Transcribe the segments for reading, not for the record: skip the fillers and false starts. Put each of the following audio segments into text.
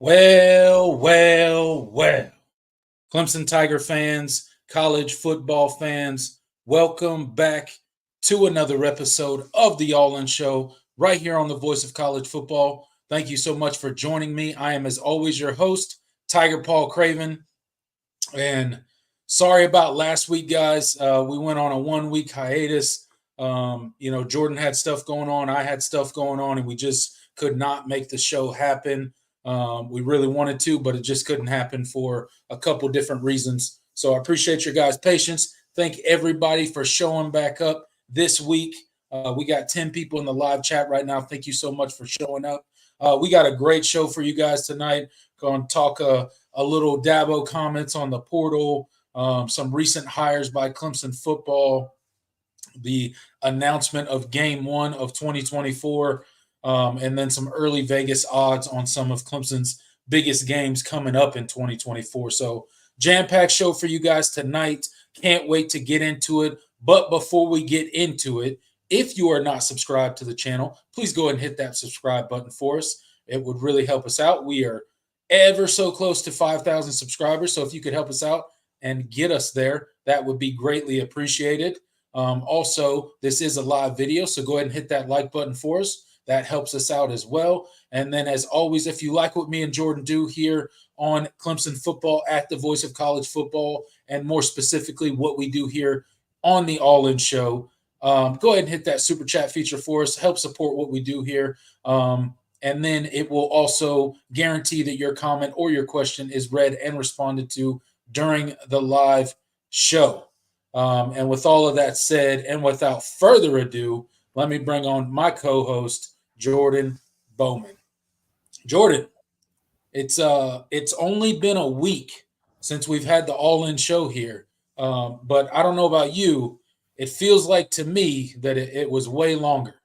Well. Clemson Tiger fans, college football fans, welcome back to another episode of the All In Show right here on the Voice of College Football. Thank you so much for joining me. I am, as always, your host, Tiger Paul Craven. And sorry about last week, guys. We went on a 1 week hiatus. Jordan had stuff going on. I had stuff going on, and we just could not make the show happen. We really wanted to, but it just couldn't happen for a couple different reasons. So I appreciate your guys' patience. Thank everybody for showing back up this week. We got 10 people in the live chat right now. Thank you so much for showing up. We got a great show for you guys tonight. Going to talk a little Dabo comments on the portal, some recent hires by Clemson football, the announcement of Game 1 of 2024, and then some early Vegas odds on some of Clemson's biggest games coming up in 2024. So jam-packed show for you guys tonight. Can't wait to get into it. But before we get into it, if you are not subscribed to the channel, please go ahead and hit that subscribe button for us. It would really help us out. We are ever so close to 5,000 subscribers. So if you could help us out and get us there, that would be greatly appreciated. Also, this is a live video, so go ahead and hit that like button for us. That helps us out as well. And then, as always, if you like what me and Jordan do here on Clemson football at the Voice of College Football, and more specifically what we do here on the All In Show, go ahead and hit that super chat feature for us. Help support what we do here. And then it will also guarantee that your comment or your question is read and responded to during the live show. And with all of that said, and without further ado, let me bring on my co-host, Jordan Bowman. Jordan, it's only been a week since we've had the All-In Show here. But I don't know about you. It feels like to me that it was way longer.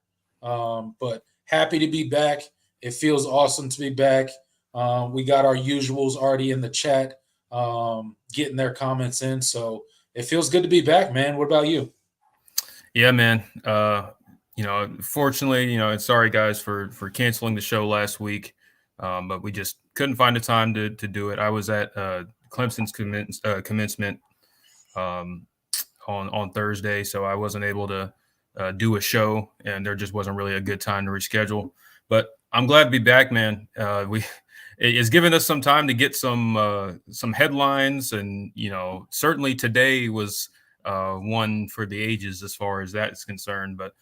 But happy to be back. It feels awesome to be back. We got our usuals already in the chat, getting their comments in. So it feels good to be back, man. What about you? Yeah, man. Fortunately, sorry guys for canceling the show last week, but we just couldn't find the time to do it. I was at Clemson's commencement on Thursday, so I wasn't able to do a show, and there just wasn't really a good time to reschedule. But I'm glad to be back, man. It's given us some time to get some headlines, and certainly today was one for the ages as far as that is concerned. But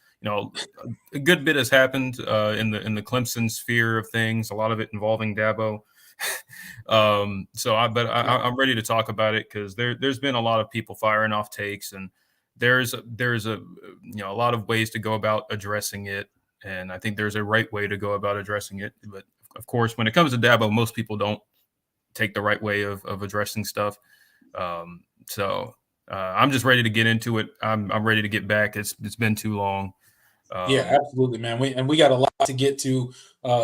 a good bit has happened in the Clemson sphere of things. A lot of it involving Dabo. I'm ready to talk about it because there's been a lot of people firing off takes, and there's a lot of ways to go about addressing it. And I think there's a right way to go about addressing it. But of course, when it comes to Dabo, most people don't take the right way of addressing stuff. I'm just ready to get into it. I'm ready to get back. It's been too long. Yeah, absolutely, man. We got a lot to get to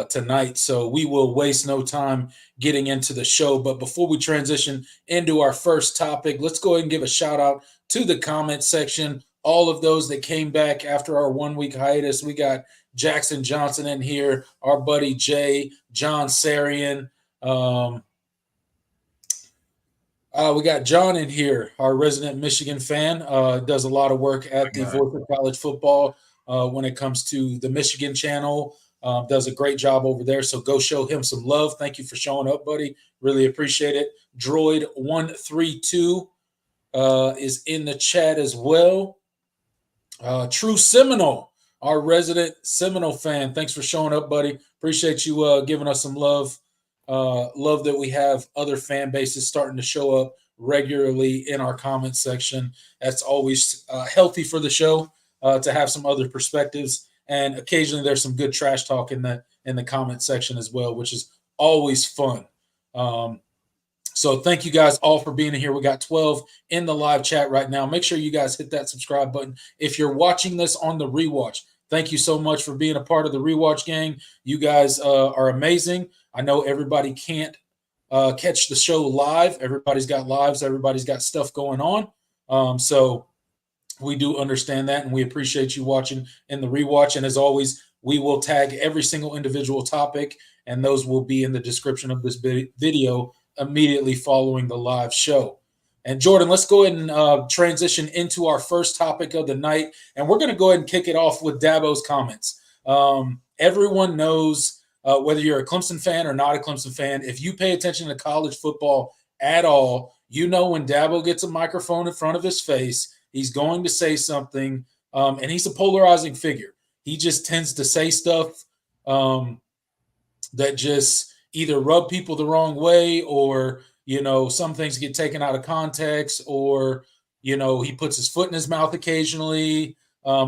tonight, so we will waste no time getting into the show. But before we transition into our first topic, let's go ahead and give a shout out to the comment section. All of those that came back after our 1 week hiatus. We got Jackson Johnson in here, our buddy Jay, John Sarian. We got John in here, our resident Michigan fan. Does a lot of work at the Voice of College Football when it comes to the Michigan channel. Does a great job over there. So go show him some love. Thank you for showing up, buddy. Really appreciate it. Droid132 is in the chat as well. True Seminole, our resident Seminole fan. Thanks for showing up, buddy. Appreciate you giving us some love. Love that we have other fan bases starting to show up regularly in our comment section. That's always healthy for the show to have some other perspectives, and occasionally there's some good trash talk in the comment section as well, which is always fun. So thank you guys all for being here. We got 12 in the live chat right now. Make sure you guys hit that subscribe button. If you're watching this on the rewatch, thank you so much for being a part of the rewatch gang. You guys are amazing. I know everybody can't catch the show live. Everybody's got lives. Everybody's got stuff going on. So we do understand that, and we appreciate you watching in the rewatch. And as always, we will tag every single individual topic and those will be in the description of this video immediately following the live show. And Jordan, let's go ahead and transition into our first topic of the night, and we're going to go ahead and kick it off with Dabo's comments. Everyone knows, whether you're a Clemson fan or not a Clemson fan, if you pay attention to college football at all, you know when Dabo gets a microphone in front of his face, he's going to say something, and he's a polarizing figure. He just tends to say stuff that just either rub people the wrong way, or, some things get taken out of context, or, he puts his foot in his mouth occasionally.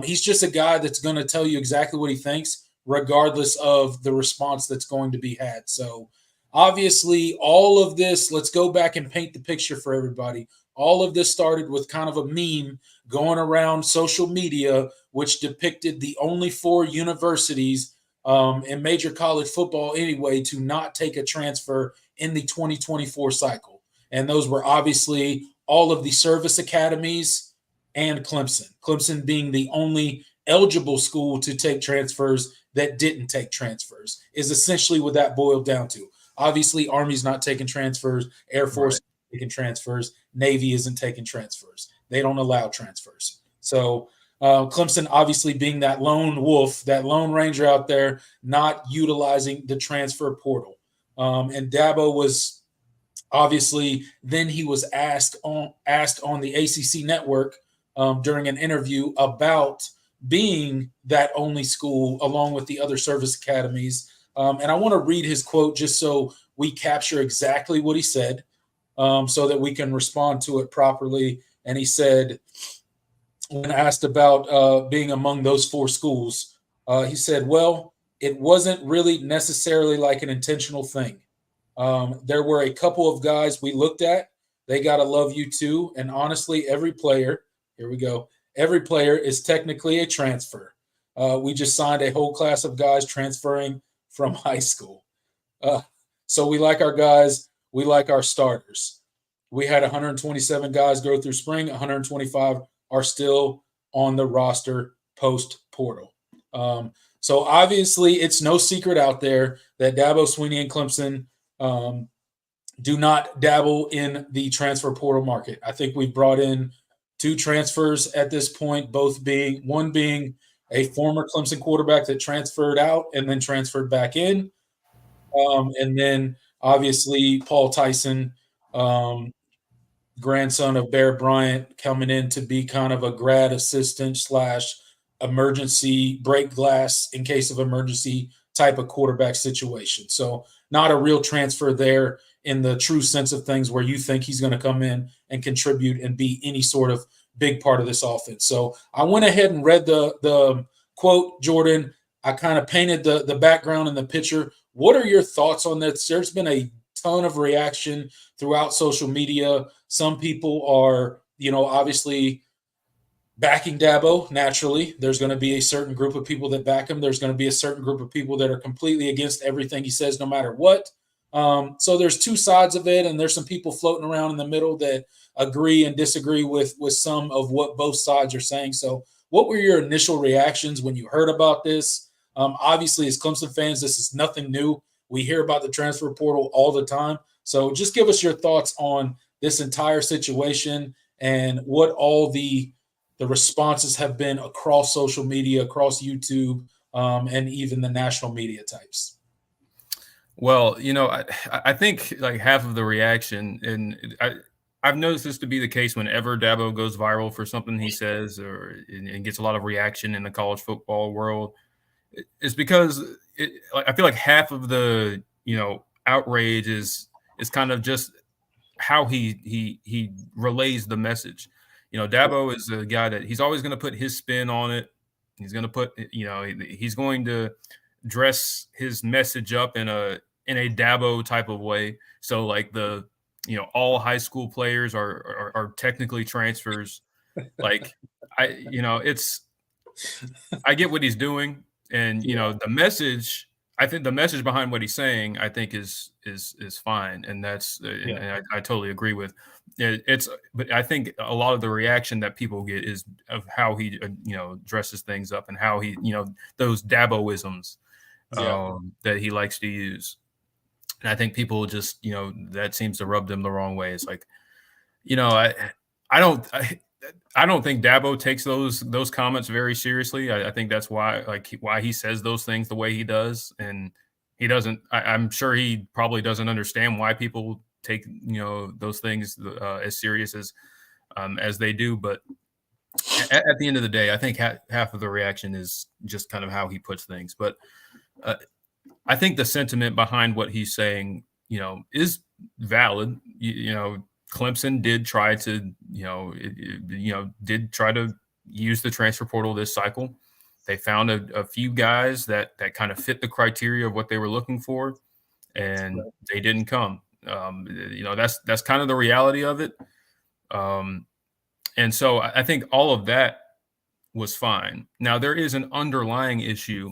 He's just a guy that's going to tell you exactly what he thinks, regardless of the response that's going to be had. So obviously all of this, let's go back and paint the picture for everybody. All of this started with kind of a meme going around social media, which depicted the only 4 universities in major college football anyway to not take a transfer in the 2024 cycle. And those were obviously all of the service academies and Clemson. Clemson being the only eligible school to take transfers that didn't take transfers is essentially what that boiled down to. Obviously, Army's not taking transfers, Air Force taking transfers, Navy isn't taking transfers. They don't allow transfers. So Clemson obviously being that lone wolf, that lone ranger out there, not utilizing the transfer portal. And Dabo was obviously, then he was asked on the ACC network during an interview about being that only school along with the other service academies. And I want to read his quote just so we capture exactly what he said, so that we can respond to it properly. And he said, when asked about being among those 4 schools, he said, well, it wasn't really necessarily like an intentional thing. There were a couple of guys we looked at. They got to love you too. And honestly, every player, here we go, every player is technically a transfer. We just signed a whole class of guys transferring from high school. So we like our guys. We like our starters. We had 127 guys go through spring. 125 are still on the roster post-portal. So obviously it's no secret out there that Dabo Swinney and Clemson do not dabble in the transfer portal market. I think we've brought in 2 transfers at this point, one being a former Clemson quarterback that transferred out and then transferred back in. And then obviously Paul Tyson, grandson of Bear Bryant, coming in to be kind of a grad assistant / emergency break glass in case of emergency type of quarterback situation. So not a real transfer there in the true sense of things where you think he's going to come in and contribute and be any sort of big part of this offense. So I went ahead and read the quote, Jordan. I kind of painted the background and the picture. What are your thoughts on this? There's been a ton of reaction throughout social media. Some people are, obviously backing Dabo. Naturally, there's going to be a certain group of people that back him. There's going to be a certain group of people that are completely against everything he says, no matter what. So there's 2 sides of it, and there's some people floating around in the middle that agree and disagree with some of what both sides are saying. So what were your initial reactions when you heard about this? Obviously, as Clemson fans, this is nothing new. We hear about the transfer portal all the time. So just give us your thoughts on this entire situation and what all the responses have been across social media, across YouTube, and even the national media types. Well, I think like half of the reaction, and I've noticed this to be the case whenever Dabo goes viral for something he says and gets a lot of reaction in the college football world, is because I feel like half of the outrage is kind of just how he relays the message. Dabo is a guy that he's always going to put his spin on it. He's going to put he's going to dress his message up in a Dabo type of way. So like all high school players are technically transfers. Like I get what he's doing, and the message. I think the message behind what he's saying, I think, is fine, and that's and I totally agree with. But I think a lot of the reaction that people get is of how he dresses things up and how he those Daboisms. Yeah. that he likes to use. And I think people just, that seems to rub them the wrong way. It's like, you know, I don't I don't think Dabo takes those comments very seriously. I think that's why he says those things the way he does, and he doesn't. I'm sure he probably doesn't understand why people take those things as serious as they do. But at the end of the day, I think half of the reaction is just kind of how he puts things. But I think the sentiment behind what he's saying, is valid. Clemson did try to, did try to use the transfer portal this cycle. They found a few guys that kind of fit the criteria of what they were looking for, and they didn't come. That's kind of the reality of it. And so I think all of that was fine. Now there is an underlying issue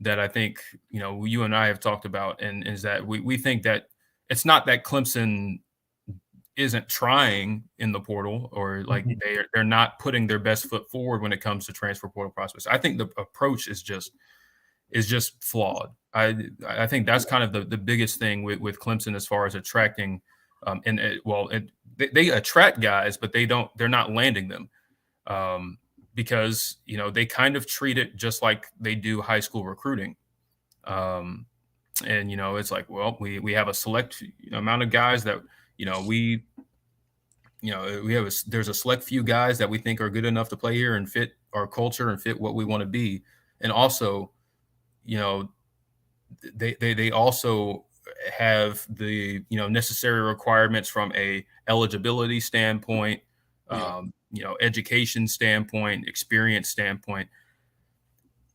that I think, you and I have talked about, and is that we think that it's not that Clemson isn't trying in the portal, or like they're not putting their best foot forward when it comes to transfer portal prospects. I think the approach is just flawed. I think that's kind of the biggest thing with Clemson as far as attracting, they attract guys, but they're not landing them. Because they kind of treat it just like they do high school recruiting, and it's like, well, we have a select amount of guys that there's a select few guys that we think are good enough to play here and fit our culture and fit what we want to be, and also they also have the necessary requirements from a eligibility standpoint. Education standpoint, experience standpoint.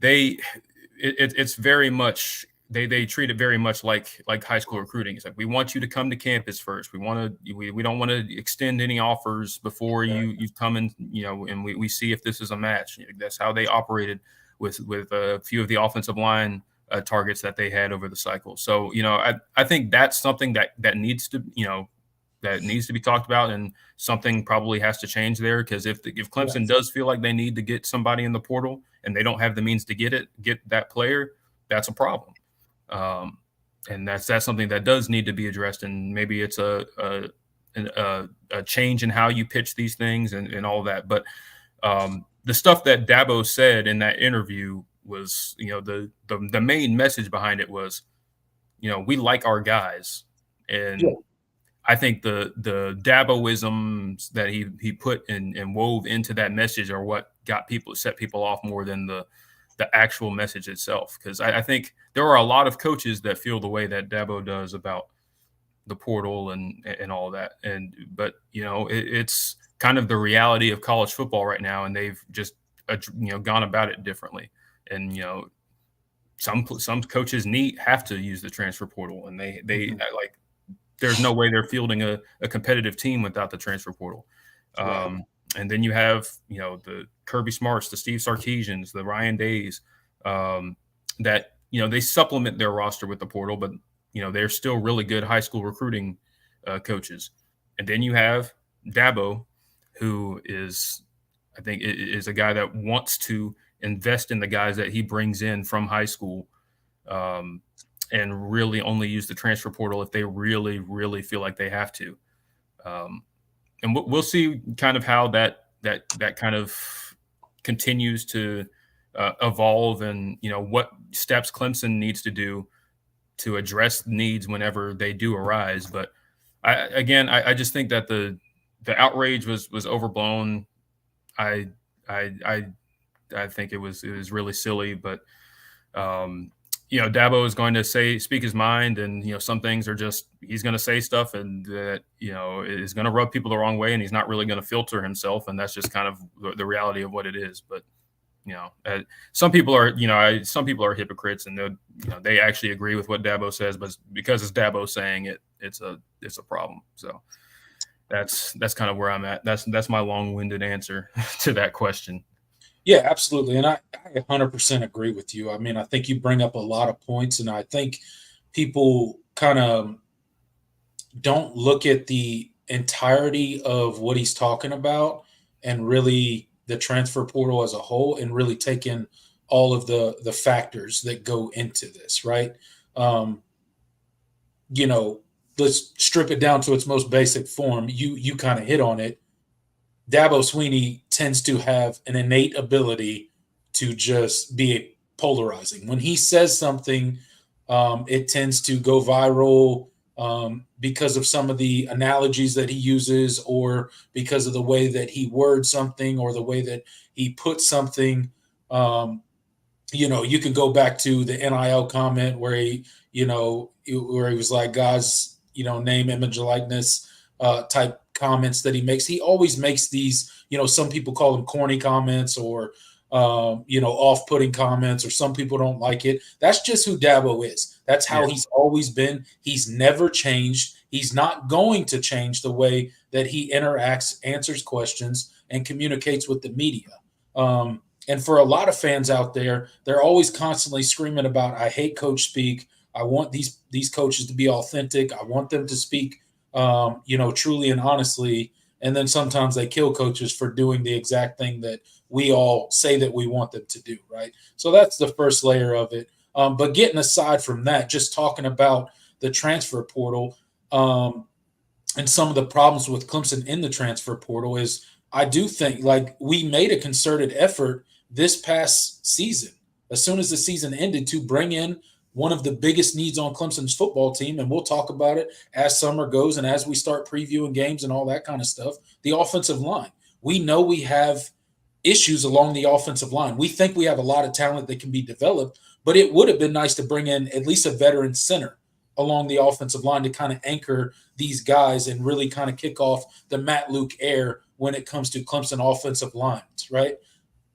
It's very much they treat it very much like high school recruiting. It's like, we want you to come to campus first. We don't want to extend any offers before you come in, and we see if this is a match. That's how they operated with a few of the offensive line targets that they had over the cycle. So I think that's something that needs to be talked about, and something probably has to change there, because if Clemson does feel like they need to get somebody in the portal and they don't have the means to get that player, that's a problem. And that's something that does need to be addressed. And maybe it's a change in how you pitch these things and all that. But the stuff that Dabo said in that interview was, the main message behind it was, we like our guys. And I think the Daboisms that he put and wove into that message are what set people off more than the actual message itself. Because I think there are a lot of coaches that feel the way that Dabo does about the portal and all that. But it's kind of the reality of college football right now, and they've just gone about it differently. And some coaches have to use the transfer portal, and they like. There's no way they're fielding a competitive team without the transfer portal. And then you have, the Kirby Smarts, the Steve Sarkisians, the Ryan Days, that, they supplement their roster with the portal, but, they're still really good high school recruiting coaches. And then you have Dabo, who I think is a guy that wants to invest in the guys that he brings in from high school, and really only use the transfer portal if they really, really feel like they have to. And we'll see kind of how that kind of continues to evolve, and what steps Clemson needs to do to address needs whenever they do arise. But I just think that the outrage was overblown. I think it was really silly, but Dabo is going to speak his mind, and some things are just, he's going to say stuff and that is going to rub people the wrong way, and he's not really going to filter himself, and that's just kind of the reality of what it is. But some people are hypocrites, and they actually agree with what Dabo says, but because it's Dabo saying it, it's a problem. So that's kind of where I'm at. That's my long-winded answer to that question. Yeah, absolutely. And I 100% agree with you. I mean, I think you bring up a lot of points, and I think people kind of don't look at the entirety of what he's talking about, and really the transfer portal as a whole, and really take in all of the factors that go into this, right? Let's strip it down to its most basic form. You kind of hit on it. Dabo Swinney tends to have an innate ability to just be polarizing. When he says something, it tends to go viral because of some of the analogies that he uses, or because of the way that he words something, or the way that he puts something. You can go back to the NIL comment where he was like, God's, name, image, likeness type comments that he makes. He always makes these, some people call them corny comments, or, off-putting comments, or some people don't like it. That's just who Dabo is. That's how he's always been. He's never changed. He's not going to change the way that he interacts, answers questions, and communicates with the media. And for a lot of fans out there, they're always constantly screaming about, I hate coach speak. I want these coaches to be authentic. I want them to speak, truly and honestly. And then sometimes they kill coaches for doing the exact thing that we all say that we want them to do, right? So that's the first layer of it. But getting aside from that, just talking about the transfer portal and some of the problems with Clemson in the transfer portal is, I do think, like, we made a concerted effort this past season, as soon as the season ended, to bring in one of the biggest needs on Clemson's football team. And we'll talk about it as summer goes and as we start previewing games and all that kind of stuff. The offensive line. We know we have issues along the offensive line. We think we have a lot of talent that can be developed, but it would have been nice to bring in at least a veteran center along the offensive line to kind of anchor these guys and really kind of kick off the Matt Luke air when it comes to Clemson offensive lines, right?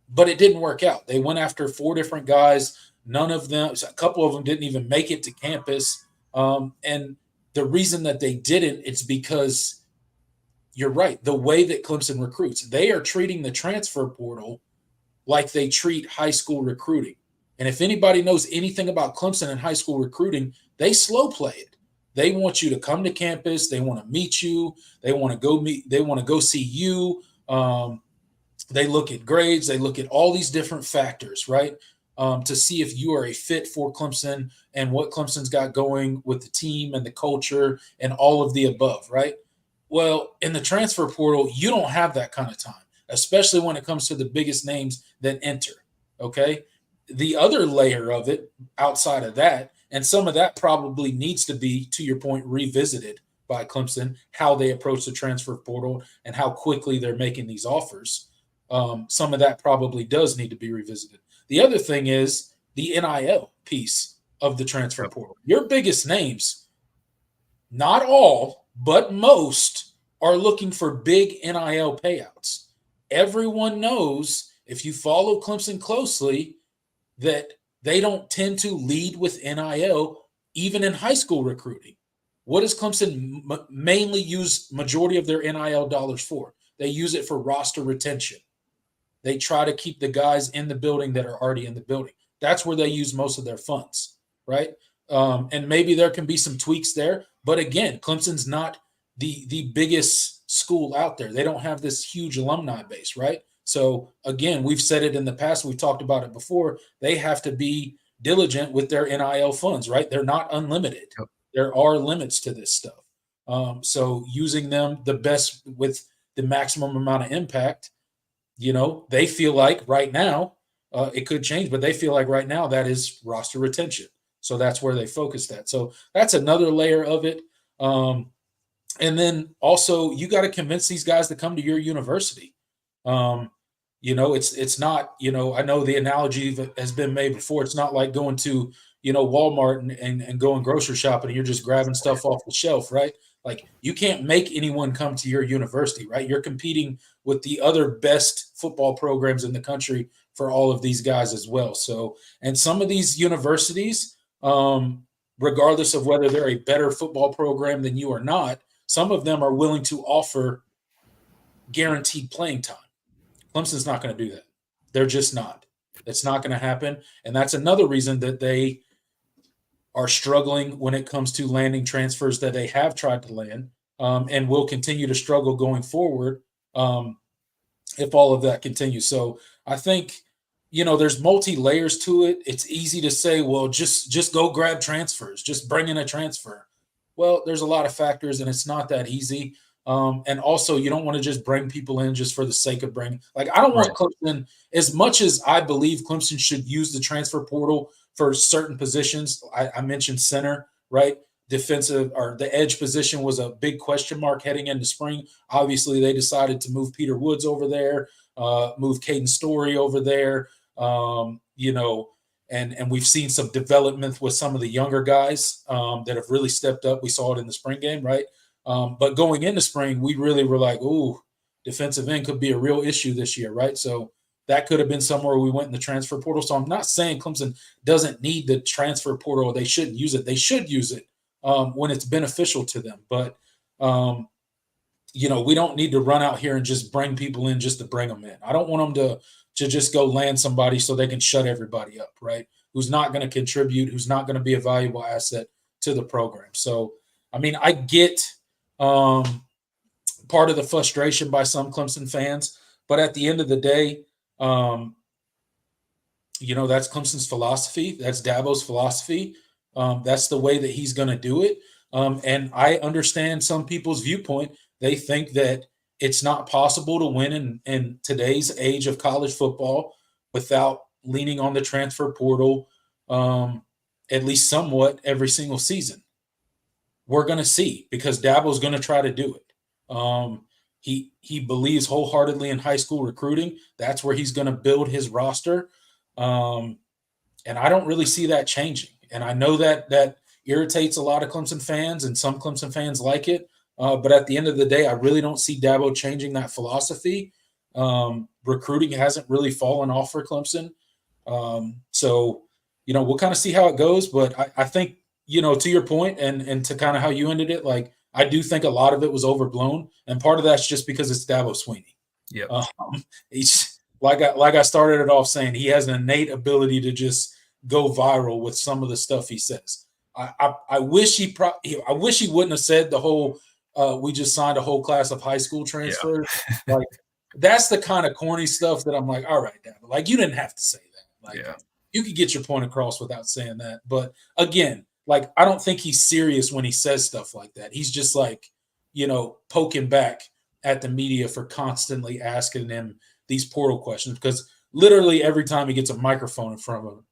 But it didn't work out. They went after 4 different guys. None of them, a couple of them didn't even make it to campus. And the reason that they didn't, it's because you're right. The way that Clemson recruits, they are treating the transfer portal like they treat high school recruiting. And if anybody knows anything about Clemson and high school recruiting, they slow play it. They want you to come to campus. They want to meet you. They want to go meet. They want to go see you. They look at grades. They look at all these different factors, right, to see if you are a fit for Clemson and what Clemson's got going with the team and the culture and all of the above, right? Well, in the transfer portal, you don't have that kind of time, especially when it comes to the biggest names that enter, okay? The other layer of it outside of that, and some of that probably needs to be, to your point, revisited by Clemson, how they approach the transfer portal and how quickly they're making these offers. Some of that probably does need to be revisited. The other thing is the NIL piece of the transfer portal. Your biggest names, not all, but most, are looking for big NIL payouts. Everyone knows, if you follow Clemson closely, that they don't tend to lead with NIL, even in high school recruiting. What does Clemson mainly use majority of their NIL dollars for? They use it for roster retention. They try to keep the guys in the building that are already in the building. That's where they use most of their funds, right? And maybe there can be some tweaks there. But again, Clemson's not the biggest school out there. They don't have this huge alumni base, right? So again, we've said it in the past. We've talked about it before. They have to be diligent with their NIL funds, right? They're not unlimited. Yep. There are limits to this stuff. So using them the best with the maximum amount of impact, they feel like right now, it could change, but they feel like right now that is roster retention. So that's where they focused at. So that's another layer of it. And then also you got to convince these guys to come to your university. It's not, I know the analogy that has been made before. It's not like going to, Walmart and going grocery shopping and you're just grabbing stuff off the shelf, right? Like, you can't make anyone come to your university, right? You're competing with the other best football programs in the country for all of these guys as well. So, and some of these universities, regardless of whether they're a better football program than you or not, some of them are willing to offer guaranteed playing time. Clemson's not going to do that. They're just not. It's not going to happen. And that's another reason that they are struggling when it comes to landing transfers that they have tried to land, and will continue to struggle going forward if all of that continues. So I think, there's multi-layers to it. It's easy to say, well, just go grab transfers, just bring in a transfer. Well, there's a lot of factors, and it's not that easy. And also, you don't want to just bring people in just for the sake of bringing. Like, I don't Right. want Clemson, as much as I believe Clemson should use the transfer portal for certain positions. I mentioned center, right? Defensive or the edge position was a big question mark heading into spring. Obviously, they decided to move Peter Woods over there, move Caden Story over there. And we've seen some development with some of the younger guys that have really stepped up. We saw it in the spring game, right? But going into spring, we really were like, ooh, defensive end could be a real issue this year, right? So that could have been somewhere we went in the transfer portal. So I'm not saying Clemson doesn't need the transfer portal. They shouldn't use it. They should use it when it's beneficial to them. But, we don't need to run out here and just bring people in just to bring them in. I don't want them to just go land somebody so they can shut everybody up, right? Who's not going to contribute, who's not going to be a valuable asset to the program. So, I mean, I get part of the frustration by some Clemson fans, but at the end of the day, that's Clemson's philosophy. That's Dabo's philosophy. That's the way that he's going to do it. And I understand some people's viewpoint. They think that it's not possible to win in today's age of college football without leaning on the transfer portal, at least somewhat every single season. We're going to see, because Dabo's going to try to do it. He believes wholeheartedly in high school recruiting. That's where he's going to build his roster. And I don't really see that changing. And I know that irritates a lot of Clemson fans, and some Clemson fans like it. But at the end of the day, I really don't see Dabo changing that philosophy. Recruiting hasn't really fallen off for Clemson. So, we'll kind of see how it goes. But I think, to your point and to kind of how you ended it, like, I do think a lot of it was overblown. And part of that's just because it's Dabo Swinney. Yeah. He's like I started it off saying, he has an innate ability to just go viral with some of the stuff he says. I wish he wouldn't have said the whole we just signed a whole class of high school transfers. Yeah. Like, that's the kind of corny stuff that I'm like, all right, Dabo, like, you didn't have to say that. Like, you could get your point across without saying that. But again, like, I don't think he's serious when he says stuff like that. He's just like, poking back at the media for constantly asking him these portal questions, because literally every time he gets a microphone in front of him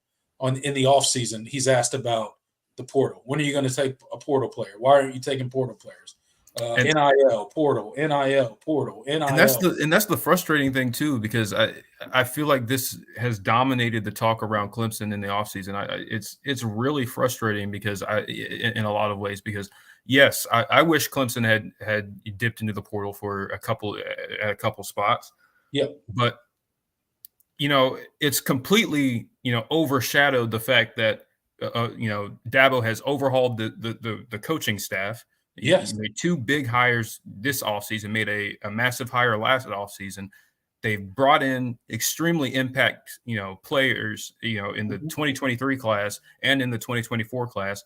in the offseason, he's asked about the portal. When are you going to take a portal player? Why aren't you taking portal players? NIL, portal, NIL, portal, NIL. And that's the frustrating thing too, because I feel like this has dominated the talk around Clemson in the offseason. It's really frustrating because in a lot of ways, because yes, I wish Clemson had dipped into the portal for a couple spots. Yeah. But it's completely overshadowed the fact that Dabo has overhauled the coaching staff. Yes. He made two big hires this offseason, made a massive hire last offseason. They've brought in extremely impact, players, in the 2023 class and in the 2024 class,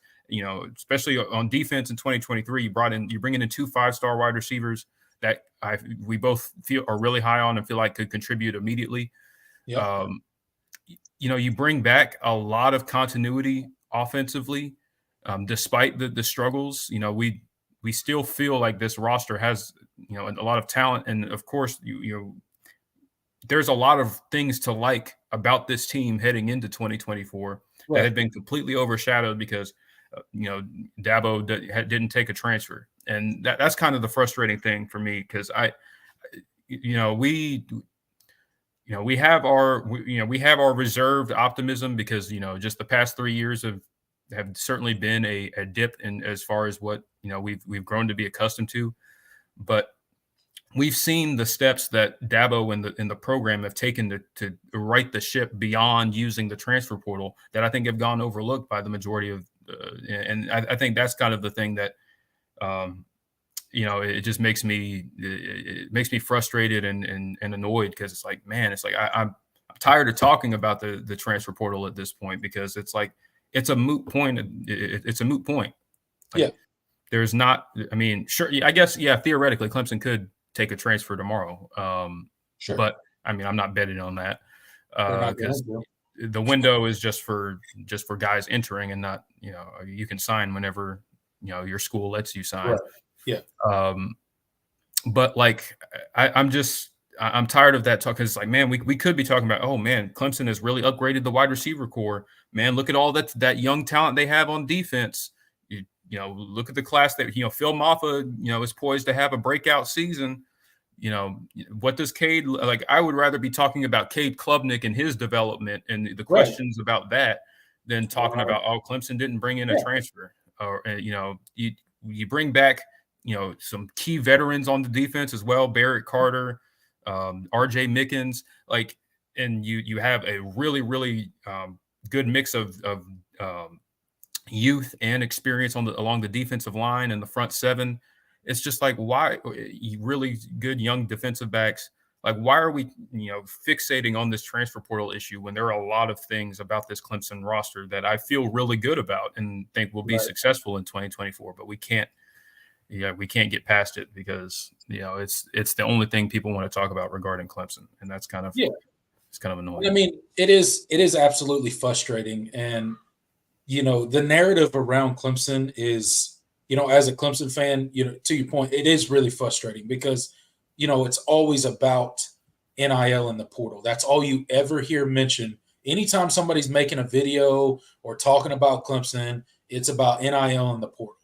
especially on defense in 2023. You bring in 2 5-star wide receivers that we both feel are really high on and feel like could contribute immediately. Yeah. You bring back a lot of continuity offensively, despite the struggles. We still feel like this roster has, a lot of talent. And of course, there's a lot of things to like about this team heading into 2024 that have been completely overshadowed because, Dabo didn't take a transfer. And that's kind of the frustrating thing for me, because we have our reserved optimism because, just the past 3 years have certainly been a dip in as far as what we've grown to be accustomed to, but we've seen the steps that Dabo and the program have taken to right the ship beyond using the transfer portal that I think have gone overlooked by the majority of, and I think that's kind of the thing that it just makes me frustrated and annoyed, because it's like, man, it's like I'm tired of talking about the transfer portal at this point, because it's like it's a moot point. It's a moot point. Like, there's not. I mean, sure. I guess theoretically, Clemson could take a transfer tomorrow. Sure. But I mean, I'm not betting on that. They're not because going to. the window is just for guys entering, and not, you can sign whenever your school lets you sign. Right. Yeah. But like I'm tired of that talk, because it's like, man, we could be talking about, oh man, Clemson has really upgraded the wide receiver core. Man, look at all that young talent they have on defense. Look at the class that Phil Maffa is poised to have a breakout season. What does Cade like? I would rather be talking about Cade Klubnik and his development and the questions about that than talking about, oh, Clemson didn't bring in a transfer, or you bring back some key veterans on the defense as well, Barrett Carter, RJ Mickens, and you have a really, really good mix of youth and experience along the defensive line and the front seven. It's just like, why really good young defensive backs? Like, why are we fixating on this transfer portal issue when there are a lot of things about this Clemson roster that I feel really good about and think will be successful in 2024, but we can't get past it because it's the only thing people want to talk about regarding Clemson, and that's kind of it's kind of annoying. I mean, it is absolutely frustrating, and the narrative around Clemson is, as a Clemson fan, to your point, it is really frustrating because it's always about NIL in the portal. That's all you ever hear mentioned. Anytime somebody's making a video or talking about Clemson, it's about NIL in the portal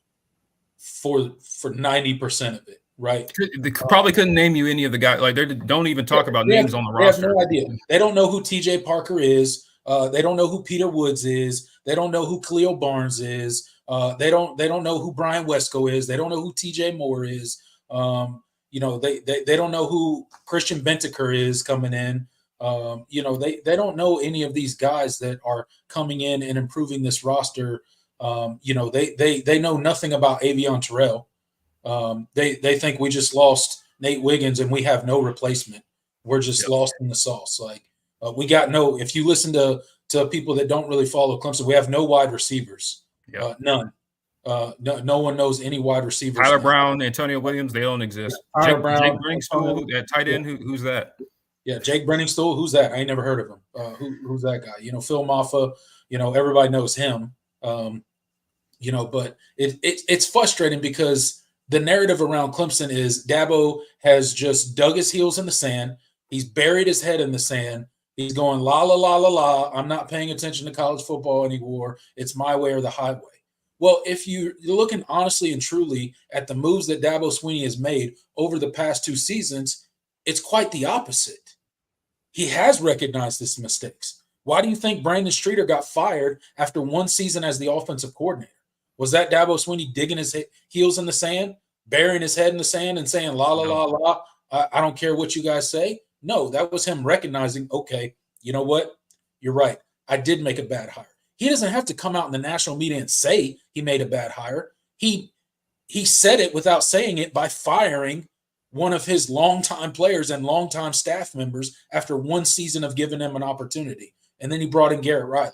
for 90% of it, right? They probably couldn't name you any of the guys. Like, they don't even talk about names on the roster. They have no idea. They don't know who TJ Parker is. They don't know who Peter Woods is. They don't know who Cleo Barnes is. They don't know who Brian Wesco is. They don't know who TJ Moore is. They don't know who Christian Bentaker is coming in. They don't know any of these guys that are coming in and improving this roster. They know nothing about Avion Terrell. They think we just lost Nate Wiggins and we have no replacement. We're just lost in the sauce. We got no. If you listen to people that don't really follow Clemson, we have no wide receivers. None. No one knows any wide receivers. Tyler Brown, Antonio Williams, they don't exist. Jake Brenningstool, at tight end, who's that? Yeah, Jake Brenningstool, who's that? I ain't never heard of him. Who's that guy? Phil Maffa, everybody knows him. But it's frustrating because the narrative around Clemson is Dabo has just dug his heels in the sand. He's buried his head in the sand. He's going, la, la, la, la, la. I'm not paying attention to college football anymore. It's my way or the highway. Well, if you're looking honestly and truly at the moves that Dabo Swinney has made over the past 2 seasons, it's quite the opposite. He has recognized his mistakes. Why do you think Brandon Streeter got fired after 1 season as the offensive coordinator? Was that Dabo Swinney digging his heels in the sand, burying his head in the sand and saying, la, la, la, la, I don't care what you guys say? No, that was him recognizing, okay, you know what? You're right. I did make a bad hire. He doesn't have to come out in the national media and say he made a bad hire. He said it without saying it by firing one of his longtime players and longtime staff members after 1 season of giving him an opportunity. And then he brought in Garrett Riley.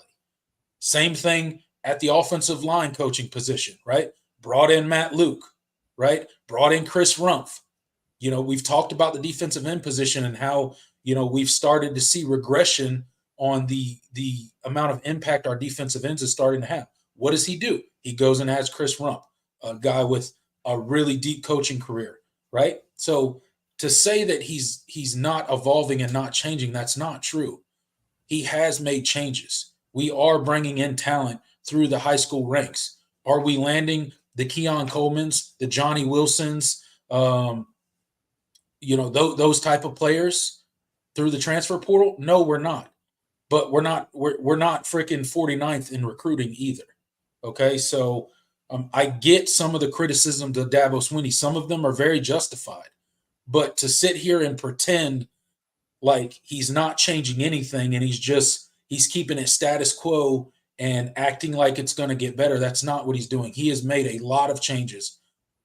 Same thing at the offensive line coaching position, right? Brought in Matt Luke, right? Brought in Chris Rumpf. We've talked about the defensive end position and how, we've started to see regression on the amount of impact our defensive ends is starting to have. What does he do? He goes and adds Chris Rumpf, a guy with a really deep coaching career, right? So to say that he's not evolving and not changing, that's not true. He has made changes. We are bringing in talent through the high school ranks. Are we landing the Keon Colemans, the Johnny Wilsons, those type of players through the transfer portal? No, we're not. But we're not freaking 49th in recruiting either. Okay, so I get some of the criticisms of Dabo Swinney. Some of them are very justified. But to sit here and pretend like he's not changing anything and he's keeping it status quo and acting like it's going to get better, that's not what he's doing. He has made a lot of changes,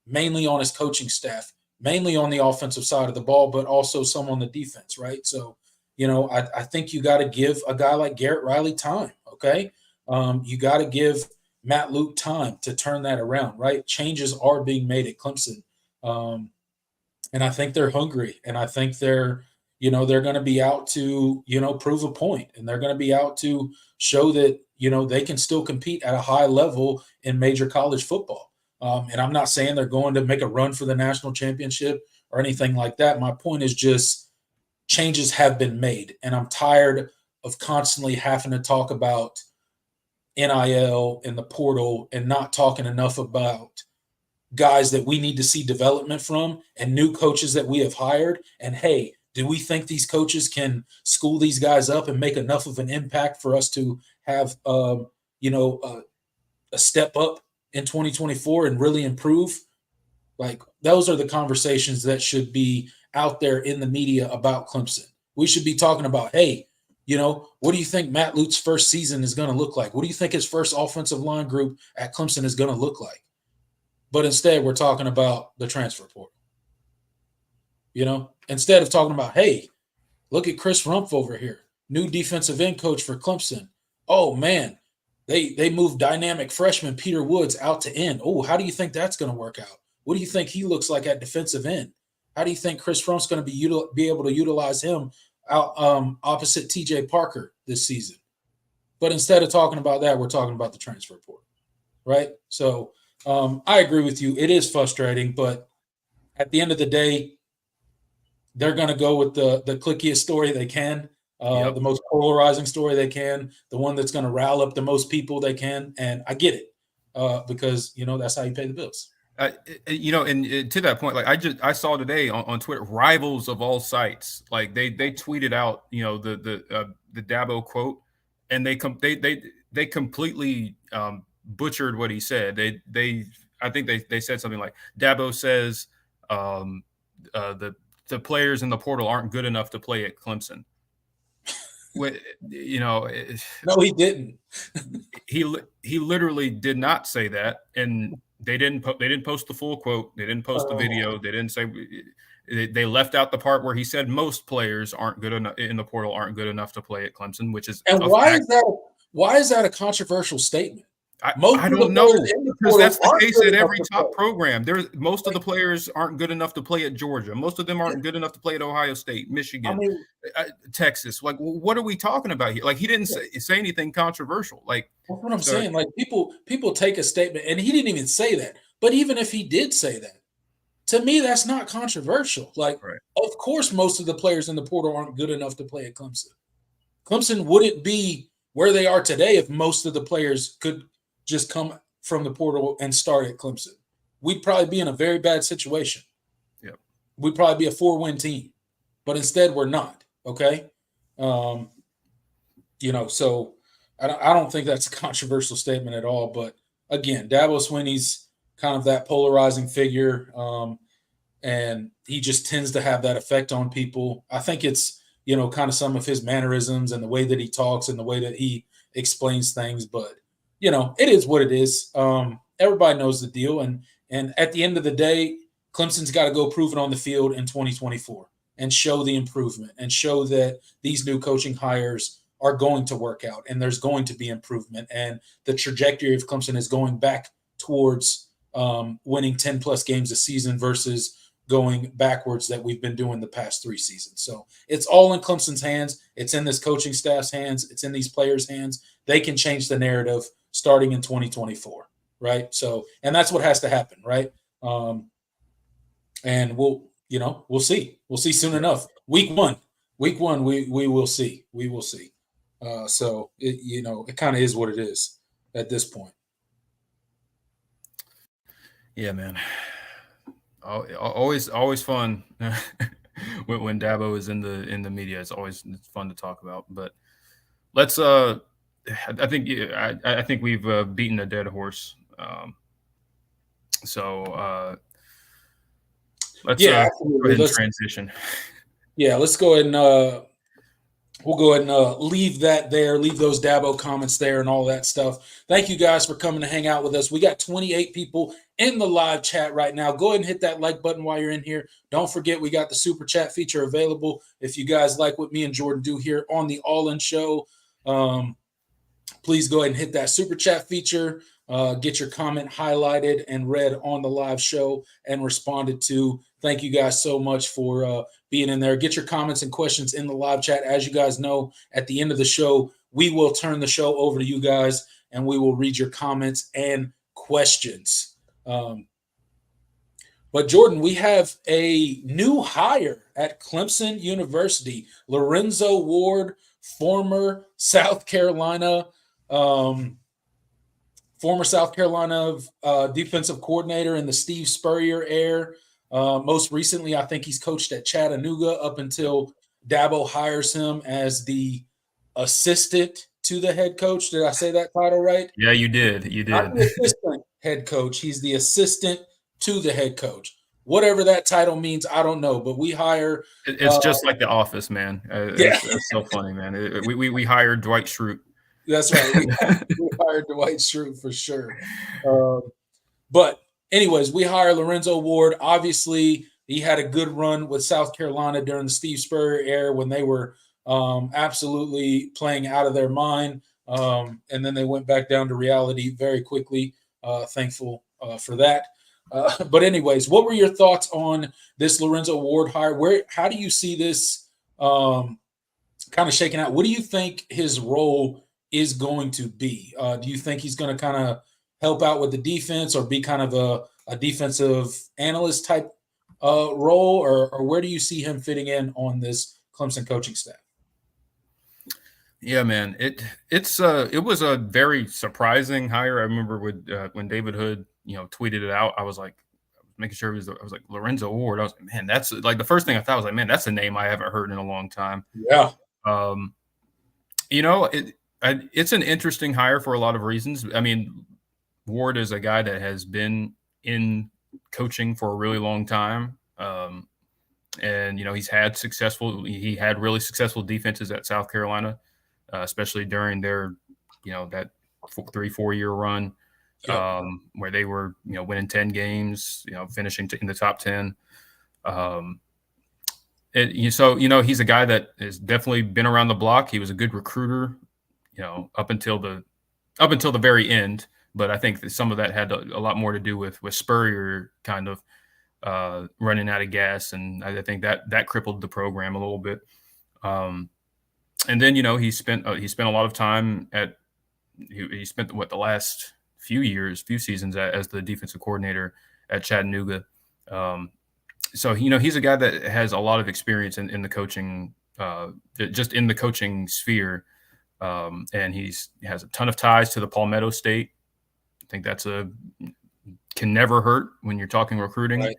mainly on his coaching staff, mainly on the offensive side of the ball, but also some on the defense, right? So, I think you got to give a guy like Garrett Riley time, okay? You got to give Matt Luke time to turn that around, right? Changes are being made at Clemson. And I think they're hungry, and I think they're they're going to be out to, prove a point, and they're going to be out to show that, they can still compete at a high level in major college football. And I'm not saying they're going to make a run for the national championship or anything like that. My point is just changes have been made, and I'm tired of constantly having to talk about NIL and the portal and not talking enough about guys that we need to see development from and new coaches that we have hired. And hey, do we think these coaches can school these guys up and make enough of an impact for us to have, a step up in 2024 and really improve? Like, those are the conversations that should be out there in the media about Clemson. We should be talking about, hey, what do you think Matt Lute's first season is going to look like? What do you think his first offensive line group at Clemson is going to look like? But instead, we're talking about the transfer portal. Instead of talking about, hey, look at Chris Rumpf over here, new defensive end coach for Clemson. Oh, man, they moved dynamic freshman Peter Woods out to end. Oh, how do you think that's going to work out? What do you think he looks like at defensive end? How do you think Chris Rumpf's going to be able to utilize him out opposite TJ Parker this season? But instead of talking about that, we're talking about the transfer portal, right? So I agree with you. It is frustrating, but at the end of the day, they're going to go with the clickiest story they can, the most polarizing story they can, the one that's going to rile up the most people they can. And I get it because, that's how you pay the bills. And to that point, like I saw today on Twitter, rivals of all sites, like they tweeted out, the Dabo quote, and they completely butchered what he said. I think they said something like Dabo says the players in the portal aren't good enough to play at Clemson. No, he didn't. he literally did not say that, and they didn't post the full quote. They didn't post the video. They didn't say. They left out the part where he said most players aren't good enough in the portal, aren't good enough to play at Clemson, which is. And why is that a controversial statement? I don't know, because that's the case at every top program. Most of the players aren't good enough to play at Georgia. Most of them aren't good enough to play at Ohio State, Michigan, Texas. Like, what are we talking about here? Like, he didn't say anything controversial. Like, that's what I'm saying. Like, people take a statement, and he didn't even say that. But even if he did say that, to me, that's not controversial. Like, Of course, most of the players in the portal aren't good enough to play at Clemson. Clemson wouldn't be where they are today if most of the players could just come from the portal and start at Clemson. We'd probably be in a very bad situation. Yeah, we'd probably be a 4-win team, but instead we're not. Okay, so I don't think that's a controversial statement at all. But again, Dabo Swinney's kind of that polarizing figure, and he just tends to have that effect on people. I think it's kind of some of his mannerisms and the way that he talks and the way that he explains things, but. It is what it is. Everybody knows the deal. And at the end of the day, Clemson's got to go prove it on the field in 2024 and show the improvement and show that these new coaching hires are going to work out and there's going to be improvement. And the trajectory of Clemson is going back towards winning 10-plus games a season versus going backwards that we've been doing the past 3 seasons. So it's all in Clemson's hands. It's in this coaching staff's hands. It's in these players' hands. They can change the narrative starting in 2024, right? So, and that's what has to happen, right? And we'll see. We'll see soon enough. Week one, we will see. We will see. So it kind of is what it is at this point. Yeah, man. Always fun when Dabo is in the media. It's fun to talk about. But let's. I think we've beaten a dead horse. So let's go ahead and transition. Yeah, let's go ahead and we'll go ahead and leave that there, leave those Dabo comments there and all that stuff. Thank you guys for coming to hang out with us. We got 28 people in the live chat right now. Go ahead and hit that like button while you're in here. Don't forget, we got the super chat feature available. If you guys like what me and Jordan do here on the All In Show, please go ahead and hit that super chat feature. get your comment highlighted and read on the live show and responded to. Thank you guys so much for being in there. Get your comments and questions in the live chat. As you guys know, at the end of the show, we will turn the show over to you guys and we will read your comments and questions. But Jordan, we have a new hire at Clemson University. Lorenzo Ward, former South Carolina defensive coordinator in the Steve Spurrier era. Most recently, I think he's coached at Chattanooga up until Dabo hires him as the assistant to the head coach. Did I say that title right? Yeah, you did. You Not did. the assistant head coach. He's the assistant to the head coach. Whatever that title means, I don't know. But we hire. It's just like The Office, man. Yeah. It's so funny, man. We hired Dwight Schrute. That's right. We hired Dwight Schrute for sure. But anyways, we hire Lorenzo Ward. Obviously, he had a good run with South Carolina during the Steve Spurrier era when they were absolutely playing out of their mind. And then they went back down to reality very quickly. Thankful for that. But anyways, what were your thoughts on this Lorenzo Ward hire? How do you see this kind of shaking out? What do you think his role is going to be? Do you think he's going to kind of help out with the defense or be kind of a defensive analyst type role, or where do you see him fitting in on this Clemson coaching staff? Yeah, man, it was a very surprising hire. I remember when David Hood, tweeted it out. I was like, making sure I was like Lorenzo Ward. I was like, man, that's like the first thing I thought was like, man, that's a name I haven't heard in a long time. Yeah. It's an interesting hire for a lot of reasons. I mean, Ward is a guy that has been in coaching for a really long time. And he had really successful defenses at South Carolina, especially during their, that 3-4 year run, where they were, winning 10 games, finishing in the top 10. He's a guy that has definitely been around the block. He was a good recruiter, up until the very end. But I think that some of that had a lot more to do with Spurrier kind of running out of gas, and I think that crippled the program a little bit. And then he spent a lot of time he spent the last few seasons as the defensive coordinator at Chattanooga. So he's a guy that has a lot of experience in the coaching, just in the coaching sphere, and he has a ton of ties to the Palmetto State. I think can never hurt when you're talking recruiting.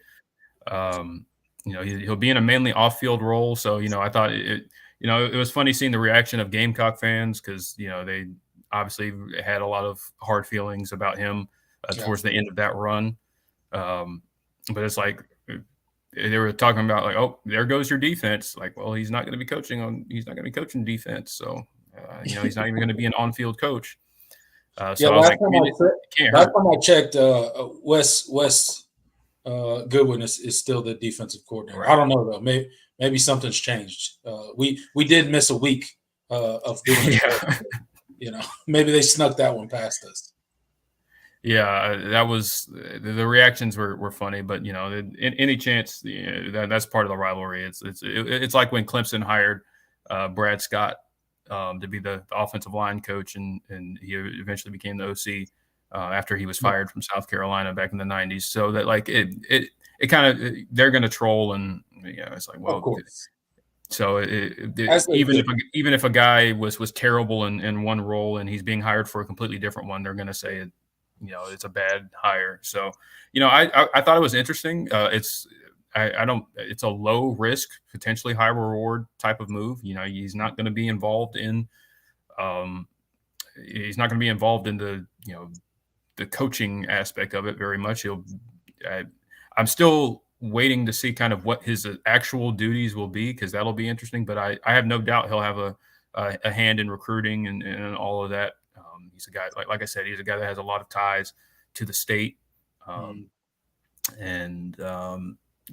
Right. He'll be in a mainly off-field role. So, I thought it was funny seeing the reaction of Gamecock fans because, they obviously had a lot of hard feelings about him towards the end of that run. But it's like they were talking about like, oh, there goes your defense. Like, well, he's not going to be coaching defense. So, he's not even going to be an on-field coach. Last time I checked, Wes Goodwin is still the defensive coordinator. Right. I don't know though. Maybe something's changed. We did miss a week of doing it. Maybe they snuck that one past us. Yeah, that was the reactions were funny, but any chance that's part of the rivalry. It's like when Clemson hired Brad Scott to be the offensive line coach, and he eventually became the OC after he was fired from South Carolina back in the 90s. So that like it kind of they're going to troll, and it's like, well, so even if a guy was terrible in one role and he's being hired for a completely different one, they're going to say it's a bad hire. So I thought it was interesting. It's a low risk, potentially high reward type of move. He's not going to be involved in the coaching aspect of it very much. I'm still waiting to see kind of what his actual duties will be, because that'll be interesting. But I have no doubt he'll have a hand in recruiting and all of that. He's a guy, like I said, he's a guy that has a lot of ties to the state.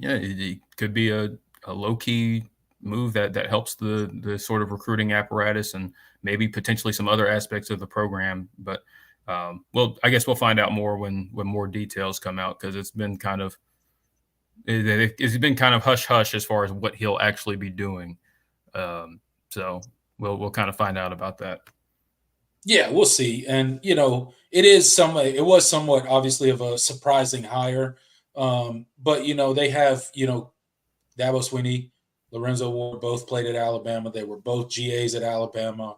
It could be a low-key move that helps the sort of recruiting apparatus and maybe potentially some other aspects of the program. But Well, I guess we'll find out more when more details come out, because it's been kind of hush hush as far as what he'll actually be doing. So we'll kind of find out about that. Yeah, we'll see. And it was somewhat obviously of a surprising hire. But they have Dabo Swinney, Lorenzo Ward both played at Alabama. They were both GAs at Alabama.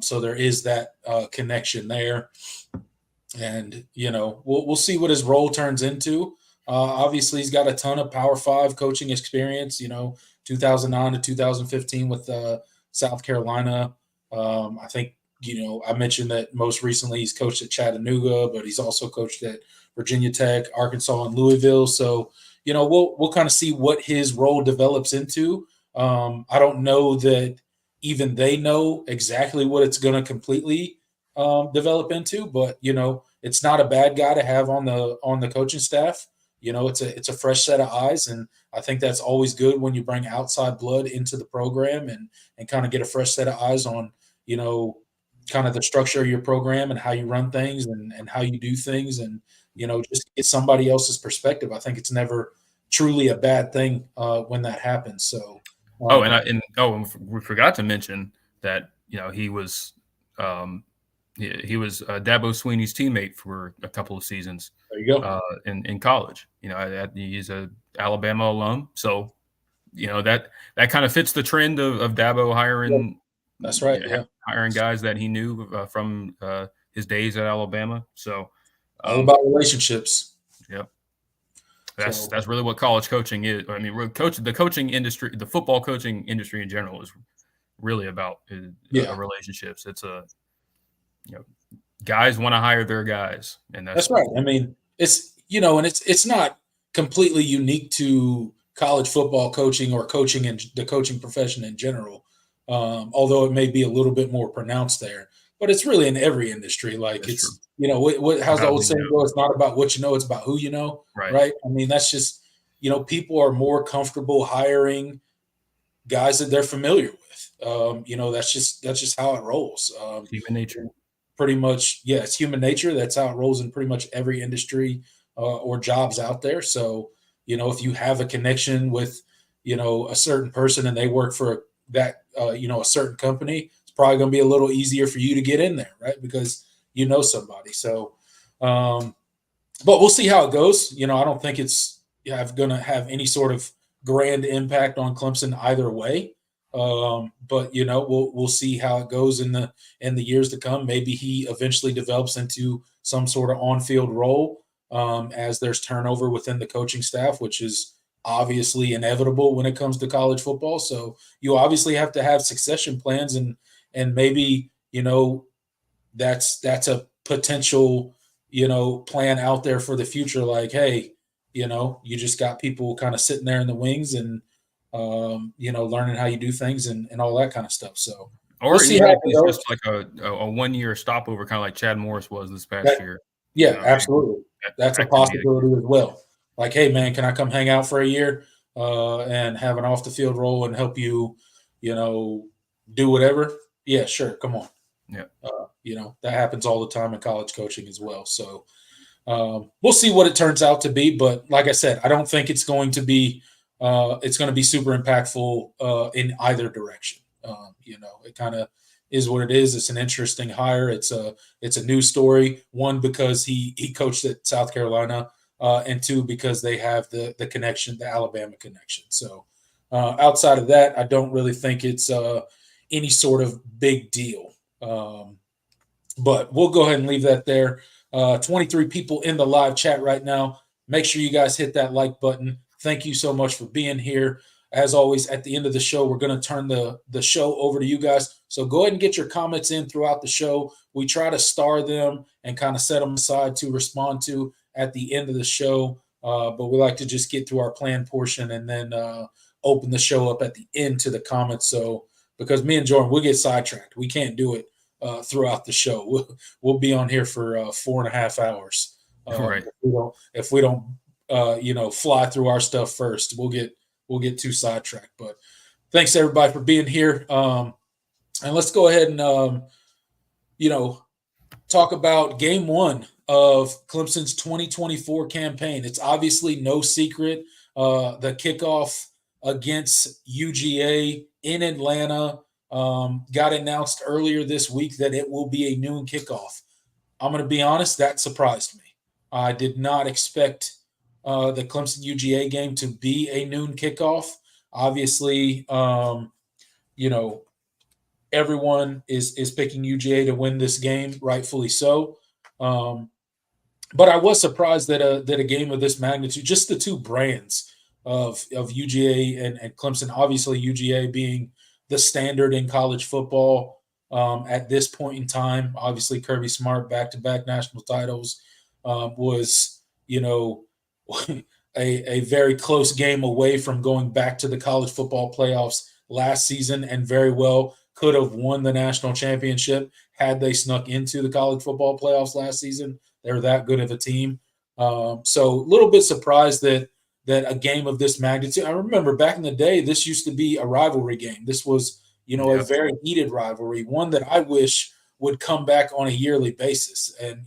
So there is that connection there. And we'll see what his role turns into. Obviously, he's got a ton of Power Five coaching experience. 2009 to 2015 with South Carolina. I think I mentioned that most recently he's coached at Chattanooga, but he's also coached at Virginia Tech, Arkansas, and Louisville. So we'll kind of see what his role develops into. I don't know that even they know exactly what it's going to completely develop into, but it's not a bad guy to have on the coaching staff. It's a fresh set of eyes, and I think that's always good when you bring outside blood into the program and kind of get a fresh set of eyes on kind of the structure of your program and how you run things and how you do things, and just get somebody else's perspective. I think it's never truly a bad thing when that happens. So and we forgot to mention that he was he was Dabo Swinney's teammate for a couple of seasons. There you go. In college. He's a Alabama alum, so that kind of fits the trend of Dabo hiring. Yeah, that's right. Yeah, hiring guys that he knew from his days at Alabama. So all about relationships. Yep. That's really what college coaching is. I mean, the coaching industry, the football coaching industry in general, is really about relationships. It's guys want to hire their guys, and that's right. I mean, it's and it's not completely unique to college football coaching or coaching and the coaching profession in general, although it may be a little bit more pronounced there. But it's really in every industry. Like that's it's true. How's the old saying go? It's not about what you know; it's about who you know. Right? I mean, that's just people are more comfortable hiring guys that they're familiar with. That's just how it rolls. Human nature. Pretty much, yeah, it's human nature. That's how it rolls in pretty much every industry or jobs out there. So, if you have a connection with, a certain person and they work for that, a certain company, it's probably going to be a little easier for you to get in there, right? Because somebody. So, but we'll see how it goes. I don't think it's going to have any sort of grand impact on Clemson either way. But we'll see how it goes in the years to come. Maybe he eventually develops into some sort of on-field role as there's turnover within the coaching staff, which is obviously inevitable when it comes to college football. So you obviously have to have succession plans, and maybe that's a potential plan out there for the future. Like, hey, you just got people kind of sitting there in the wings and learning how you do things and all that kind of stuff. So, or see even if it's just like a 1 year stopover, kind of like Chad Morris was this past year. Yeah, absolutely. That's a possibility as well. Like, hey, man, can I come hang out for a year and have an off the field role and help you, do whatever? Yeah, sure. Come on. Yeah. That happens all the time in college coaching as well. So we'll see what it turns out to be. But like I said, I don't think it's going to be super impactful in either direction. It kind of is what it is. It's an interesting hire. It's a news story. One, because he coached at South Carolina, and two, because they have the connection, the Alabama connection. So outside of that, I don't really think it's any sort of big deal. But we'll go ahead and leave that there. 23 people in the live chat right now. Make sure you guys hit that like button. Thank you so much for being here. As always, at the end of the show, we're going to turn the show over to you guys. So go ahead and get your comments in throughout the show. We try to star them and kind of set them aside to respond to at the end of the show. But we like to just get through our planned portion and then open the show up at the end to the comments. So because me and Jordan, we'll get sidetracked. We can't do it throughout the show. We'll be on here for 4.5 hours. Right. If we don't fly through our stuff first, we'll get too sidetracked. But thanks everybody for being here. And let's go ahead and talk about game one of Clemson's 2024 campaign. It's obviously no secret. The kickoff against UGA in Atlanta got announced earlier this week that it will be a noon kickoff. I'm going to be honest, that surprised me. I did not expect the Clemson UGA game to be a noon kickoff. Obviously, you know, everyone is picking UGA to win this game, rightfully so. Um, but I was surprised that a game of this magnitude, just the two brands of UGA and Clemson, obviously UGA being the standard in college football at this point in time. Obviously, Kirby Smart back-to-back national titles was a very close game away from going back to the college football playoffs last season, and very well could have won the national championship had they snuck into the college football playoffs last season. They're that good of a team. So a little bit surprised that a game of this magnitude. I remember back in the day, this used to be a rivalry game. This was, a very heated rivalry, one that I wish would come back on a yearly basis. And,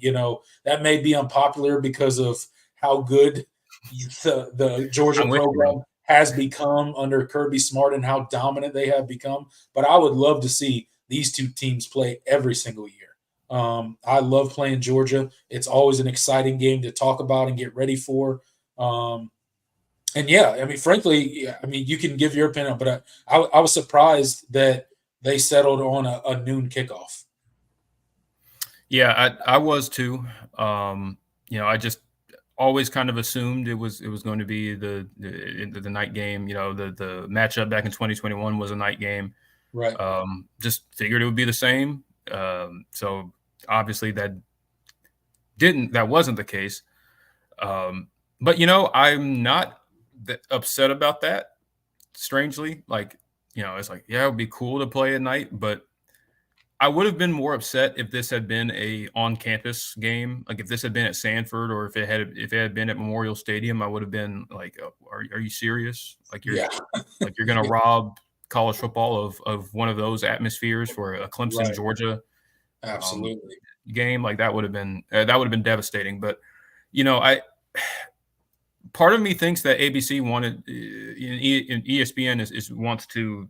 that may be unpopular because of how good the Georgia program has become under Kirby Smart and how dominant they have become. But I would love to see these two teams play every single year. I love playing Georgia. It's always an exciting game to talk about and get ready for. And yeah, I mean, frankly, you can give your opinion, but I was surprised that they settled on a noon kickoff. Yeah, I was too. I just always kind of assumed it was going to be the night game. The matchup back in 2021 was a night game. Right. Just figured it would be the same. So obviously that wasn't the case. But I'm not upset about that. Strangely, it's like, yeah, it would be cool to play at night, but I would have been more upset if this had been a on-campus game. Like if this had been at Sanford, or if it had been at Memorial Stadium, I would have been like, oh, are you serious? Like you're going to rob college football of one of those atmospheres for a Clemson Georgia absolutely game. Like that would have been devastating. But part of me thinks that ABC wanted ESPN wants to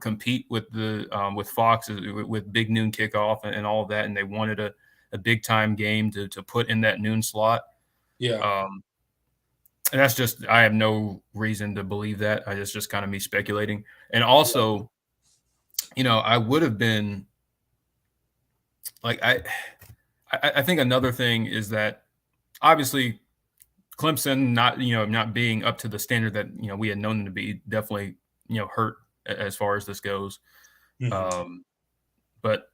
compete with the with Fox with big noon kickoff and all of that, and they wanted a big time game to put in that noon slot. Yeah. And that's just, I have no reason to believe that. It's just kind of me speculating. And also, I would have been like, I think another thing is that obviously Clemson not being up to the standard that we had known them to be definitely hurt as far as this goes. Mm-hmm. But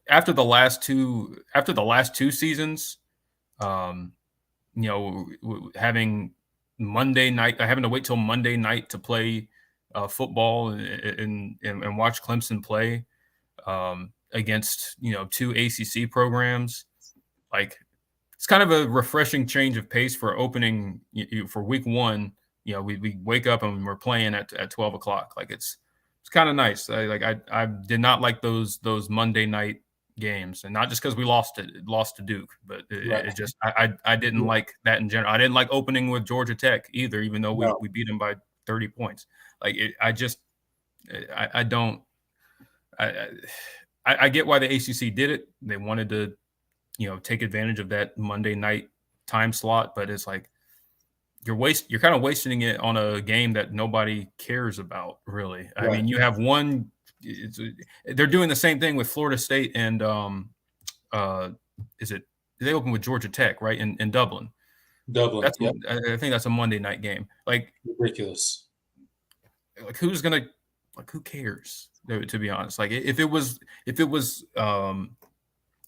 after the last two seasons, having Monday night, having to wait till Monday night to play football and watch Clemson play against two ACC programs, like it's kind of a refreshing change of pace for opening for week one. We wake up and we're playing at 12 o'clock. Like it's kind of nice. I did not like those Monday night games, and not just because we lost to Duke, but it just I didn't like that in general. I didn't like opening with Georgia Tech either, even though we beat them by 30 points. Like I get why the ACC did it. They wanted to take advantage of that Monday night time slot, but it's like you're kind of wasting it on a game that nobody cares about, really. Right. I mean, you have one. They're doing the same thing with Florida State and they open with Georgia Tech, right, in Dublin. Dublin. I think that's a Monday night game. Like ridiculous. Like who cares? To be honest, like if it was one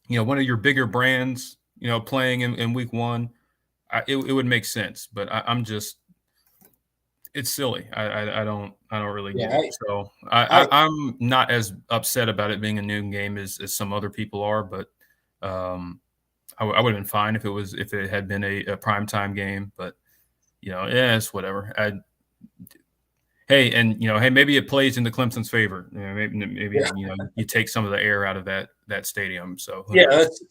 of your bigger brands, playing in week one, it would make sense. But I'm just, it's silly. I don't really get it. So I'm not as upset about it being a noon game as some other people are. But I would have been fine if it had been a primetime game. But it's whatever. Hey, and hey, maybe it plays into Clemson's favor. Maybe Yeah. you take some of the air out of that stadium. So who Yeah, knows?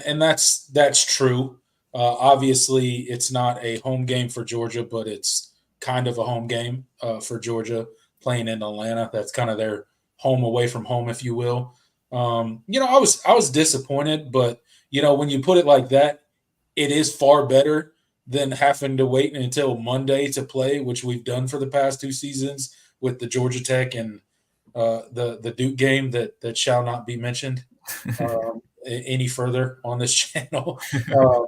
and that's true. Obviously, it's not a home game for Georgia, but it's kind of a home game for Georgia playing in Atlanta. That's kind of their home away from home, if you will. I was disappointed, but when you put it like that, it is far better than having to wait until Monday to play, which we've done for the past 2 seasons with the Georgia Tech and the Duke game that shall not be mentioned any further on this channel. Uh,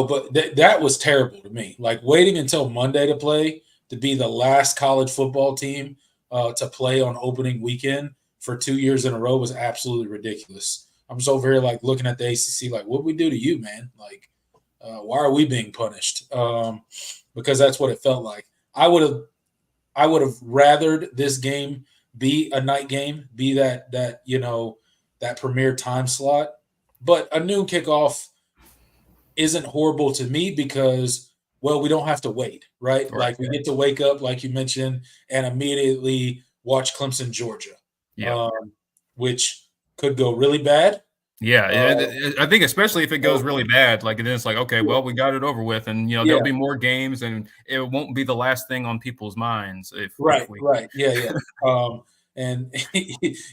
but that was terrible to me. Like waiting until Monday to play to be the last college football team to play on opening weekend for 2 years in a row was absolutely ridiculous. I'm just over here like looking at the ACC like, what we do to you, man? Like, why are we being punished? Because that's what it felt like. I would have rathered this game be a night game, be that premier time slot. But a noon kickoff isn't horrible to me because, well, we don't have to wait, right? Right. Like we get to wake up, like you mentioned, and immediately watch Clemson, Georgia, Yeah. which could go really bad. Yeah, Uh, I think especially if it goes so, really bad, like, then it's like, okay, yeah, well, we got it over with, and, yeah, there'll be more games, and it won't be the last thing on people's minds if right, we right, yeah, yeah. And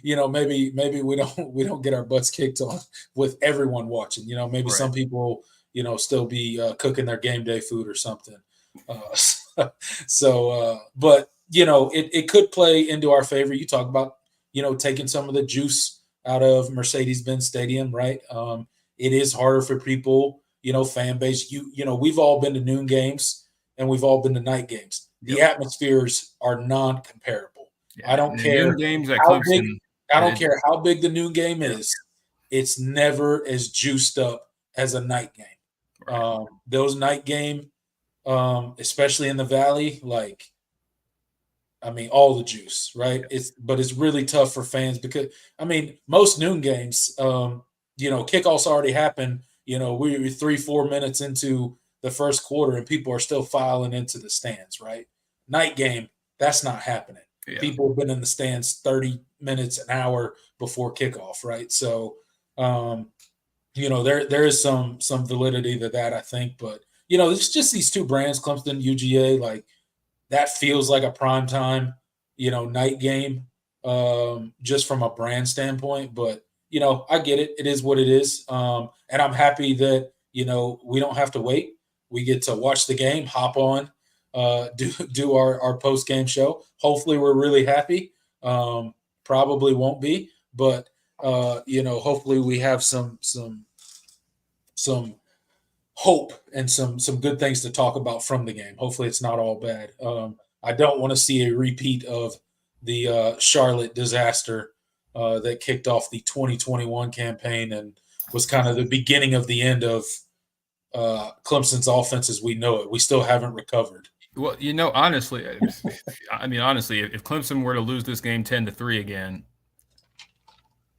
maybe we don't get our butts kicked on with everyone watching. Maybe Right. some people still be cooking their game day food or something. But it could play into our favor. You talk about taking some of the juice out of Mercedes-Benz Stadium, right? It is harder for people, fan base. We've all been to noon games and we've all been to night games. The Yep. atmospheres are non-comparable. Yeah, I don't the noon care games at how big. Clemson, I don't it care how big the noon game yeah, is. It's never as juiced up as a night game. right. Those night game, especially in the Valley, like I mean, all the juice, right? But it's really tough for fans because I mean, most noon games, kickoffs already happened. We're 3-4 minutes into the first quarter, and people are still filing into the stands, right? Night game, that's not happening. Yeah. People have been in the stands 30 minutes, an hour before kickoff, right? So, there is some validity to that, I think. But it's just these two brands, Clemson, UGA, like that feels like a prime time, night game, just from a brand standpoint. But I get it. It is what it is, and I'm happy that we don't have to wait. We get to watch the game, hop on, do our post game show. Hopefully, we're really happy. Probably won't be, but hopefully we have some hope and some good things to talk about from the game. Hopefully, it's not all bad. I don't want to see a repeat of the Charlotte disaster that kicked off the 2021 campaign and was kind of the beginning of the end of Clemson's offense as we know it. We still haven't recovered. Well, honestly, honestly, if Clemson were to lose this game 10-3 again,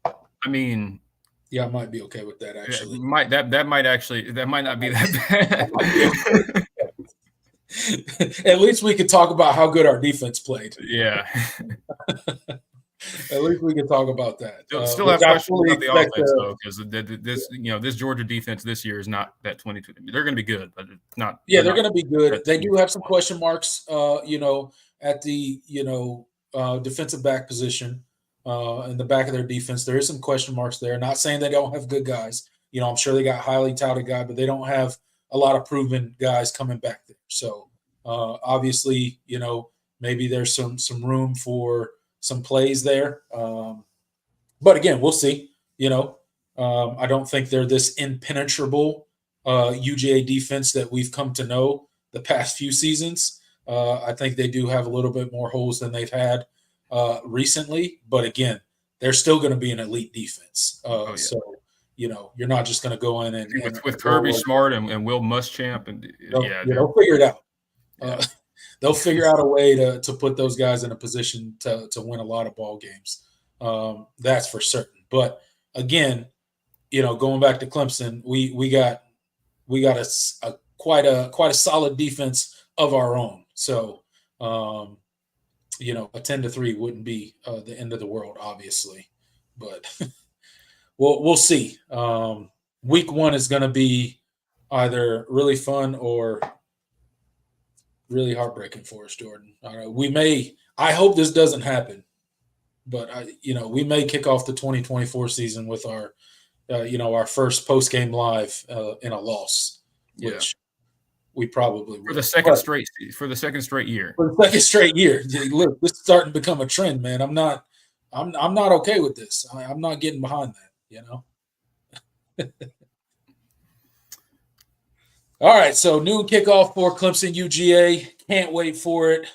I mean, Yeah, I might be okay with that actually. that might not be I that might be okay. bad. At least we could talk about how good our defense played. Yeah. At least we can talk about that. Still Which have I questions fully about the expect. offense though, because this Georgia defense this year is not that 22. They're going to be good, but it's not. Yeah, They're they're not going to be good. at They do have some 2021. question marks, at the defensive back position, in the back of their defense. There is some question marks there. Not saying they don't have good guys. I'm sure they got highly touted guy, but they don't have a lot of proven guys coming back there. So obviously, maybe there's some room for some plays there. But again, we'll see. I don't think they're this impenetrable UGA defense that we've come to know the past few seasons. I think they do have a little bit more holes than they've had recently. But again, they're still going to be an elite defense. Oh yeah. So, you're not just going to go in and With roll Kirby over. Smart and Will Muschamp, and They'll figure it out. yeah. They'll figure out a way to put those guys in a position to win a lot of ball games. That's for certain. But again, going back to Clemson, we got quite a solid defense of our own. So A 10-3 wouldn't be the end of the world, obviously, but we'll see. Week 1 is going to be either really fun or really heartbreaking for us, Jordan. I hope this doesn't happen, but we may kick off the 2024 season with our first post game live in a loss, which we probably will. For the second straight year. For the second straight year. Look, this is starting to become a trend, man. I'm not okay with this. I'm not getting behind that, All right, so noon kickoff for Clemson-UGA. Can't wait for it.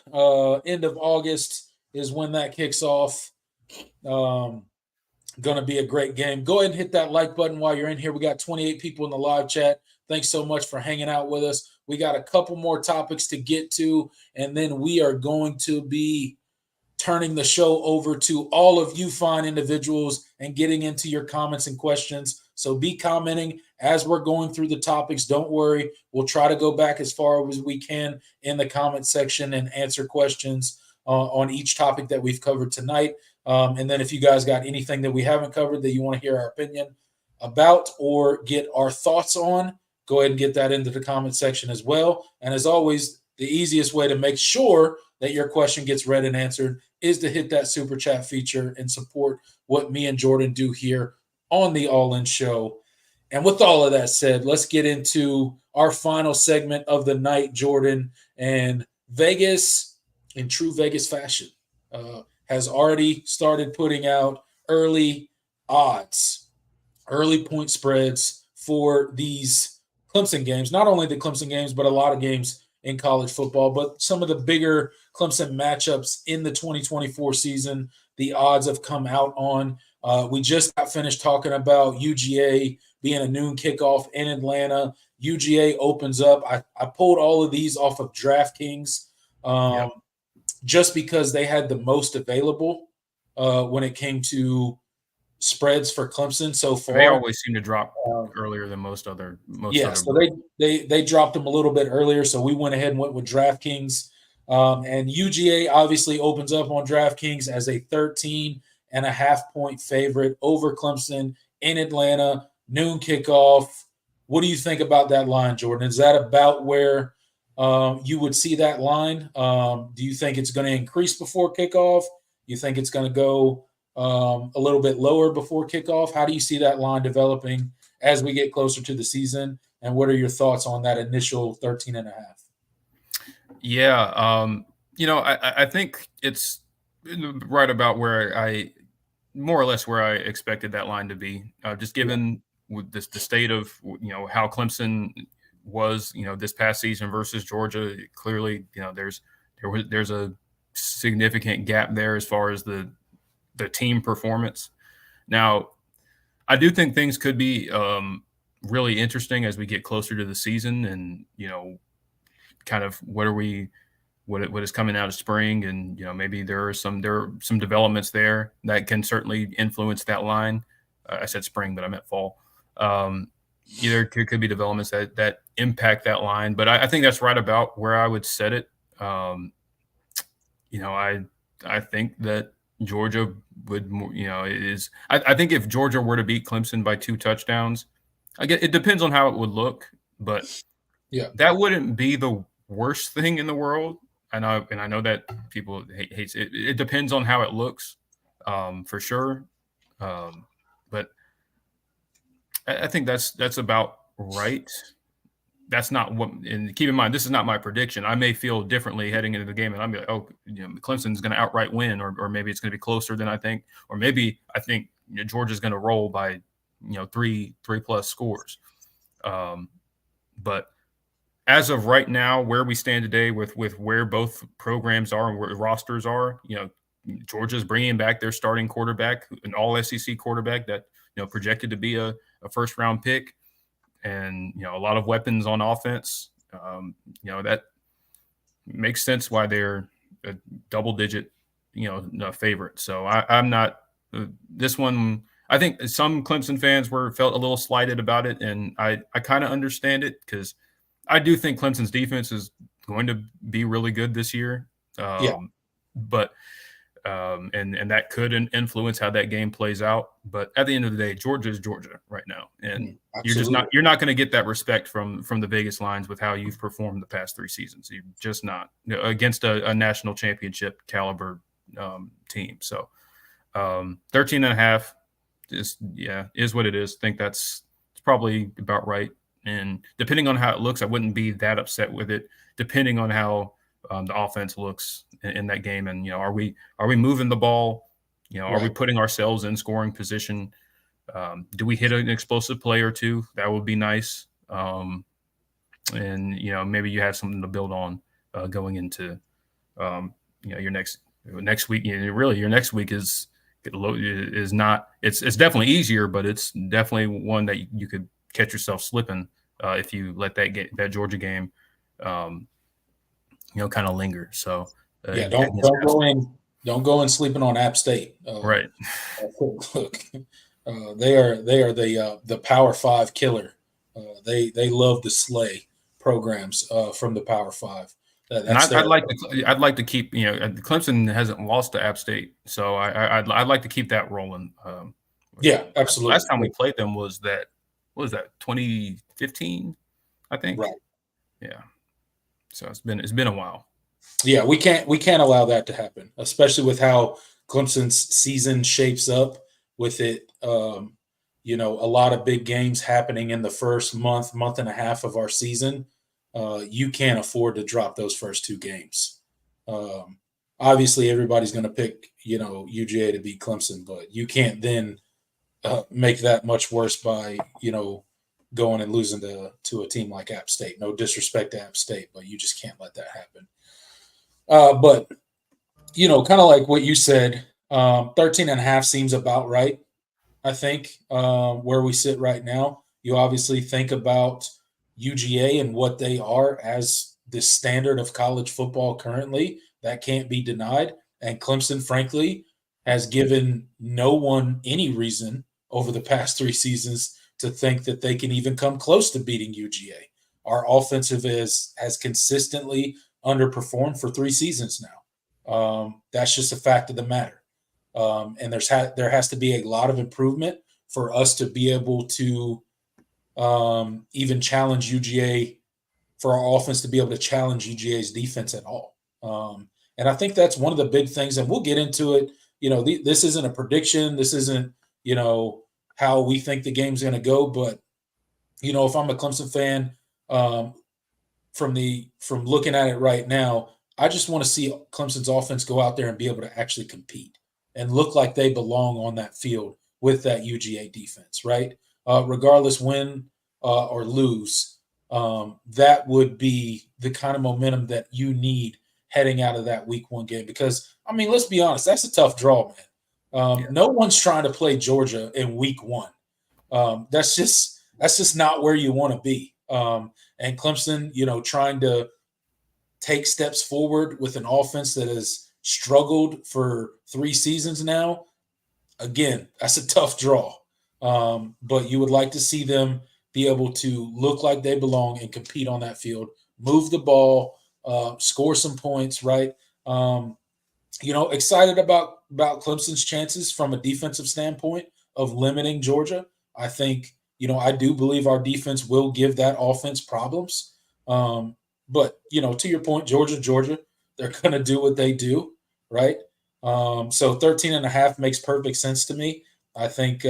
End of August is when that kicks off. Going to be a great game. Go ahead and hit that like button while you're in here. We got 28 people in the live chat. Thanks so much for hanging out with us. We got a couple more topics to get to, and then we are going to be turning the show over to all of you fine individuals and getting into your comments and questions. So be commenting as we're going through the topics. Don't worry. We'll try to go back as far as we can in the comment section and answer questions on each topic that we've covered tonight. And then if you guys got anything that we haven't covered that you want to hear our opinion about or get our thoughts on, go ahead and get that into the comment section as well. And as always, the easiest way to make sure that your question gets read and answered is to hit that super chat feature and support what me and Jordan do here on the All In Show. And with all of that said, let's get into our final segment of the night, Jordan. And Vegas, in true Vegas fashion, has already started putting out early odds, early point spreads for these Clemson games. Not only the Clemson games, but a lot of games in college football. But some of the bigger Clemson matchups in the 2024 season, the odds have come out on. We just got finished talking about UGA being a noon kickoff in Atlanta. UGA opens up. I pulled all of these off of DraftKings just because they had the most available when it came to spreads for Clemson so far. They always seem to drop earlier than most other. So they dropped them a little bit earlier, so we went ahead and went with DraftKings. And UGA obviously opens up on DraftKings as a 13.5-point favorite over Clemson in Atlanta, noon kickoff. What do you think about that line, Jordan? Is that about where you would see that line? Do you think it's going to increase before kickoff? You think it's going to go a little bit lower before kickoff? How do you see that line developing as we get closer to the season? And what are your thoughts on that initial 13.5? Yeah. I think it's right about where I more or less where I expected that line to be, just given with the state of, how Clemson was, this past season versus Georgia. Clearly, there's a significant gap there as far as the team performance. Now, I do think things could be really interesting as we get closer to the season, and kind of what is coming out of spring, and maybe there are some developments there that can certainly influence that line. I said spring, but I meant fall. Either could be developments that impact that line, but I think that's right about where I would set it. I think that Georgia would, I think if Georgia were to beat Clemson by 2 touchdowns, it depends on how it would look, but that wouldn't be the worst thing in the world. I know that people hate it. It depends on how it looks, for sure. But I think that's about right. That's not what, and keep in mind, this is not my prediction. I may feel differently heading into the game, and I'm like, Clemson's going to outright win, or maybe it's going to be closer than I think, or maybe I think Georgia's going to roll by 3+ scores. But as of right now, where we stand today with where both programs are and where rosters are, Georgia's bringing back their starting quarterback, an all SEC quarterback that projected to be a first round pick, and a lot of weapons on offense. That makes sense why they're a double digit favorite. So I'm not this one. I think some Clemson fans felt a little slighted about it, and I kind of understand it, because I do think Clemson's defense is going to be really good this year. Yeah. But and that could influence how that game plays out. But at the end of the day, Georgia is Georgia right now, and you're not going to get that respect from the Vegas lines with how you've performed the past 3 seasons. You're just not against a national championship caliber team. So 13.5 is what it is. I think it's probably about right. And depending on how it looks, I wouldn't be that upset with it. Depending on how the offense looks in that game, and are we moving the ball? Are we putting ourselves in scoring position? Do we hit an explosive play or two? That would be nice. And maybe you have something to build on going into your next week. Really, your next week is not. It's definitely easier, but it's definitely one that you could catch yourself slipping if you let that Georgia game kind of linger. So don't go in sleeping on App State. Right. Look, they are the Power 5 killer. They love to slay programs from the Power 5. I'd like to keep Clemson hasn't lost to App State, so I'd like to keep that rolling. Yeah, absolutely. Last time we played them was 2015, I think. Right. Yeah. So it's been a while. Yeah, we can't allow that to happen, especially with how Clemson's season shapes up with it. A lot of big games happening in the first month and a half of our season. You can't afford to drop those first 2 games. Obviously, everybody's going to pick, UGA to beat Clemson, but you can't then make that much worse by, going and losing to a team like App State. No disrespect to App State, but you just can't let that happen. But, kind of like what you said, 13.5 seems about right, I think, where we sit right now. You obviously think about UGA and what they are as the standard of college football currently. That can't be denied. And Clemson, frankly, has given no one any reason over the past 3 seasons to think that they can even come close to beating UGA. Our offensive has consistently underperformed for 3 seasons now. That's just a fact of the matter. And there has to be a lot of improvement for us to be able to even challenge UGA, for our offense to be able to challenge UGA's defense at all. And I think that's one of the big things, and we'll get into it. This isn't a prediction. This isn't, how we think the game's going to go. But, if I'm a Clemson fan, from looking at it right now, I just want to see Clemson's offense go out there and be able to actually compete and look like they belong on that field with that UGA defense, right? Regardless win or lose, that would be the kind of momentum that you need heading out of that week 1 game. Because, let's be honest, that's a tough draw, man. No one's trying to play Georgia in week 1. That's just not where you want to be. And Clemson, trying to take steps forward with an offense that has struggled for 3 seasons now. Again, that's a tough draw. But you would like to see them be able to look like they belong and compete on that field, move the ball, score some points, right? Excited about Clemson's chances from a defensive standpoint of limiting Georgia. I think, I do believe our defense will give that offense problems. But, to your point, Georgia, they're going to do what they do, right? So 13.5 makes perfect sense to me. I think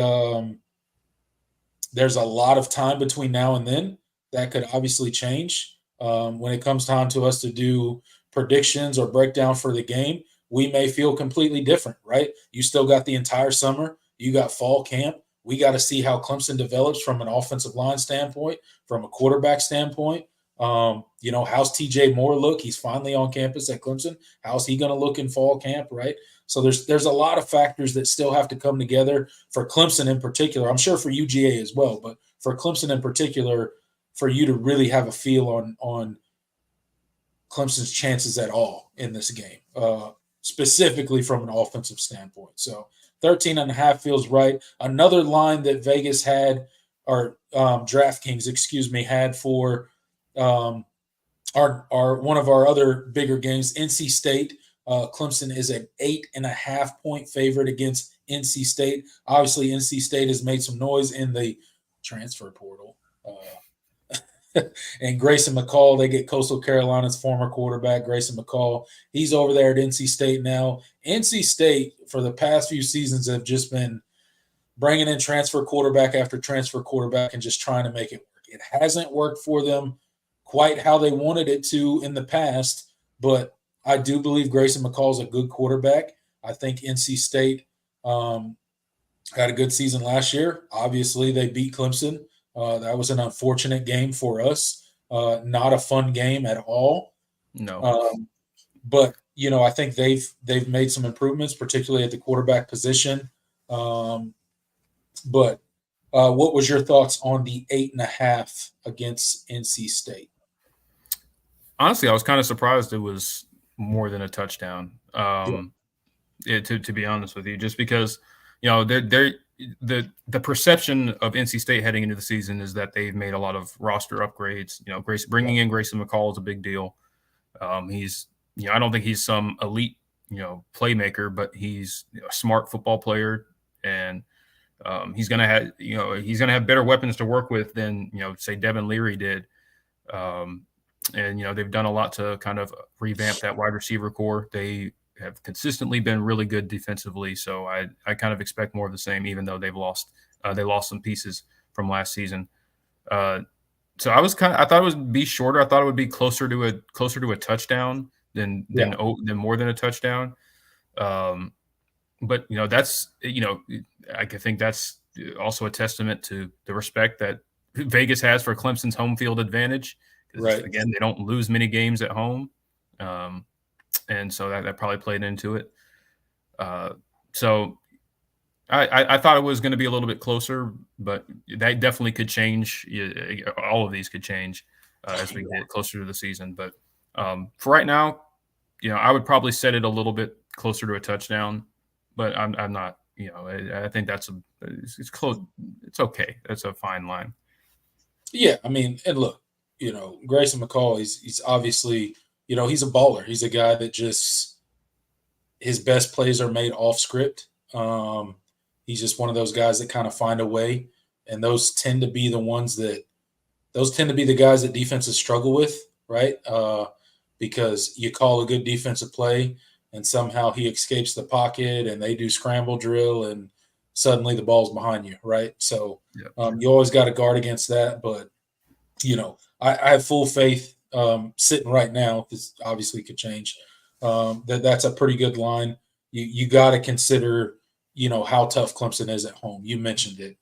there's a lot of time between now and then that could obviously change. When it comes time to us to do predictions or breakdown for the game, we may feel completely different, right? You still got the entire summer. You got fall camp. We got to see how Clemson develops from an offensive line standpoint, from a quarterback standpoint. How's TJ Moore look? He's finally on campus at Clemson. How's he going to look in fall camp, right? So there's a lot of factors that still have to come together for Clemson in particular. I'm sure for UGA as well, but for Clemson in particular, for you to really have a feel on Clemson's chances at all in this game, specifically from an offensive standpoint. So 13.5 feels right. Another line that Vegas had, or DraftKings, had for our one of our other bigger games, NC State. Clemson is an 8.5-point favorite against NC State. Obviously, NC State has made some noise in the transfer portal. And Grayson McCall, they get Coastal Carolina's former quarterback, Grayson McCall. He's over there at NC State now. NC State, for the past few seasons, have just been bringing in transfer quarterback after transfer quarterback and just trying to make it work. It hasn't worked for them quite how they wanted it to in the past, but I do believe Grayson McCall is a good quarterback. I think NC State had a good season last year. Obviously, they beat Clemson. That was an unfortunate game for us. Not a fun game at all. No. But I think they've made some improvements, particularly at the quarterback position. But what was your thoughts on the 8.5 against NC State? Honestly, I was kind of surprised it was more than a touchdown. To be honest with you, just because the perception of NC State heading into the season is that they've made a lot of roster upgrades. Bringing in Grayson McCall is a big deal. He's I don't think he's some elite playmaker, but he's a smart football player, and he's gonna have better weapons to work with than say Devin Leary did. And they've done a lot to kind of revamp that wide receiver core. They have consistently been really good defensively, so I kind of expect more of the same, even though they lost some pieces from last season. So I thought it would be shorter. I thought it would be closer to a touchdown than more than a touchdown. But that's I think that's also a testament to the respect that Vegas has for Clemson's home field advantage. Right. Again, they don't lose many games at home. And so that probably played into it. So I thought it was going to be a little bit closer, but that definitely could change. All of these could change as we get closer to the season. But for right now, I would probably set it a little bit closer to a touchdown, but I'm not. I think it's close. It's okay. That's a fine line. Yeah, I mean, and look, Grayson McCall, he's obviously, he's a baller. He's a guy that just his best plays are made off script. He's just one of those guys that kind of find a way, and those tend to be the guys that defenses struggle with, right? Because you call a good defensive play, and somehow he escapes the pocket, and they do scramble drill, and suddenly the ball's behind you, right? So you always got to guard against that, but I have full faith sitting right now. This obviously could change. That's a pretty good line. You got to consider, how tough Clemson is at home. You mentioned it.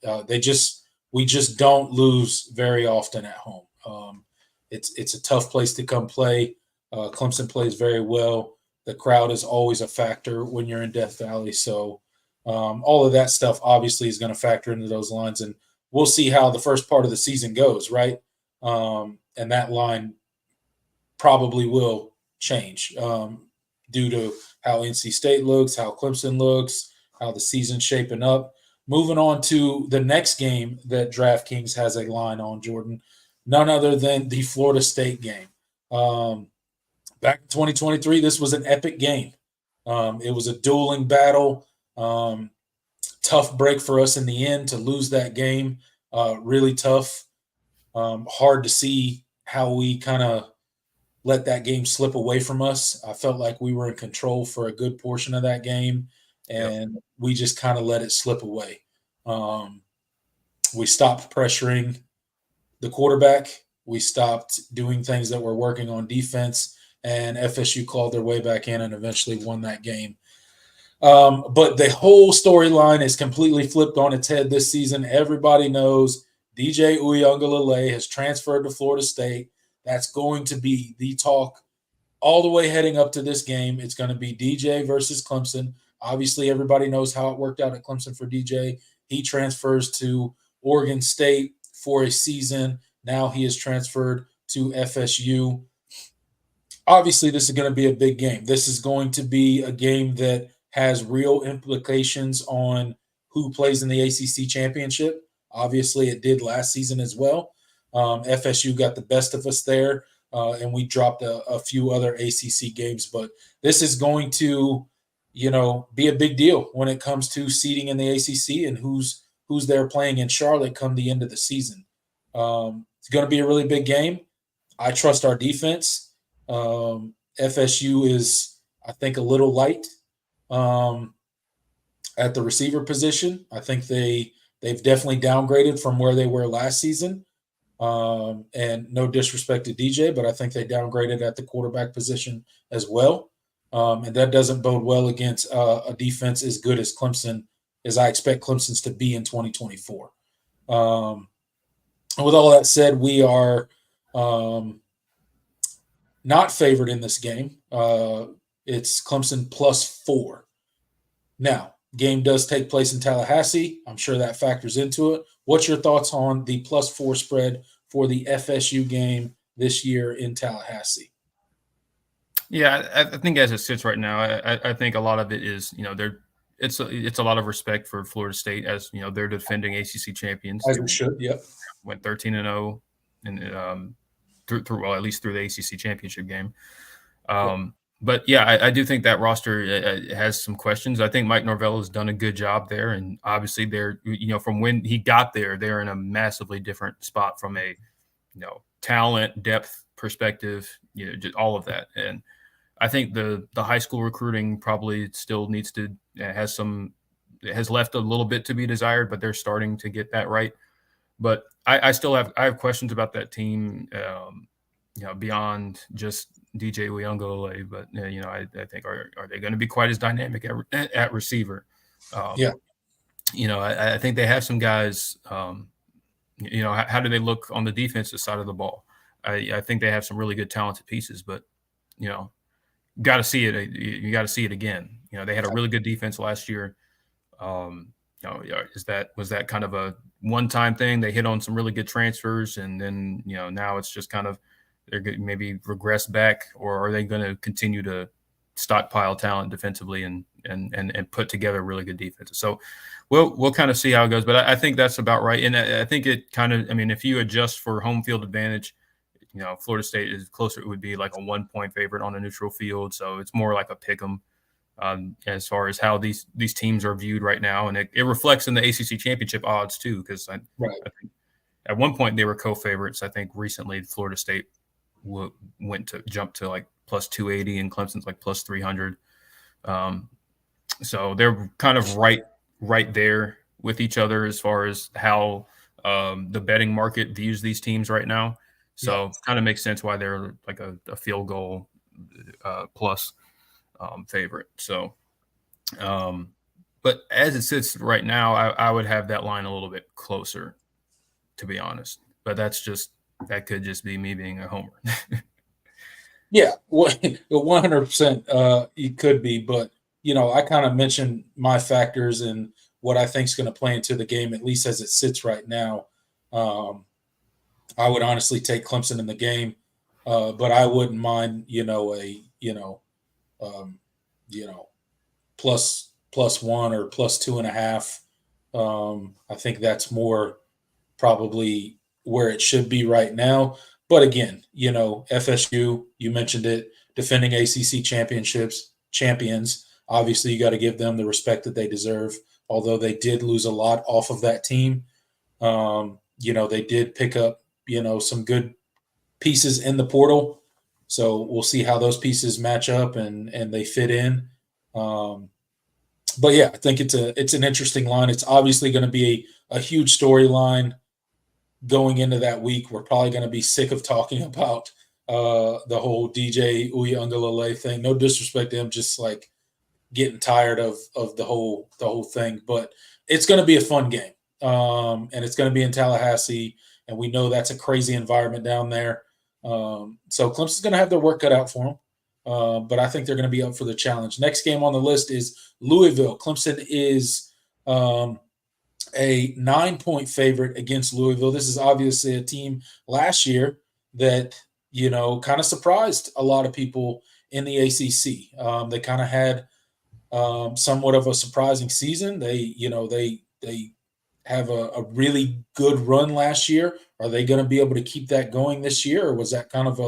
We just don't lose very often at home. It's a tough place to come play. Clemson plays very well. The crowd is always a factor when you're in Death Valley. So all of that stuff obviously is going to factor into those lines, and we'll see how the first part of the season goes, right? And that line probably will change due to how NC State looks, how Clemson looks, how the season's shaping up. Moving on to the next game that DraftKings has a line on, Jordan, none other than the Florida State game. Back in 2023, this was an epic game. It was a dueling battle. Tough break for us in the end to lose that game. Really tough. Hard to see how we kind of let that game slip away from us. I felt like we were in control for a good portion of that game, and we just kind of let it slip away. We stopped pressuring the quarterback. We stopped doing things that were working on defense, and FSU clawed their way back in and eventually won that game. But the whole storyline is completely flipped on its head this season. Everybody knows DJ Uiagalelei has transferred to Florida State. That's going to be the talk all the way heading up to this game. It's going to be DJ versus Clemson. Obviously, everybody knows how it worked out at Clemson for DJ. He transfers to Oregon State for a season. Now he is transferred to FSU. Obviously, this is going to be a big game. This is going to be a game that has real implications on who plays in the ACC championship. Obviously, it did last season as well. FSU got the best of us there. and we dropped a few other ACC games. But this is going to, be a big deal when it comes to seeding in the ACC and who's there playing in Charlotte come the end of the season. It's going to be a really big game. I trust our defense. FSU is, I think, a little light at the receiver position. I think they've definitely downgraded from where they were last season. And no disrespect to DJ, but I think they downgraded at the quarterback position as well. And that doesn't bode well against a defense as good as Clemson, as I expect Clemson's to be in 2024. With all that said, we are not favored in this game. It's Clemson +4. Now, game does take place in Tallahassee. I'm sure that factors into it. What's your thoughts on the +4 spread for the FSU game this year in Tallahassee? Yeah, I think as it sits right now, I think a lot of it is, it's a lot of respect for Florida State, as they're defending ACC champions. As we should, yep. Went 13-0, and through at least through the ACC championship game. But yeah, I do think that roster has some questions. I think Mike Norvell has done a good job there, and obviously they're from when he got there, they're in a massively different spot from a talent, depth perspective, just all of that. And I think the high school recruiting probably still needs to has left a little bit to be desired, but they're starting to get that right. But I still have questions about that team, beyond just DJ Uyunglele. But I think are they going to be quite as dynamic at receiver? I think they have some guys. How do they look on the defensive side of the ball? I think they have some really good talented pieces, but got to see it. You got to see it again. They had a really good defense last year. Was that kind of a one-time thing? They hit on some really good transfers, and then now it's just kind of they're going to maybe regress back, or are they going to continue to stockpile talent defensively and put together really good defenses? So we'll kind of see how it goes, but I think that's about right. And I think it kind of, if you adjust for home field advantage, Florida State is closer. It would be like a 1-point favorite on a neutral field, so it's more like a pick 'em. As far as how these teams are viewed right now. And it reflects in the ACC championship odds too, because I think at one point they were co-favorites. I think recently Florida State jumped to like +280 and Clemson's like +300. So they're kind of right there with each other as far as how the betting market views these teams right now. So it kind of makes sense why they're like a field goal plus favorite. So, but as it sits right now, I would have that line a little bit closer, to be honest. But that could just be me being a homer. Yeah, 100%. It could be, but I kind of mentioned my factors and what I think is going to play into the game, at least as it sits right now. I would honestly take Clemson in the game, but I wouldn't mind, plus +1 or +2.5. I think that's more probably where it should be right now. But again, FSU, you mentioned it, defending ACC champions. Obviously, you got to give them the respect that they deserve, although they did lose a lot off of that team. They did pick up, some good pieces in the portal. So we'll see how those pieces match up and they fit in. But yeah, I think it's an interesting line. It's obviously going to be a huge storyline going into that week. We're probably going to be sick of talking about the whole DJ Uyunglele thing. No disrespect to him, just like getting tired of the whole thing. But it's going to be a fun game, and it's going to be in Tallahassee, and we know that's a crazy environment down there. So Clemson's going to have their work cut out for them. But I think they're going to be up for the challenge. Next game on the list is Louisville. Clemson is a 9-point favorite against Louisville. This is obviously a team last year that, kind of surprised a lot of people in the ACC. They kind of had somewhat of a surprising season. They have a really good run last year. Are they going to be able to keep that going this year, or was that kind of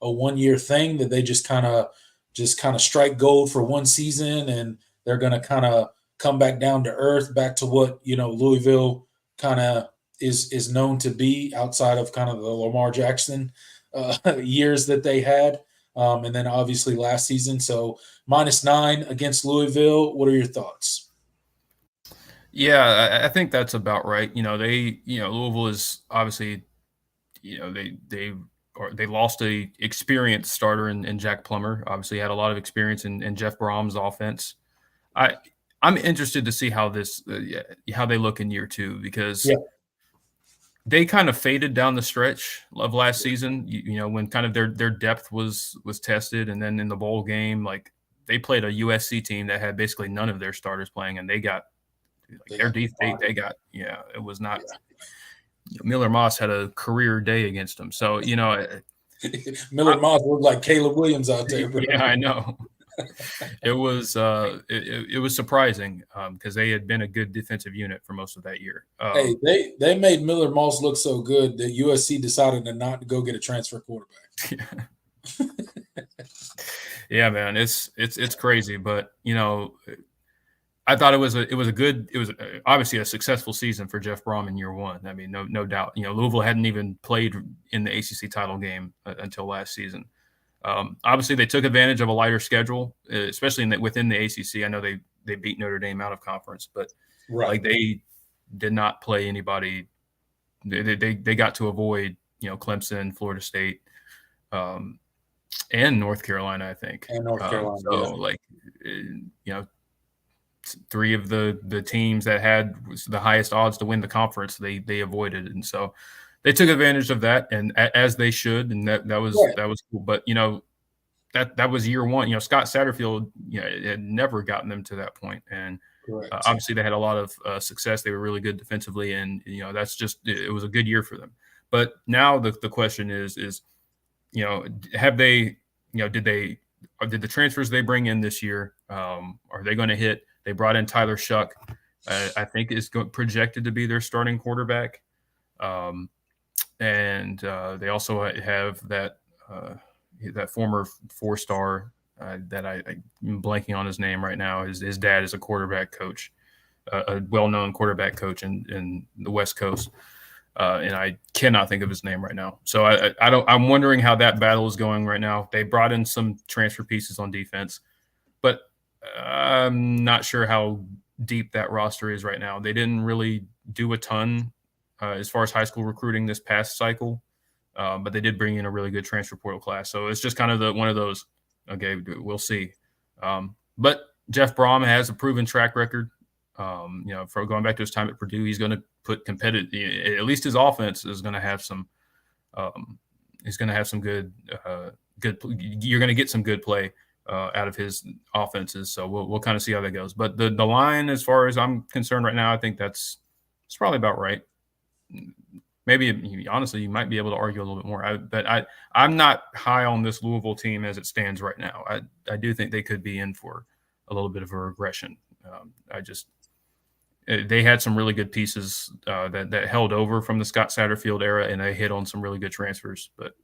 a 1 year thing that they just kind of strike gold for one season and they're going to kind of come back down to earth, back to what Louisville kind of is known to be outside of kind of the Lamar Jackson years that they had, and then obviously last season. So -9 against Louisville. What are your thoughts? Yeah, I think that's about right. Louisville is obviously, they lost a experienced starter in Jack Plummer. Obviously, had a lot of experience in Jeff Brom's offense. I I'm interested to see how they look in year two, because Yeah, they kind of faded down the stretch of last season. When kind of their depth was tested, and then in the bowl game, like, they played a USC team that had basically none of their starters playing, and they got like they their got defense. fired. They got, it was not. Yeah. Miller Moss had a career day against them, so Miller Moss looked like Caleb Williams out there, bro. yeah, I know. It was surprising, because they had been a good defensive unit for most of that year. Hey, they made Miller Moss look so good that USC decided to not go get a transfer quarterback. Yeah, man, it's crazy, but I thought it was obviously a successful season for Jeff Brom in year one. I mean, no doubt. Louisville hadn't even played in the ACC title game until last season. Obviously, they took advantage of a lighter schedule, especially within the ACC. I know they beat Notre Dame out of conference, but Right. like, they did not play anybody. They got to avoid Clemson, Florida State, and North Carolina, I think. And North Carolina. So, Yeah. like, three of the teams that had the highest odds to win the conference, they avoided, and so they took advantage of that, and as they should, and that was Right. that was cool. But that was year one. Scott Satterfield, had never gotten them to that point, and Correct. obviously they had a lot of success. They were really good defensively, and that's just, it was a good year for them. But now the question is have they did the transfers they bring in this year, are they going to hit? They brought in Tyler Shuck, I think is projected to be their starting quarterback. And they also have that former 4-star, that I'm blanking on his name right now. His dad is a quarterback coach, a well-known quarterback coach in the West Coast. And I cannot think of his name right now. So I'm wondering how that battle is going right now. They brought in some transfer pieces on defense, but I'm not sure how deep that roster is right now. They didn't really do a ton as far as high school recruiting this past cycle, but they did bring in a really good transfer portal class. So it's just kind of one of those, okay, we'll see. But Jeff Brom has a proven track record. For going back to his time at Purdue, he's going to put competitive. At least his offense is going to have some. He's going to have some good. You're going to get some good play out of his offenses. So we'll kind of see how that goes. But the line, as far as I'm concerned right now, I think it's probably about right. Maybe honestly, you might be able to argue a little bit more. But I'm not high on this Louisville team as it stands right now. I do think they could be in for a little bit of a regression. They had some really good pieces that held over from the Scott Satterfield era, and they hit on some really good transfers. But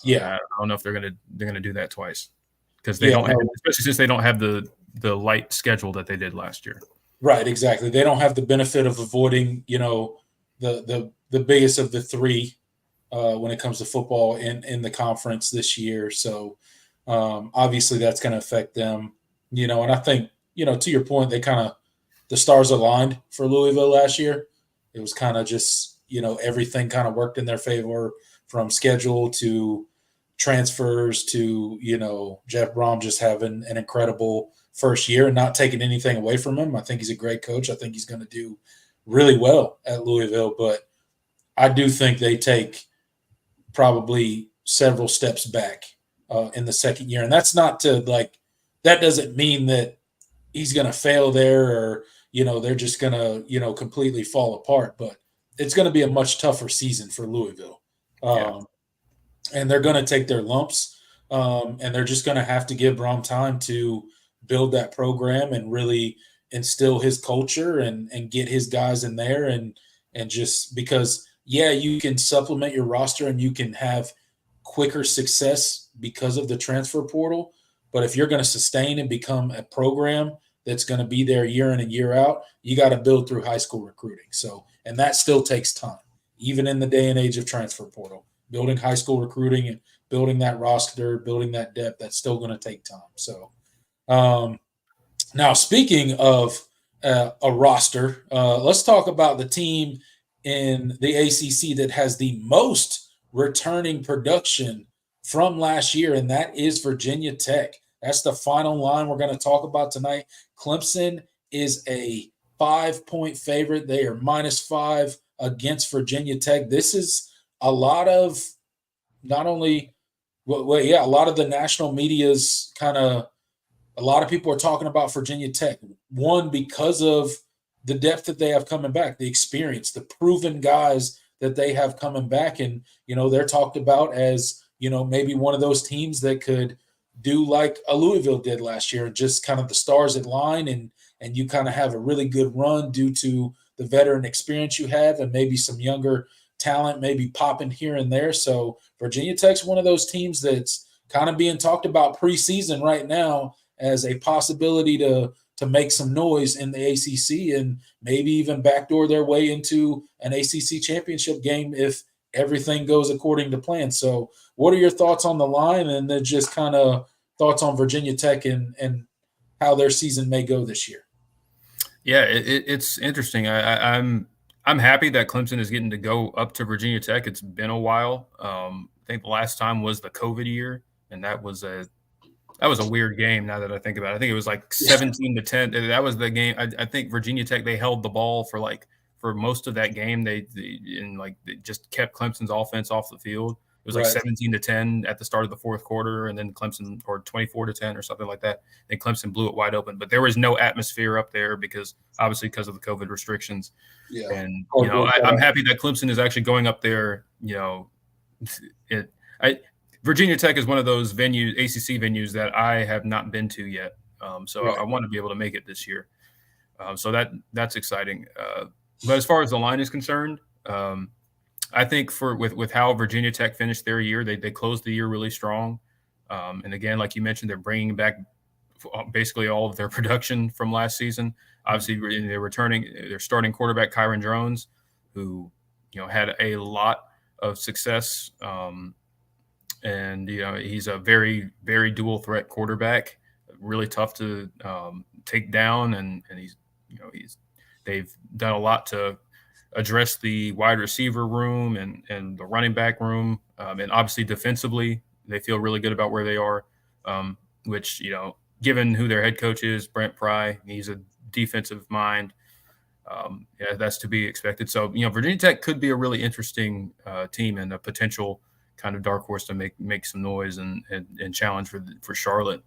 Yeah. I don't know if they're gonna do that twice, because they don't have, especially since they don't have the light schedule that they did last year. Right, exactly. They don't have the benefit of avoiding, the biggest of the three when it comes to football in the conference this year. So obviously that's going to affect them, and I think, to your point, the stars aligned for Louisville last year. It was kind of just, everything kind of worked in their favor, from schedule to transfers to, Jeff Brom just having an incredible first year and not taking anything away from him. I think he's a great coach. I think he's going to do really well at Louisville, but I do think they take probably several steps back in the second year. And that's not to that doesn't mean that he's going to fail there, or, they're just going to, completely fall apart, but it's going to be a much tougher season for Louisville. And they're going to take their lumps, and they're just going to have to give Brom time to build that program and really, instill his culture and get his guys in there and just because you can supplement your roster and you can have quicker success because of the transfer portal. But if you're going to sustain and become a program that's going to be there year in and year out, you got to build through high school recruiting. So, and that still takes time, even in the day and age of transfer portal. Building high school recruiting and building that roster, building that depth, that's still going to take time. So, now speaking of a roster, let's talk about the team in the ACC that has the most returning production from last year, and that is Virginia Tech. That's the final line we're going to talk about tonight. Clemson is a 5-point favorite. They are -5 against Virginia Tech. This is a lot of not only, a lot of the national media's a lot of people are talking about Virginia Tech. One, because of the depth that they have coming back, the experience, the proven guys that they have coming back. And, they're talked about as, maybe one of those teams that could do like a Louisville did last year, just kind of the stars at line and you kind of have a really good run due to the veteran experience you have and maybe some younger talent maybe popping here and there. So Virginia Tech's one of those teams that's kind of being talked about preseason right now as a possibility to make some noise in the ACC and maybe even backdoor their way into an ACC championship game if everything goes according to plan. So what are your thoughts on the line and then just kind of thoughts on Virginia Tech and how their season may go this year? Yeah, it's interesting. I'm happy that Clemson is getting to go up to Virginia Tech. It's been a while. I think the last time was the COVID year, and that was a weird game. Now that I think about it, I think it was like 17-10. That was the game. I think Virginia Tech, they held the ball for most of that game. They just kept Clemson's offense off the field. It was like 17-10 at the start of the fourth quarter, and then Clemson, or 24-10 or something like that. Then Clemson blew it wide open, but there was no atmosphere up there because of the COVID restrictions. Yeah. And I'm happy that Clemson is actually going up there. Virginia Tech is one of those venues, ACC venues, that I have not been to yet. I want to be able to make it this year. So that's exciting. But as far as the line is concerned, I think with how Virginia Tech finished their year, they closed the year really strong. And again, like you mentioned, they're bringing back basically all of their production from last season. Obviously, they're starting quarterback Kyron Jones, who had a lot of success. And he's a very, very dual threat quarterback, really tough to take down, and they've done a lot to address the wide receiver room and the running back room, and obviously defensively they feel really good about where they are, which given who their head coach is, Brent Pry, he's a defensive mind. That's to be expected. So Virginia Tech could be a really interesting team and a potential kind of dark horse to make some noise and challenge for Charlotte.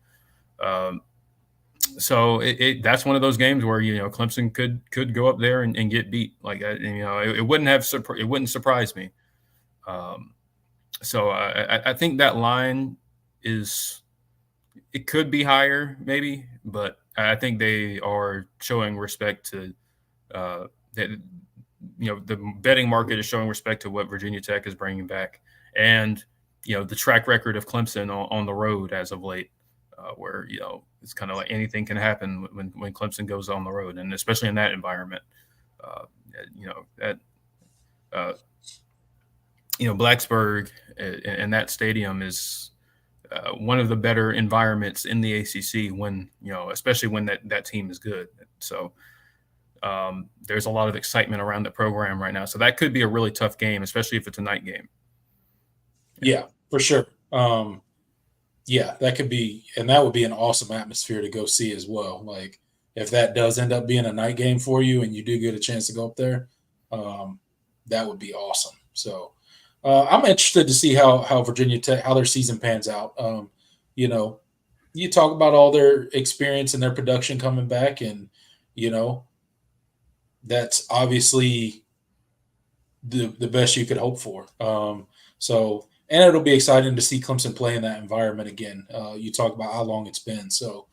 So that's one of those games where Clemson could go up there and get beat. Like it wouldn't surprise me. So I think that line it could be higher maybe, but I think they are showing respect to that. The betting market is showing respect to what Virginia Tech is bringing back, and the track record of Clemson on the road as of late. Where it's kind of like anything can happen when Clemson goes on the road, and especially in that environment. Blacksburg and that stadium is one of the better environments in the ACC when especially when that team is good. So there's a lot of excitement around the program right now. So that could be a really tough game, especially if it's a night game. Yeah, for sure. Yeah, that could be, and that would be an awesome atmosphere to go see as well. Like if that does end up being a night game for you and you do get a chance to go up there, that would be awesome. So I'm interested to see how Virginia Tech, how their season pans out. You talk about all their experience and their production coming back, and that's obviously the best you could hope for. And it'll be exciting to see Clemson play in that environment again. You talk about how long it's been. So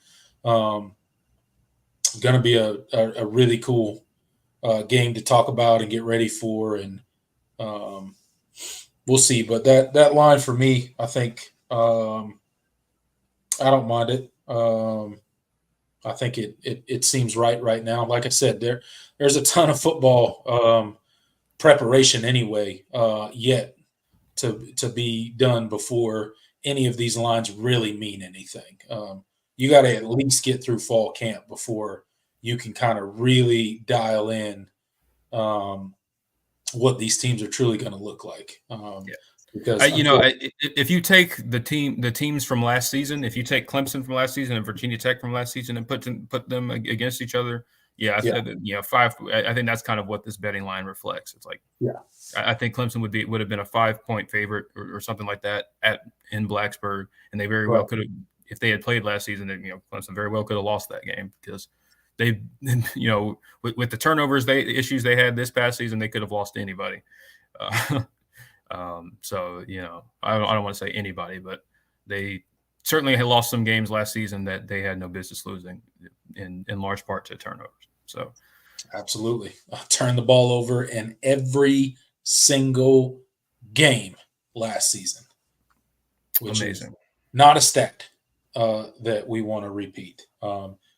going to be a really cool game to talk about and get ready for, and we'll see. But that line for me, I think I don't mind it. I think it seems right now. Like I said, there's a ton of football preparation anyway yet to be done before any of these lines really mean anything. You got to at least get through fall camp before you can kind of really dial in what these teams are truly going to look like. Because if you take the teams from last season, if you take Clemson from last season and Virginia Tech from last season and put them against each other, I think that's kind of what this betting line reflects. It's like, I think Clemson would have been a 5-point favorite or something like that in Blacksburg, and they very well could have, if they had played last season. Clemson very well could have lost that game because they, with the turnovers issues they had this past season, they could have lost to anybody. So I don't want to say anybody, but they certainly had lost some games last season that they had no business losing, in large part to turnovers. So, absolutely, turn the ball over in every single game last season, which amazing. Is not a stat that we want to repeat.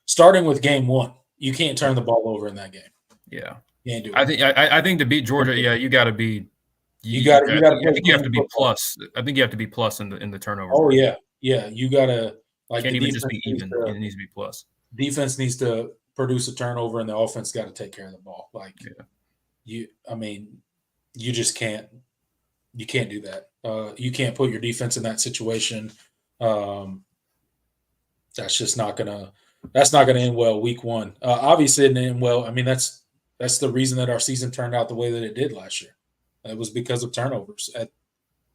Starting with game one, you can't turn the ball over in that game. Yeah, you can't do it. I think to beat Georgia, you got to be. I think you have to be plus. I think you have to be plus in the turnover. Oh yeah. You got to can't even just be even. It needs to be plus. Defense needs to produce a turnover, and the offense got to take care of the ball. You just can't. You can't do that. You can't put your defense in that situation. That's just not gonna. That's not gonna end well week one. Obviously, it didn't end well. I mean, that's the reason that our season turned out the way that it did last year. It was because of turnovers at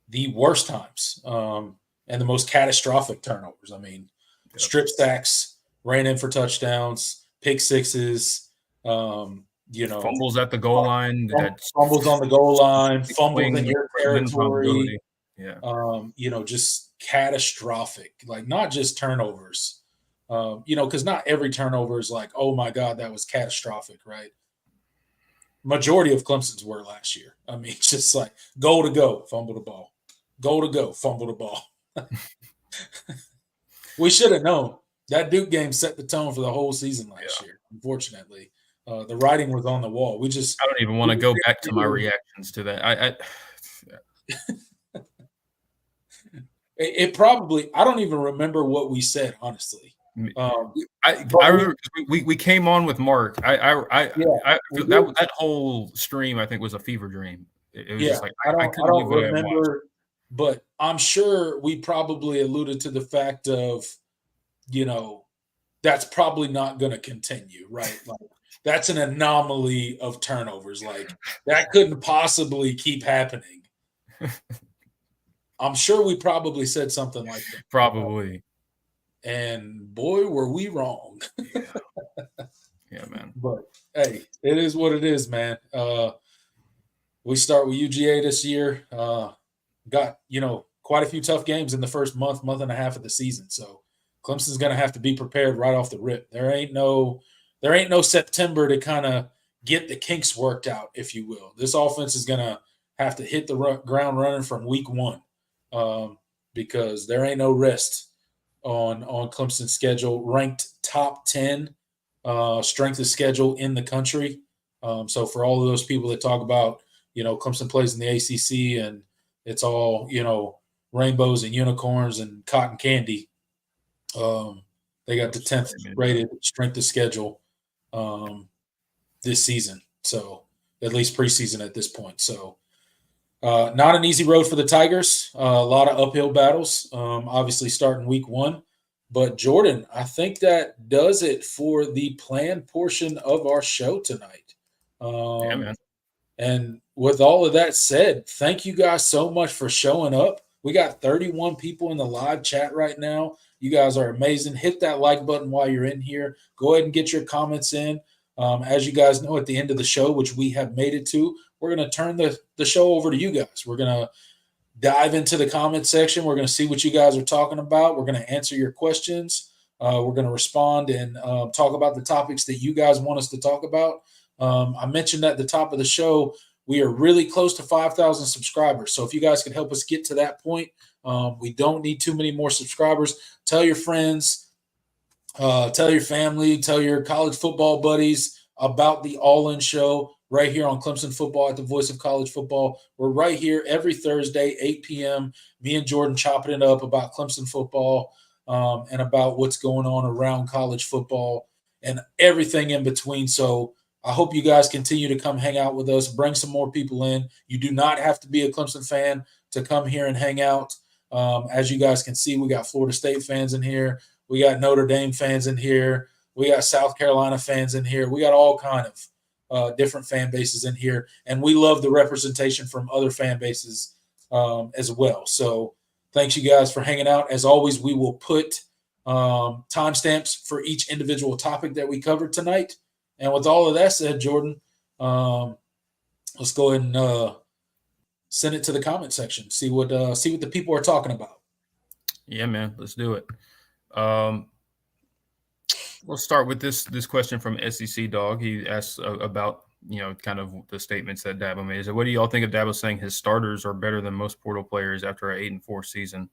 the worst times and the most catastrophic turnovers. I mean, strip sacks, ran in for touchdowns, pick sixes, fumbles at the goal line, fumbles on the goal line, fumbles in your territory. Yeah. Just catastrophic, like not just turnovers, because not every turnover is like, oh my God, that was catastrophic, right? Majority of Clemson's were last year. I mean, it's just like goal to go, fumble the ball. Goal to go, fumble the ball. We should have known. That Duke game set the tone for the whole season last year. Unfortunately, the writing was on the wall. I don't even want to go back to my reactions to that. It probably. I don't even remember what we said, honestly. I remember we came on with Mark. That whole stream I think was a fever dream. It was just like I don't remember, but I'm sure we probably alluded to the fact of, that's probably not going to continue, right? Like that's an anomaly of turnovers. Like that couldn't possibly keep happening. I'm sure we probably said something like that. Probably. And boy, were we wrong. Yeah, man. But hey, it is what it is, man. We start with UGA this year. Got, quite a few tough games in the first month and a half of the season. So Clemson's going to have to be prepared right off the rip. There ain't no September to kind of get the kinks worked out, if you will. This offense is going to have to hit the ground running from week one because there ain't no rest on Clemson's schedule, ranked top 10 strength of schedule in the country. So for all of those people that talk about, Clemson plays in the ACC and it's all, rainbows and unicorns and cotton candy, they got the 10th rated strength of schedule this season. So at least preseason at this point. So not an easy road for the Tigers. A lot of uphill battles, obviously starting week one. But, Jordan, I think that does it for the planned portion of our show tonight. Yeah, man. And with all of that said, thank you guys so much for showing up. We got 31 people in the live chat right now. You guys are amazing. Hit that like button while you're in here. Go ahead and get your comments in. As you guys know, at the end of the show, which we have made it to, we're going to turn the show over to you guys. We're going to dive into the comment section. We're going to see what you guys are talking about. We're going to answer your questions. We're going to respond and talk about the topics that you guys want us to talk about. I mentioned at the top of the show, we are really close to 5,000 subscribers. So if you guys can help us get to that point, we don't need too many more subscribers. Tell your friends, tell your family, tell your college football buddies about the All In Show right here on Clemson Football at the Voice of College Football. We're right here every Thursday, 8 p.m. Me and Jordan chopping it up about Clemson football and about what's going on around college football and everything in between. So I hope you guys continue to come hang out with us, bring some more people in. You do not have to be a Clemson fan to come here and hang out. As you guys can see, we got Florida State fans in here. We got Notre Dame fans in here. We got South Carolina fans in here. We got all kind of different fan bases in here. And we love the representation from other fan bases as well. So thanks, you guys, for hanging out. As always, we will put timestamps for each individual topic that we covered tonight. And with all of that said, Jordan, let's go ahead and send it to the comment section. See what the people are talking about. Yeah, man, let's do it. We'll start with this question from SEC Dog. He asks about kind of the statements that Dabo made. So, what do y'all think of Dabo saying his starters are better than most portal players after an 8-4 season?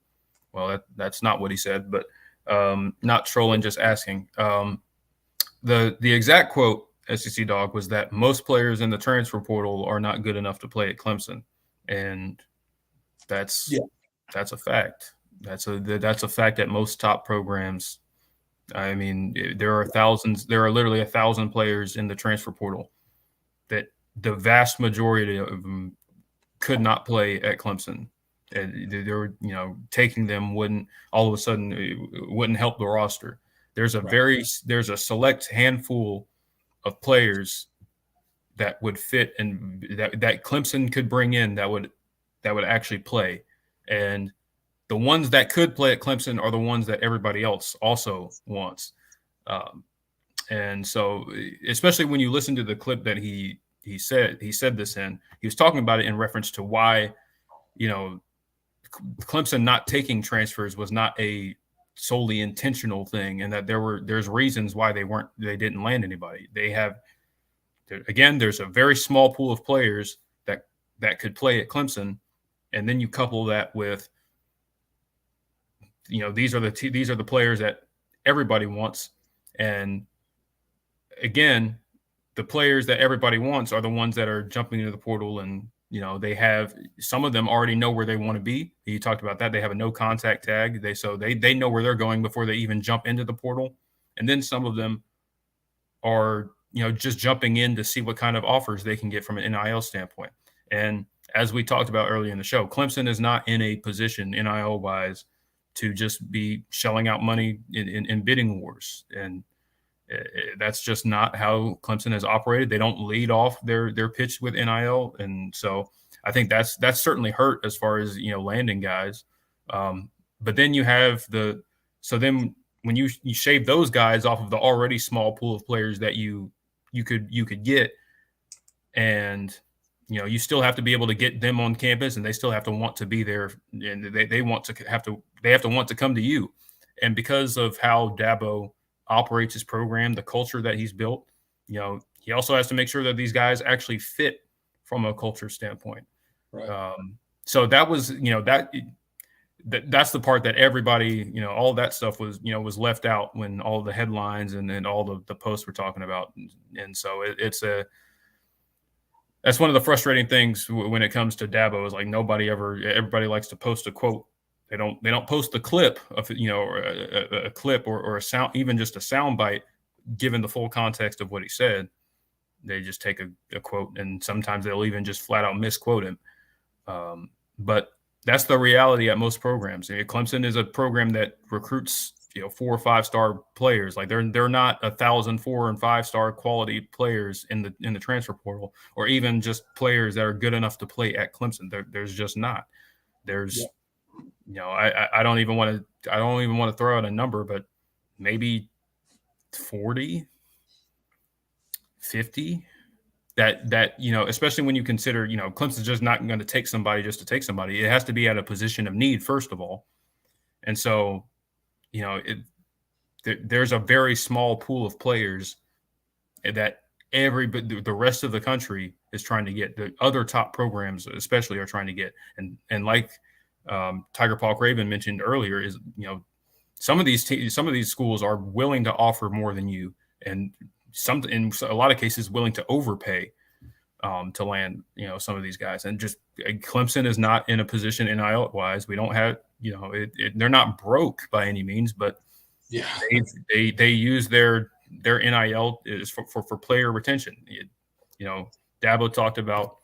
Well, that's not what he said, but not trolling, just asking. The exact quote, SEC Dog, was that most players in the transfer portal are not good enough to play at Clemson, and that's a fact. That's a fact at most top programs. I mean, there are literally 1,000 players in the transfer portal that the vast majority of them could not play at Clemson. They were, taking them wouldn't all of a sudden wouldn't help the roster. There's a select handful of players that would fit and that Clemson could bring in that would actually play. And the ones that could play at Clemson are the ones that everybody else also wants. And so, especially when you listen to the clip that he said this in, he was talking about it in reference to why, Clemson not taking transfers was not a solely intentional thing, and that there's reasons why they didn't land anybody. There's a very small pool of players that could play at Clemson, and then you couple that with these are the players that everybody wants, and again, the players that everybody wants are the ones that are jumping into the portal, and they have some of them already know where they want to be. You talked about that. They have a no contact tag. They know where they're going before they even jump into the portal, and then some of them are just jumping in to see what kind of offers they can get from an NIL standpoint. And as we talked about earlier in the show, Clemson is not in a position NIL wise to just be shelling out money in bidding wars. And that's just not how Clemson has operated. They don't lead off their pitch with NIL. And so I think that's certainly hurt as far as, landing guys. But then you have then when you shave those guys off of the already small pool of players that you could get, and you still have to be able to get them on campus, and they still have to want to be there, and they have to want to come to you. And because of how Dabo operates his program, the culture that he's built, he also has to make sure that these guys actually fit from a culture standpoint. Right. So that was, that's the part that everybody, all that stuff was, was left out when all the headlines and all the posts were talking about. And so that's one of the frustrating things when it comes to Dabo is like everybody likes to post a quote. They don't post a clip of, a clip or a sound, even just a sound bite, given the full context of what he said. They just take a quote, and sometimes they'll even just flat out misquote him. But that's the reality at most programs. Clemson is a program that recruits, 4 or 5 star players. Like they're not 1,000 4 and 5 star quality players in the transfer portal, or even just players that are good enough to play at Clemson. There's just not. There's, I don't even want to throw out a number, but maybe 40, 50. That especially when you consider, Clemson's just not going to take somebody just to take somebody. It has to be at a position of need, first of all. And so, there's a very small pool of players that the rest of the country is trying to get. The other top programs especially are trying to get. And like Tiger Paul Craven mentioned earlier, is, you know, some of these schools are willing to offer more than you, and in a lot of cases willing to overpay to land, you know, some of these guys. And just Clemson is not in a position NIL wise. We don't have, you know, they're not broke by any means, but yeah, they use their NIL is for player retention. You know, Dabo talked about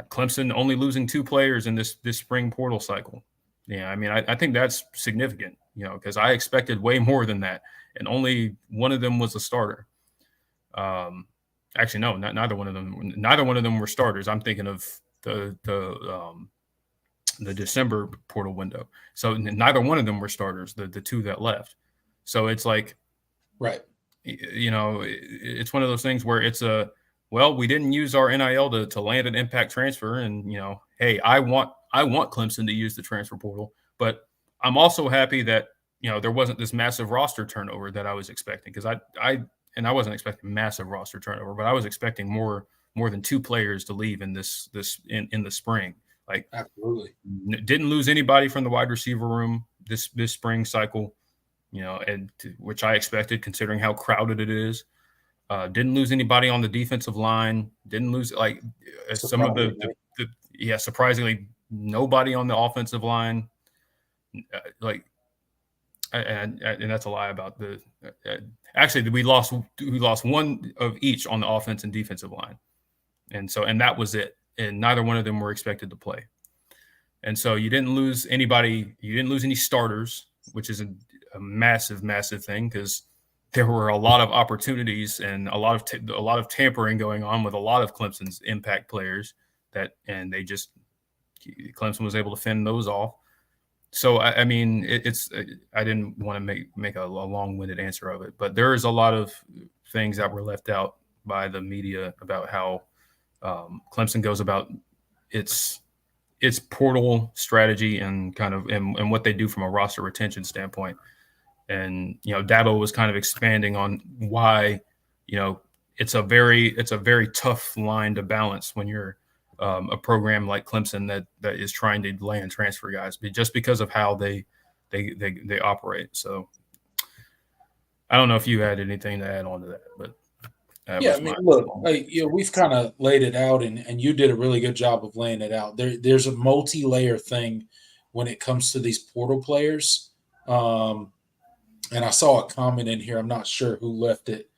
Clemson only losing 2 players in this spring portal cycle. Yeah, I mean, I think that's significant, you know, because I expected way more than that, and only one of them was a starter. Actually, no, neither one of them were starters. I'm thinking of the December portal window. So neither one of them were starters. The 2 that left. So it's like, right. You know, it's one of those things where it's we didn't use our NIL to land an impact transfer, and, you know, hey, I want Clemson to use the transfer portal, but I'm also happy that, you know, there wasn't this massive roster turnover that I was expecting, because I wasn't expecting massive roster turnover, but I was expecting more than 2 players to leave in in the spring. Like, absolutely, didn't lose anybody from the wide receiver room this spring cycle, you know, and which I expected considering how crowded it is. Didn't lose anybody on the defensive line. Didn't lose some of surprisingly nobody on the offensive line. And that's a lie about the. Actually, we lost one of each on the offense and defensive line, and that was it. And neither one of them were expected to play. And so you didn't lose anybody. You didn't lose any starters, which is a massive, massive thing, because there were a lot of opportunities and a lot of tampering going on with a lot of Clemson's impact players and Clemson was able to fend those off. So, I mean, I didn't want to make a long-winded answer of it, but there is a lot of things that were left out by the media about how Clemson goes about its portal strategy and kind of and what they do from a roster retention standpoint. And, you know, Dabo was kind of expanding on why, you know, it's a very tough line to balance when you're a program like Clemson that is trying to land transfer guys, just because of how they operate. So I don't know if you had anything to add on to that, but yeah, I mean, look, you know, we've kind of laid it out, and you did a really good job of laying it out. There's a multi-layer thing when it comes to these portal players. And I saw a comment in here. I'm not sure who left it,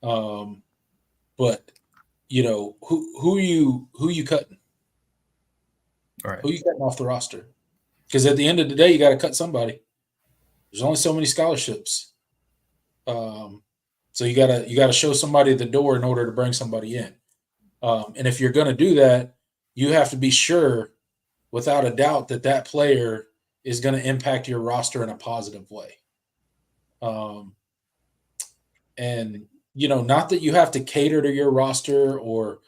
but, you know, who you cutting? All right. Who you cutting off the roster? Because at the end of the day, you got to cut somebody. There's only so many scholarships, so you gotta show somebody the door in order to bring somebody in. And if you're going to do that, you have to be sure, without a doubt, that player is going to impact your roster in a positive way. And, you know, not that you have to cater to your roster or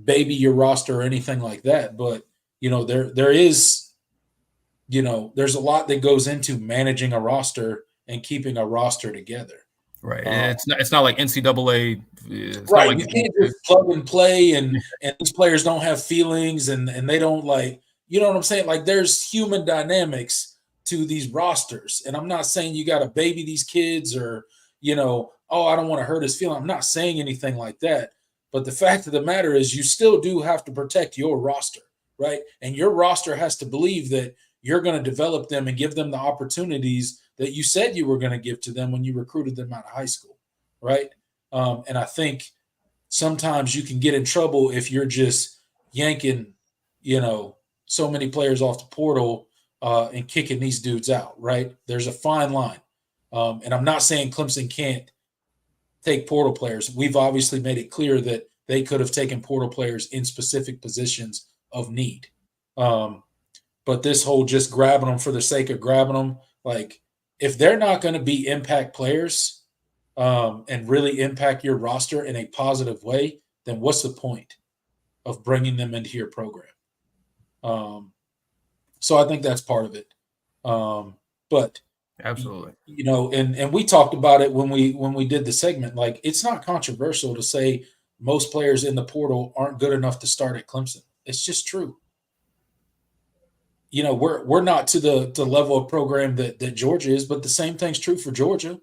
baby your roster or anything like that, but, you know, there is, you know, there's a lot that goes into managing a roster and keeping a roster together. Right. It's not like NCAA. Right. Like, you can't just plug and play and these players don't have feelings and they don't, like, you know what I'm saying? Like, there's human dynamics to these rosters. And I'm not saying you got to baby these kids or, you know, oh, I don't want to hurt his feeling. I'm not saying anything like that. But the fact of the matter is you still do have to protect your roster, right? And your roster has to believe that you're going to develop them and give them the opportunities that you said you were going to give to them when you recruited them out of high school, right? And I think sometimes you can get in trouble if you're just yanking, you know, so many players off the portal and kicking these dudes out, right? There's a fine line. And I'm not saying Clemson can't take portal players. We've obviously made it clear that they could have taken portal players in specific positions of need. But this whole just grabbing them for the sake of grabbing them, like, if they're not going to be impact players and really impact your roster in a positive way, then what's the point of bringing them into your program? So I think that's part of it. But Absolutely. You know, and we talked about it when we did the segment. Like, it's not controversial to say most players in the portal aren't good enough to start at Clemson. It's just true. You know, we're not to the level of program that Georgia is, but the same thing's true for Georgia.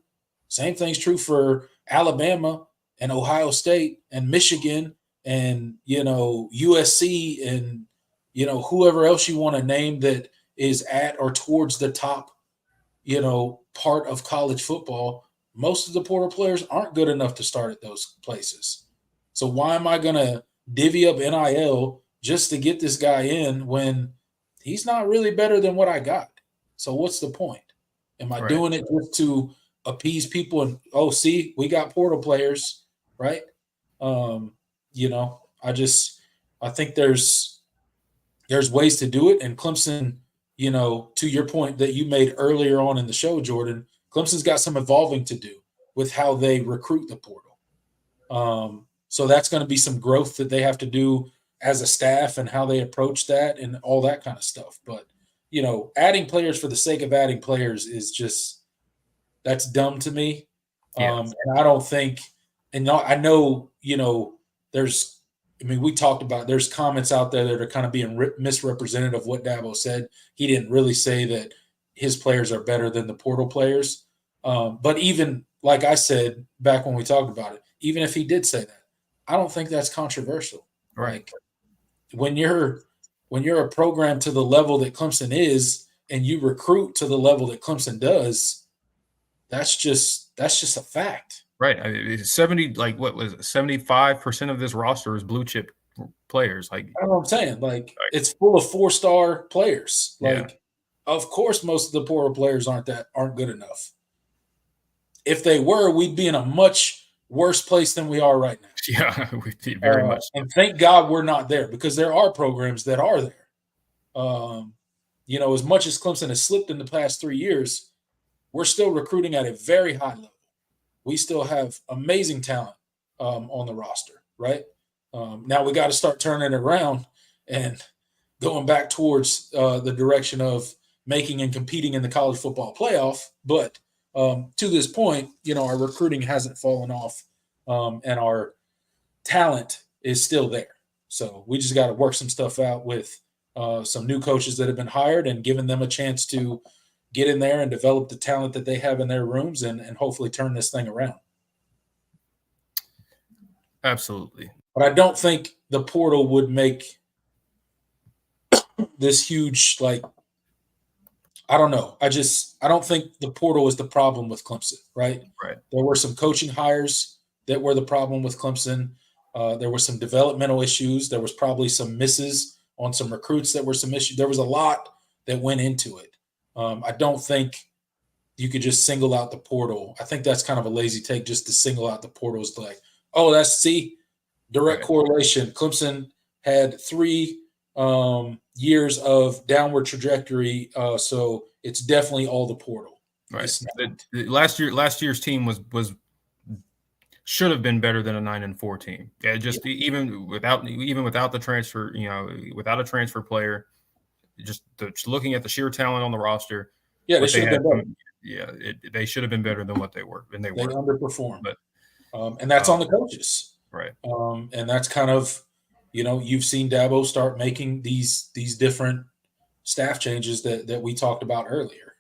Same thing's true for Alabama and Ohio State and Michigan and, you know, USC and, you know, whoever else you want to name that is at or towards the top, you know, part of college football. Most of the portal players aren't good enough to start at those places. So why am I going to divvy up NIL just to get this guy in when he's not really better than what I got? So what's the point? Am I doing it just to appease people and, oh, see, we got portal players, right? You know, I think there's ways to do it, and Clemson, you know, to your point that you made earlier on in the show, Jordan, Clemson's got some evolving to do with how they recruit the portal. So that's going to be some growth that they have to do as a staff and how they approach that and all that kind of stuff. But, you know, adding players for the sake of adding players is just, that's dumb to me. And I don't think, and I know, you know, we talked about, there's comments out there that are kind of being misrepresented of what Dabo said. He didn't really say that his players are better than the portal players. But even like I said back when we talked about it, even if he did say that, I don't think that's controversial. Right. Like, when you're a program to the level that Clemson is and you recruit to the level that Clemson does, that's just a fact. Right. I mean, 70, like what was it, 75% of this roster is blue chip players. Like, that's what I'm saying. Like, it's full of 4-star players. Like, of course, most of the portal players aren't good enough. If they were, we'd be in a much worse place than we are right now. Yeah, we'd be very much. And thank God we're not there, because there are programs that are there. You know, as much as Clemson has slipped in the past 3 years, we're still recruiting at a very high level. We still have amazing talent on the roster, right? Now we got to start turning it around and going back towards the direction of making and competing in the college football playoff. But to this point, you know, our recruiting hasn't fallen off, and our talent is still there. So we just got to work some stuff out with some new coaches that have been hired and giving them a chance to get in there and develop the talent that they have in their rooms and hopefully turn this thing around. Absolutely. But I don't think the portal would make this huge, like, I don't know. I don't think the portal is the problem with Clemson, right? Right. There were some coaching hires that were the problem with Clemson. There were some developmental issues. There was probably some misses on some recruits that were some issues. There was a lot that went into it. I don't think you could just single out the portal. I think that's kind of a lazy take, just to single out the portal is like, oh, direct correlation. Clemson had 3 years of downward trajectory, so it's definitely all the portal. Right. Last year's team should have been better than a 9-4 team. Yeah, even without the transfer, you know, without a transfer player, just looking at the sheer talent on the roster. Yeah, they should have been better. Yeah, they should have been better than what they were, and they were underperformed. But and that's on the coaches, right? And that's kind of, you know, you've seen Dabo start making these different staff changes that we talked about earlier.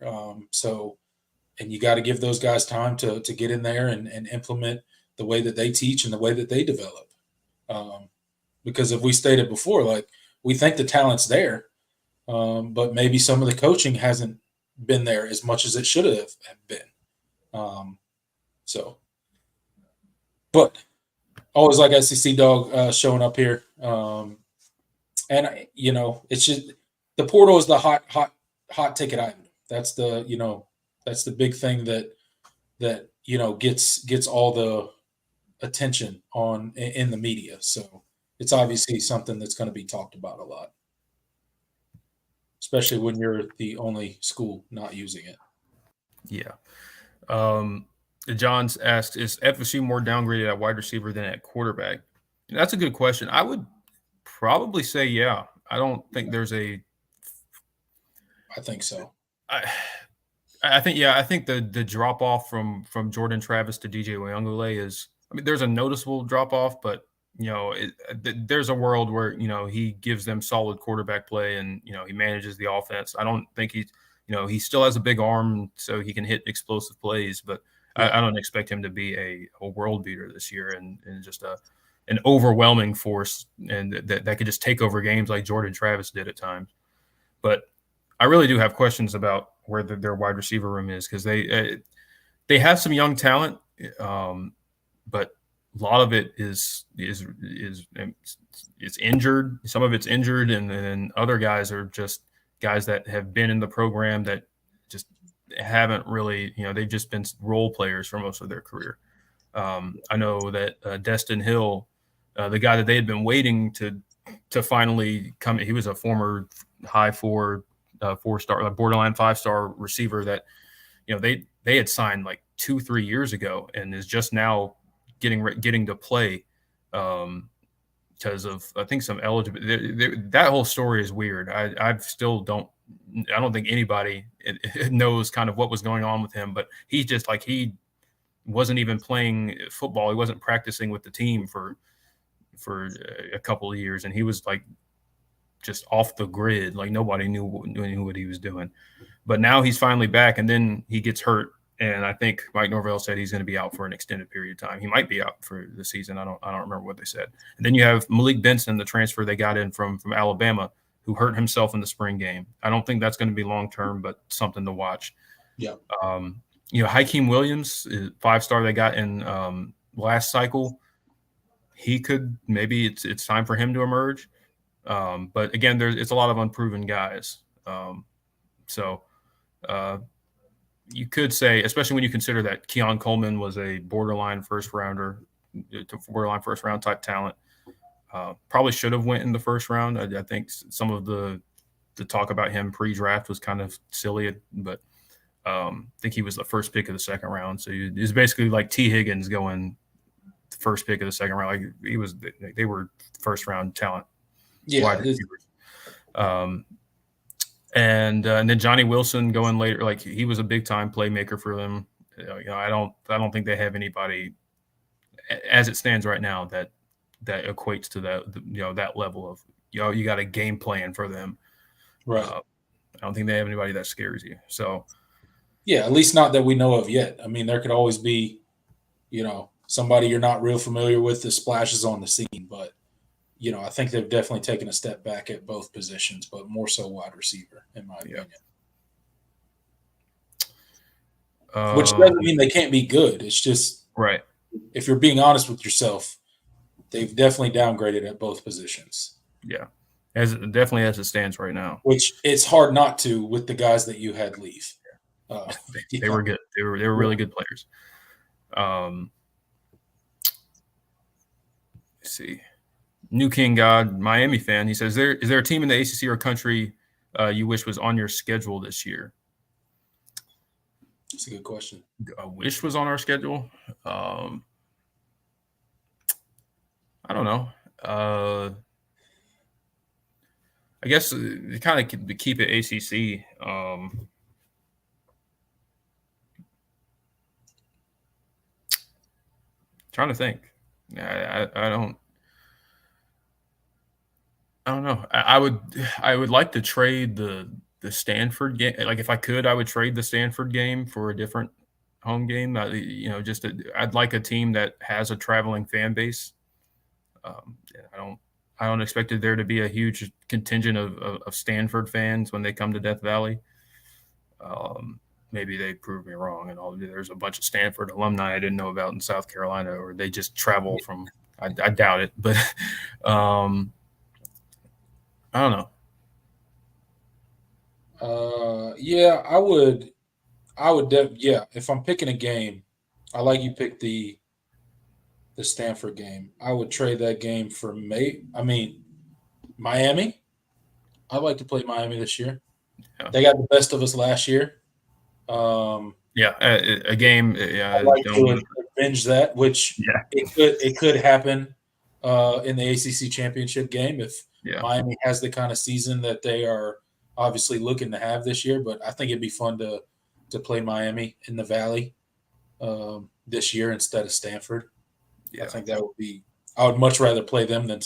So, and you got to give those guys time to get in there and implement the way that they teach and the way that they develop. Because if we stated before, like, we think the talent's there, but maybe some of the coaching hasn't been there as much as it should have been. But always like SEC Dog showing up here. And, you know, it's just the portal is the hot ticket item. That's the big thing that you know gets all the attention in the media. So it's obviously something that's going to be talked about a lot, especially when you're the only school not using it. Yeah. John asks, is FSU more downgraded at wide receiver than at quarterback? That's a good question. I would probably say, yeah. I don't think there's I think so. I think the drop off from Jordan Travis to DJ Uyunglele is, I mean, there's a noticeable drop off, but there's a world where he gives them solid quarterback play and he manages the offense. I don't think he still has a big arm, so he can hit explosive plays, but I don't expect him to be a world beater this year and just an overwhelming force and that could just take over games like Jordan Travis did at times. But I really do have questions about where their wide receiver room is, because they have some young talent, but a lot of it is injured. Some of it's injured, and then other guys are just guys that have been in the program that just haven't really, they've just been role players for most of their career. I know that Destin Hill, the guy that they had been waiting to finally come, he was a former high four-star, borderline 5-star receiver that they had signed like 2-3 years ago and is just now getting to play because of, I think, some eligibility. That whole story is weird. I don't think anybody knows kind of what was going on with him, but he just he wasn't even playing football. He wasn't practicing with the team for a couple of years, and he was just off the grid. Nobody knew what he was doing. But now he's finally back, and then he gets hurt, and I think Mike Norvell said he's going to be out for an extended period of time. He might be out for the season. I don't remember what they said. And then you have Malik Benson, the transfer they got in from Alabama, who hurt himself in the spring game. I don't think that's going to be long term, but something to watch. Yeah. Hakeem Williams, 5-star they got in last cycle. He could, maybe it's time for him to emerge. But again, it's a lot of unproven guys. So you could say, especially when you consider that Keon Coleman was a borderline first round type talent, probably should have went in the first round. I think some of the talk about him pre-draft was kind of silly, but I think he was the first pick of the second round. So it's basically like T. Higgins going first pick of the second round. They were first round talent. Yeah. Wide receivers. And then Johnny Wilson going later, he was a big time playmaker for them. I don't think they have anybody as it stands right now that equates to that level of you got a game plan for them. Right. I don't think they have anybody that scares you. So yeah, at least not that we know of yet. I mean, there could always be, somebody you're not real familiar with that splashes on the scene, but I think they've definitely taken a step back at both positions, but more so wide receiver, in my opinion. Which doesn't mean they can't be good. It's just, right. If you're being honest with yourself, they've definitely downgraded at both positions. Yeah, definitely as it stands right now. Which it's hard not to with the guys that you had leave. They were good. They were really good players. Let's see. New King God, Miami fan. He says, is there a team in the ACC or country you wish was on your schedule this year? That's a good question. I wish was on our schedule. I don't know. I guess kind of to keep it ACC. Trying to think. I don't know. I would like to trade the Stanford game. If I could, I would trade the Stanford game for a different home game. I'd like a team that has a traveling fan base. I don't expect there to be a huge contingent of Stanford fans when they come to Death Valley. Maybe they prove me wrong, and there's a bunch of Stanford alumni I didn't know about in South Carolina, or they just travel from. I doubt it, but I don't know. Yeah, I would. If I'm picking a game, I like you picked the Stanford game. I would trade that game for Miami. I'd like to play Miami this year. Yeah. They got the best of us last year. A game. I'd like to avenge that, which it could happen in the ACC championship game if Miami has the kind of season that they are obviously looking to have this year. But I think it'd be fun to to play Miami in the Valley this year instead of Stanford. Yeah. I think that would be. I would much rather play them than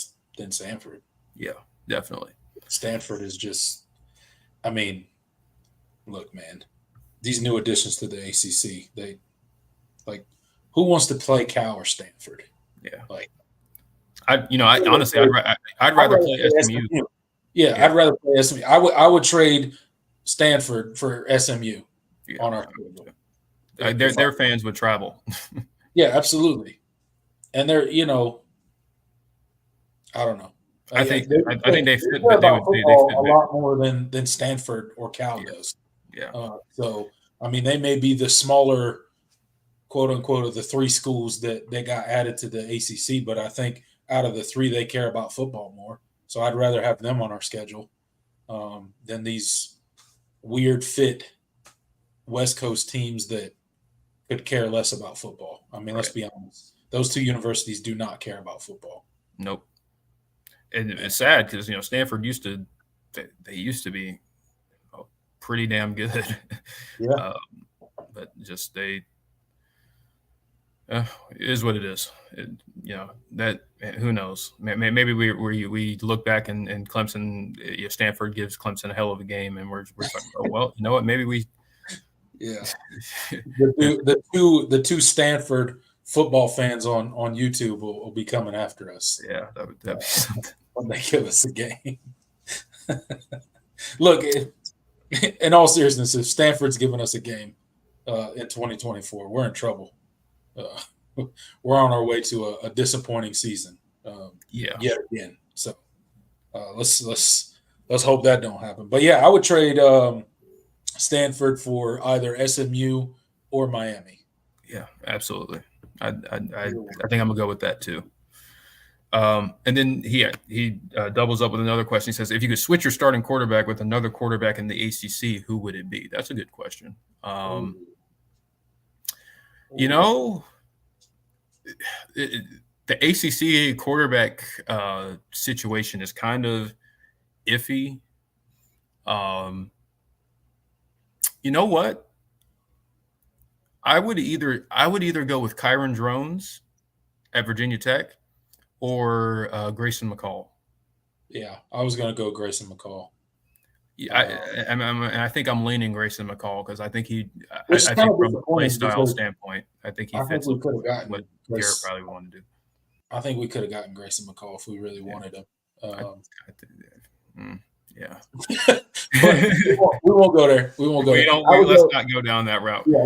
Stanford. Yeah, definitely. Stanford is just. I mean, look, man, these new additions to the ACC, they like who wants to play Cal or Stanford? Yeah, like I honestly, I'd rather play SMU. Yeah, I'd rather play SMU. I would trade Stanford for SMU on our schedule. Their fans would travel. Yeah, absolutely. And they're, I don't know. I think they fit, but they about would football a lot more than Stanford or Cal does. Yeah. So I mean, they may be the smaller, quote unquote, of the three schools that got added to the ACC, but I think out of the three, they care about football more. So I'd rather have them on our schedule than these weird fit West Coast teams that could care less about football. I mean, let's be honest. Those two universities do not care about football. Nope. And it's sad because, Stanford used to be pretty damn good. Yeah. But just it is what it is. That who knows? Maybe we look back and Clemson, Stanford gives Clemson a hell of a game, and we're talking about, well, you know what? Maybe we. Yeah. the two Stanford football fans on YouTube will be coming after us. Yeah, that'd be something. When they give us a game. Look, in all seriousness, if Stanford's giving us a game in 2024, we're in trouble. We're on our way to a disappointing season. Yet again. So let's hope that don't happen. But yeah, I would trade Stanford for either SMU or Miami. Yeah, absolutely. I think I'm gonna go with that too. And then he doubles up with another question. He says, if you could switch your starting quarterback with another quarterback in the ACC, who would it be? That's a good question. The ACC quarterback situation is kind of iffy. You know what? I would either go with Kyron Drones at Virginia Tech or Grayson McCall. Yeah, I was going to go Grayson McCall. I think I'm leaning Grayson McCall because I think I think from a play style standpoint, I think he fits what Garrett probably wanted to do. I think we could have gotten Grayson McCall if we really wanted him. Yeah. But we won't go there. We won't go there. Let's not go down that route. Yeah,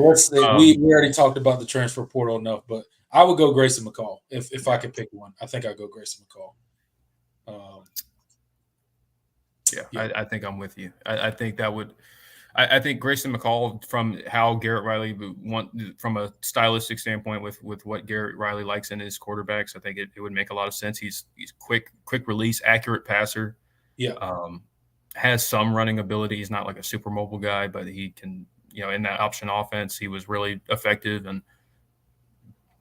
we already talked about the transfer portal enough, but I would go Grayson McCall if I could pick one. I think I'd go Grayson McCall. I think I'm with you. I think that would. I think Grayson McCall, from how Garrett Riley from a stylistic standpoint with what Garrett Riley likes in his quarterbacks, I think it would make a lot of sense. He's quick release, accurate passer. Yeah. Has some running ability. He's not like a super mobile guy, but he can, in that option offense, he was really effective and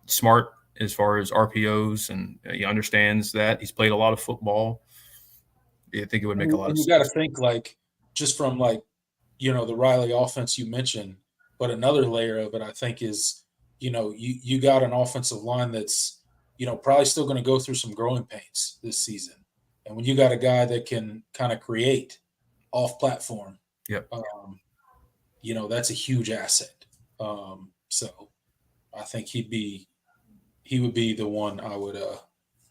smart as far as RPOs, and he understands that. He's played a lot of football. I think it would make a lot of sense. You got to think just from the Riley offense you mentioned, but another layer of it, I think, is, you got an offensive line that's, probably still going to go through some growing pains this season. And when you got a guy that can kind of create off platform, that's a huge asset. So I think he would be the one I would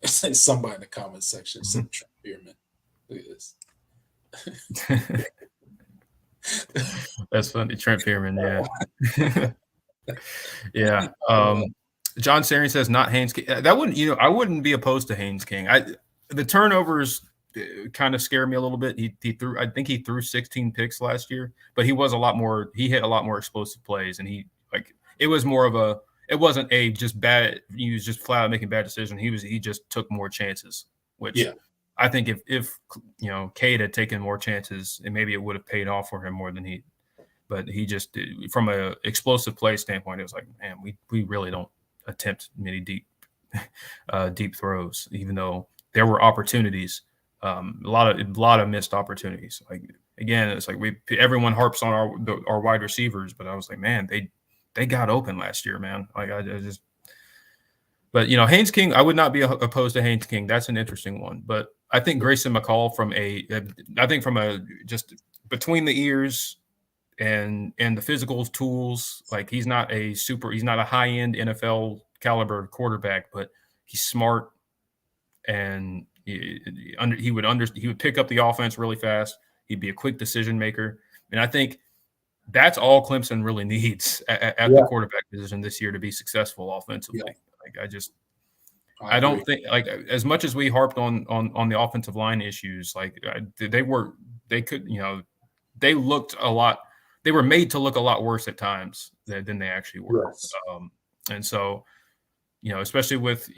somebody in the comment section said Trent Bierman. Look at this. That's funny. Trent Bierman, yeah. Yeah. John Sarian says not Haynes King. That wouldn't, I wouldn't be opposed to Haynes King. The turnovers kind of scare me a little bit. I think he threw 16 picks last year, but he hit a lot more explosive plays, and it wasn't just bad. He was just flat out making bad decisions. He just took more chances, which I think if Cade had taken more chances, and maybe it would have paid off for him more than but he just did. From a explosive play standpoint, it was like, man, we really don't attempt many deep throws, even though there were opportunities, a lot of missed opportunities. Like again, it's like everyone harps on our wide receivers, but I was like, man, they got open last year, man. Like I just, but Haynes King, I would not be opposed to Haynes King. That's an interesting one, but I think Grayson McCall from just between the ears and the physical tools, like he's not a high end NFL caliber quarterback, but he's smart and he would pick up the offense really fast. He'd be a quick decision maker, and I think that's all Clemson really needs at the quarterback position this year to be successful offensively. Yeah. Like I don't think, like, as much as we harped on the offensive line issues, like they looked a lot. They were made to look a lot worse at times than they actually were. Yes. And so, especially with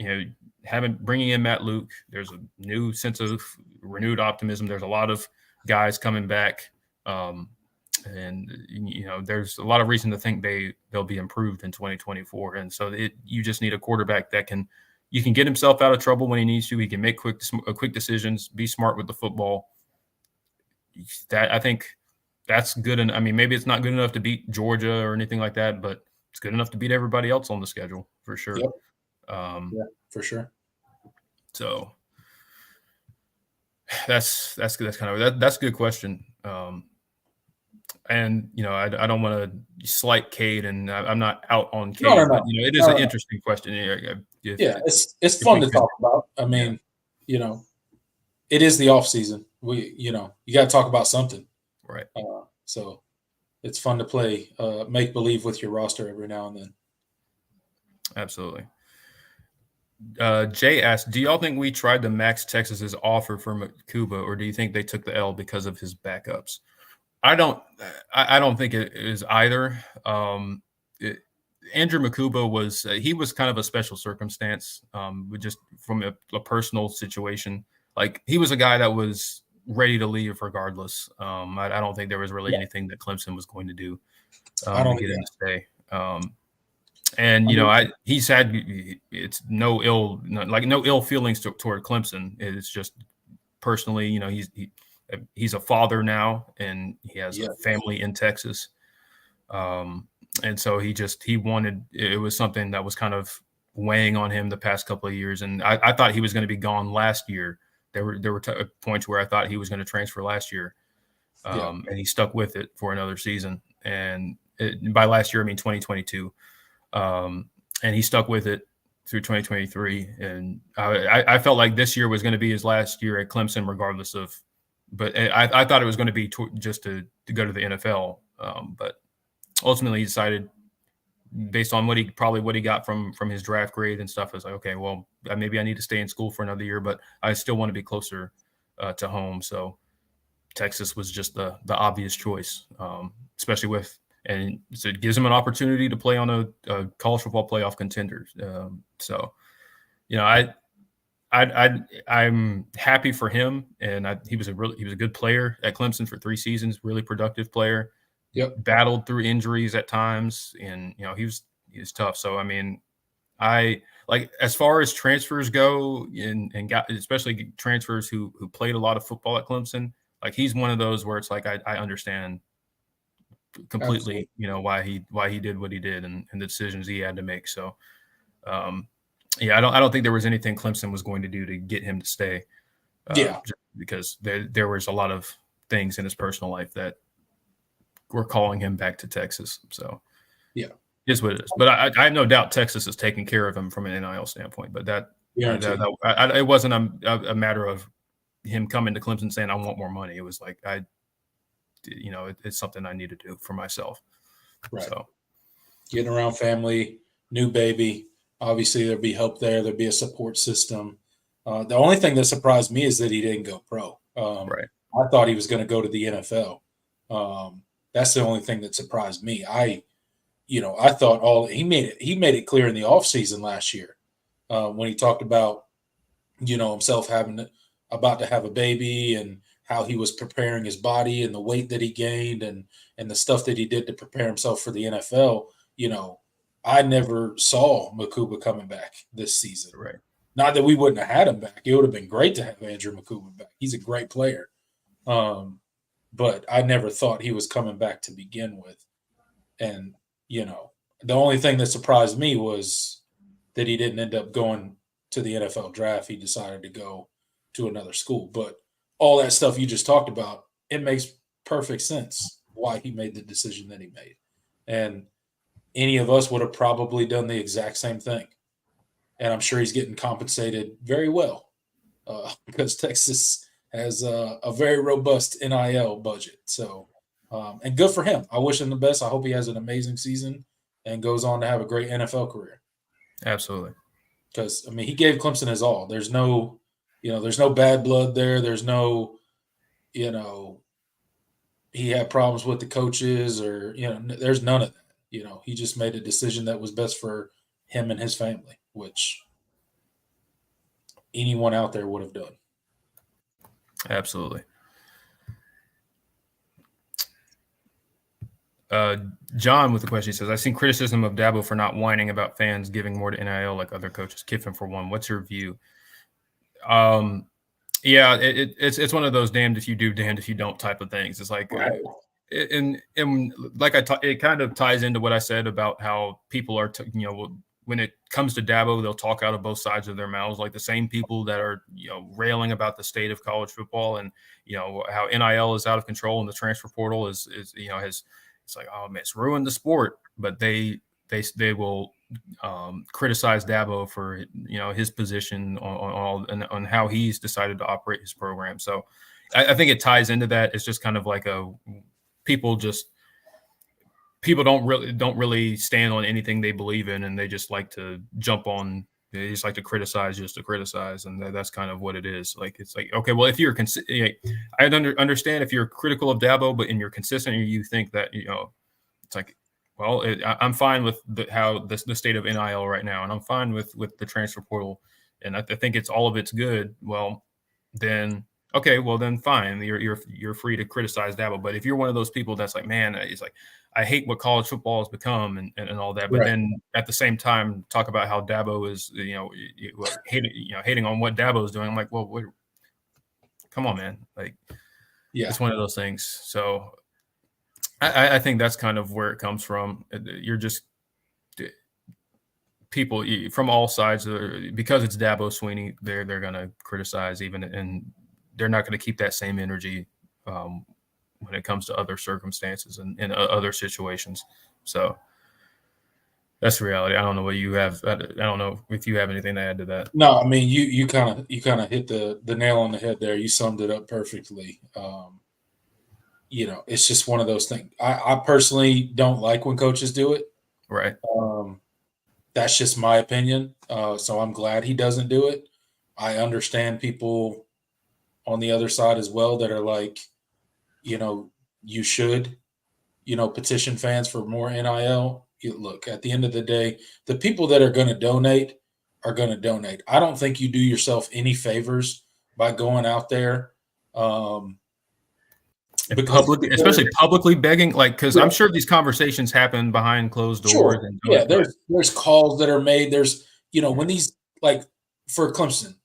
bringing in Matt Luke, there's a new sense of renewed optimism. There's a lot of guys coming back, and there's a lot of reason to think they'll be improved in 2024. And so you just need a quarterback that can get himself out of trouble when he needs to. He can make quick decisions, be smart with the football. That, I think, that's good. And I mean, maybe it's not good enough to beat Georgia or anything like that, but it's good enough to beat everybody else on the schedule for sure. Yep. For sure. So that's kind of that's a good question. And I don't want to slight Cade, and I'm not out on Cade, but it is an interesting question. It's fun to talk about. I mean, it is the off season. You got to talk about something. Right. So it's fun to play make believe with your roster every now and then. Absolutely. Jay asked, do y'all think we tried to max Texas's offer for McCuba, or do you think they took the L because of his backups? I don't think it is either. Andrew McCuba was kind of a special circumstance, just from a personal situation. Like, he was a guy that was ready to leave regardless. I don't think there was really anything that Clemson was going to do to get him to stay. And he's had no ill feelings toward Clemson. It's just personally, he's a father now, and he has a family in Texas. And so he wanted, it was something that was kind of weighing on him the past couple of years. And I thought he was going to be gone last year. There were points where I thought he was going to transfer last year, and he stuck with it for another season. And by last year, I mean 2022. And he stuck with it through 2023. And I felt like this year was going to be his last year at Clemson, regardless of. But I thought it was going to be just to go to the NFL. But ultimately, he decided, based on what he got from his draft grade and stuff, is like, okay, well, maybe I need to stay in school for another year, but I still want to be closer to home. So Texas was just the obvious choice, especially and so it gives him an opportunity to play on a college football playoff contender. So, I'm happy for him, and he was a good player at Clemson for 3 seasons, really productive player. Yep. Battled through injuries at times, and he was tough. So I mean, I like, as far as transfers go, and got, especially transfers who played a lot of football at Clemson, like, he's one of those where it's like I understand completely, why he did what he did and the decisions he had to make. So I don't think there was anything Clemson was going to do to get him to stay. Because there was a lot of things in his personal life that were calling him back to Texas. So it is what it is. But I have no doubt Texas is taking care of him from an NIL standpoint. But it wasn't a matter of him coming to Clemson saying, I want more money. It was like, it's something I need to do for myself. Right. So getting around family, new baby, obviously there'd be help there. There'd be a support system. The only thing that surprised me is that he didn't go pro. Right. I thought he was going to go to the NFL. That's the only thing that surprised me. I thought he made it clear in the offseason last year when he talked about, himself about to have a baby, and how he was preparing his body and the weight that he gained and the stuff that he did to prepare himself for the NFL. I never saw McCuba coming back this season. Right. Not that we wouldn't have had him back. It would have been great to have Andrew McCuba back. He's a great player. but I never thought he was coming back to begin with. And, the only thing that surprised me was that he didn't end up going to the NFL draft. He decided to go to another school. But all that stuff you just talked about, it makes perfect sense why he made the decision that he made. And any of us would have probably done the exact same thing. And I'm sure he's getting compensated very well because Texas has a very robust NIL budget. So, and good for him. I wish him the best. I hope he has an amazing season and goes on to have a great NFL career. Absolutely. Because, he gave Clemson his all. There's no, there's no bad blood there. There's no, he had problems with the coaches or, there's none of that. He just made a decision that was best for him and his family, which anyone out there would have done. Absolutely. John with the question, he says, I've seen criticism of Dabo for not whining about fans giving more to NIL like other coaches. Kiffin for one. What's your view? Yeah, it's one of those damned if you do, damned if you don't type of things. It's like, right. And like it kind of ties into what I said about how people are, when it comes to Dabo, they'll talk out of both sides of their mouths, like the same people that are, railing about the state of college football and, how NIL is out of control and the transfer portal is it's like, oh man, it's ruined the sport. But they will criticize Dabo for, his position on how he's decided to operate his program. So I think it ties into that. It's just kind of like people don't really stand on anything they believe in, and they just like to jump on. They just like to criticize just to criticize, and that's kind of what it is. Like it's like, okay, well, if you're I understand if you're critical of Dabo, but you're consistent, and you think that it's like, well, I'm fine with how the state of NIL right now, and I'm fine with the transfer portal, and I think all of it's good. Well, then. Okay, well then fine. You're free to criticize Dabo. But if you're one of those people that's like, man, it's like I hate what college football has become and all that, but then at the same time talk about how Dabo is, hating on what Dabo is doing. I'm like, well, come on, man. Like, yeah, it's one of those things. So I think that's kind of where it comes from. You're just people from all sides because it's Dabo Swinney. They're gonna criticize even and. They're not going to keep that same energy when it comes to other circumstances and other situations. So that's the reality. I don't know what you have. I don't know if you have anything to add to that. No, you kind of hit the nail on the head there. You summed it up perfectly. It's just one of those things. I personally don't like when coaches do it. Right. That's just my opinion. So I'm glad he doesn't do it. I understand people on the other side as well that are like, you should, petition fans for more NIL. Look, at the end of the day, the people that are going to donate are going to donate. I don't think you do yourself any favors by going out there. Especially publicly begging, because I'm sure these conversations happen behind closed doors. Sure. And there's calls that are made. There's, when these, like for Clemson's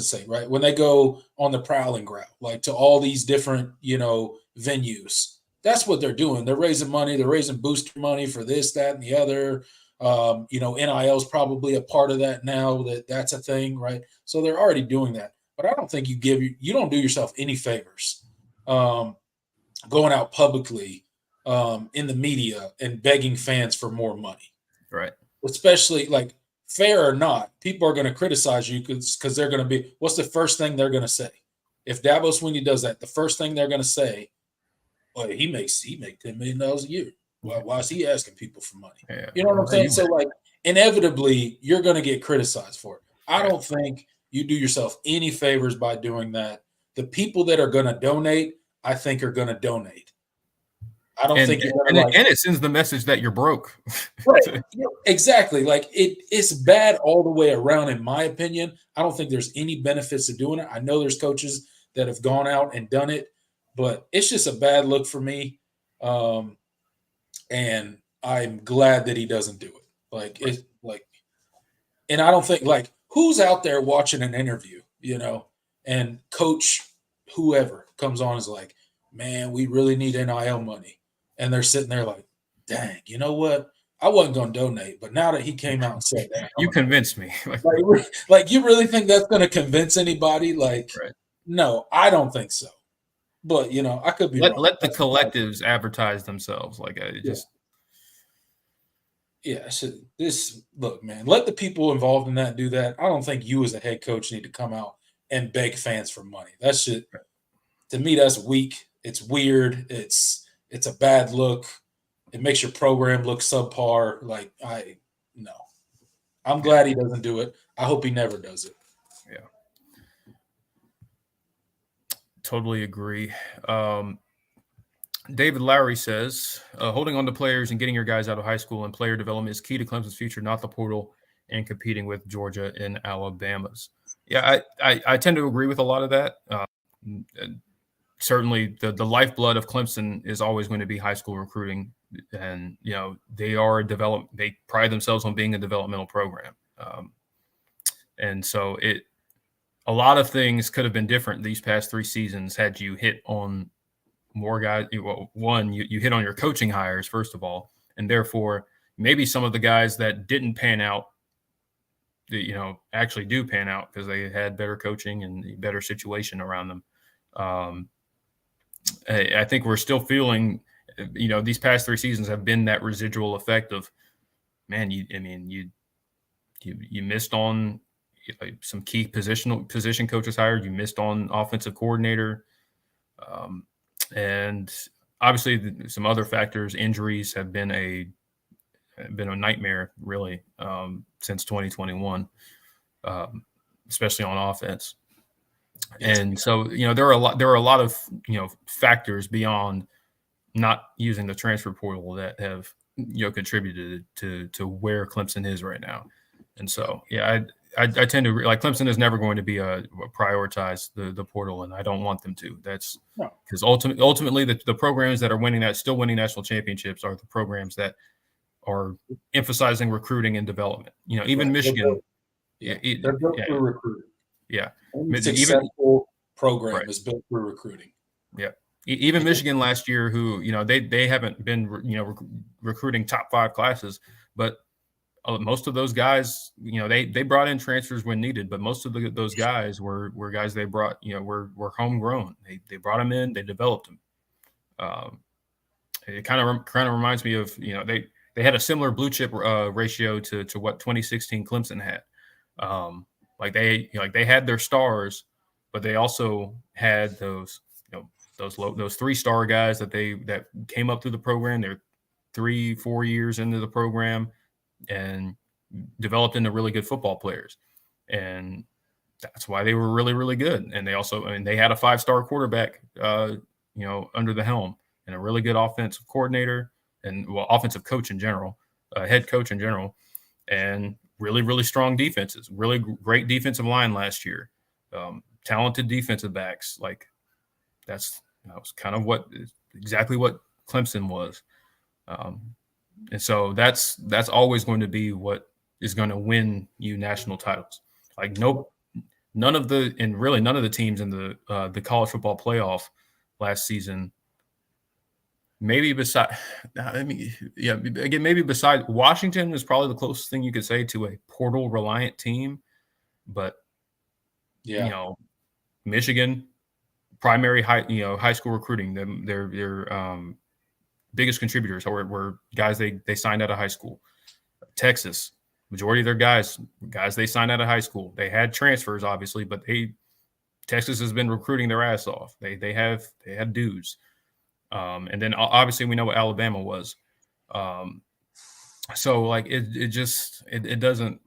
sake, right? When they go on the prowling ground, like to all these different, venues, that's what they're doing. They're raising money. They're raising booster money for this, that, and the other. NIL is probably a part of that now. That's a thing, right? So they're already doing that. But I don't think you don't do yourself any favors going out publicly in the media and begging fans for more money, right? Especially like. Fair or not, people are going to criticize you because they're going to be. What's the first thing they're going to say? If Dabo Swinney does that, the first thing they're going to say, "Well, he makes $10 million a year. Why is he asking people for money?" Yeah. You know what I'm saying? So, like, inevitably, you're going to get criticized for it. I don't think you do yourself any favors by doing that. The people that are going to donate, I think, are going to donate. I don't think and it sends the message that you're broke. Right. Exactly. Like it's bad all the way around, in my opinion. I don't think there's any benefits to doing it. I know there's coaches that have gone out and done it, but it's just a bad look for me. And I'm glad that he doesn't do it. And I don't think who's out there watching an interview, and coach whoever comes on is like, man, we really need NIL money. And they're sitting there like, dang, you know what? I wasn't going to donate, but now that he came out and said that, You convinced me. like, you really think that's going to convince anybody? Like, Right. no, I don't think so. But, I could be wrong. Let the collectives advertise themselves. Like, look, man, let the people involved in that do that. I don't think you as a head coach need to come out and beg fans for money. That shit, to me, that's weak. It's weird. It's a bad look. It makes your program look subpar. Like, no. I'm glad he doesn't do it. I hope he never does it. Yeah. Totally agree. David Lowry says, holding on to players and getting your guys out of high school and player development is key to Clemson's future, not the portal and competing with Georgia and Alabama's. Yeah, I tend to agree with a lot of that. Certainly the lifeblood of Clemson is always going to be high school recruiting. And, they pride themselves on being a developmental program. And so a lot of things could have been different these past 3 seasons had you hit on more guys. One, you hit on your coaching hires, first of all, and therefore maybe some of the guys that didn't pan out, actually do pan out because they had better coaching and a better situation around them. I think we're still feeling, these past 3 seasons have been that residual effect of, man, you missed on some key position coaches hired. You missed on offensive coordinator. And obviously some other factors, injuries have been a nightmare really since 2021, especially on offense. And so, there are a lot of, factors beyond not using the transfer portal that have, contributed to where Clemson is right now. And so, I tend to like Clemson is never going to be prioritize the portal, and I don't want them to. That's because ultimately the programs that are still winning national championships are the programs that are emphasizing recruiting and development. Even Michigan, they're built through recruiting. Yeah, any successful program is built through recruiting. Yeah, even Michigan last year, who they haven't been recruiting top 5 classes, but most of those guys, they brought in transfers when needed, but most of those guys were guys they brought, were homegrown. They brought them in, they developed them. It kind of reminds me of, they had a similar blue chip ratio to what 2016 Clemson had. They had their stars, but they also had those 3-star guys that came up through the program. They're 3-4 years into the program and developed into really good football players. And that's why they were really, really good. And they had a 5-star quarterback, under the helm, and a really good offensive coordinator and offensive coach in general, head coach in general, and really, really strong defenses, really great defensive line last year, talented defensive backs. Like that was kind of exactly what Clemson was. And so that's always going to be what is going to win you national titles. Like none of the teams in the college football playoff last season, maybe beside Washington is probably the closest thing you could say to a portal reliant team, but Michigan, primary high school recruiting, their biggest contributors were guys they signed out of high school. Texas, majority of their guys they signed out of high school. They had transfers, obviously, but Texas has been recruiting their ass off. They had dudes. And then obviously we know what Alabama was. So like it doesn't,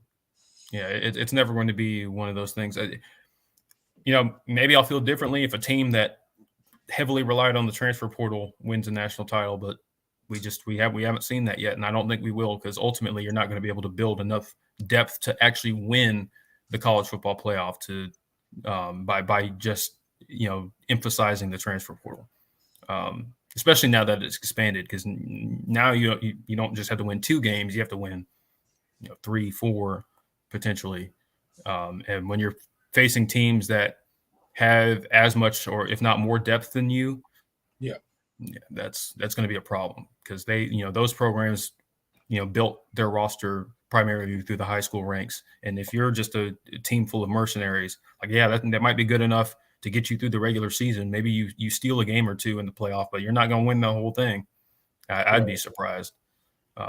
it's never going to be one of those things. Maybe I'll feel differently if a team that heavily relied on the transfer portal wins a national title, but we haven't seen that yet, and I don't think we will, because ultimately you're not going to be able to build enough depth to actually win the college football playoff by just emphasizing the transfer portal, especially now that it's expanded, because now you don't just have to win 2 games, you have to win 3, 4 potentially, and when you're facing teams that have as much or if not more depth than you, Yeah. Yeah, that's going to be a problem because they, those programs, built their roster primarily through the high school ranks. And if you're just a team full of mercenaries, like, yeah, that might be good enough to get you through the regular season. Maybe you steal a game or two in the playoff, but you're not going to win the whole thing. I'd be surprised.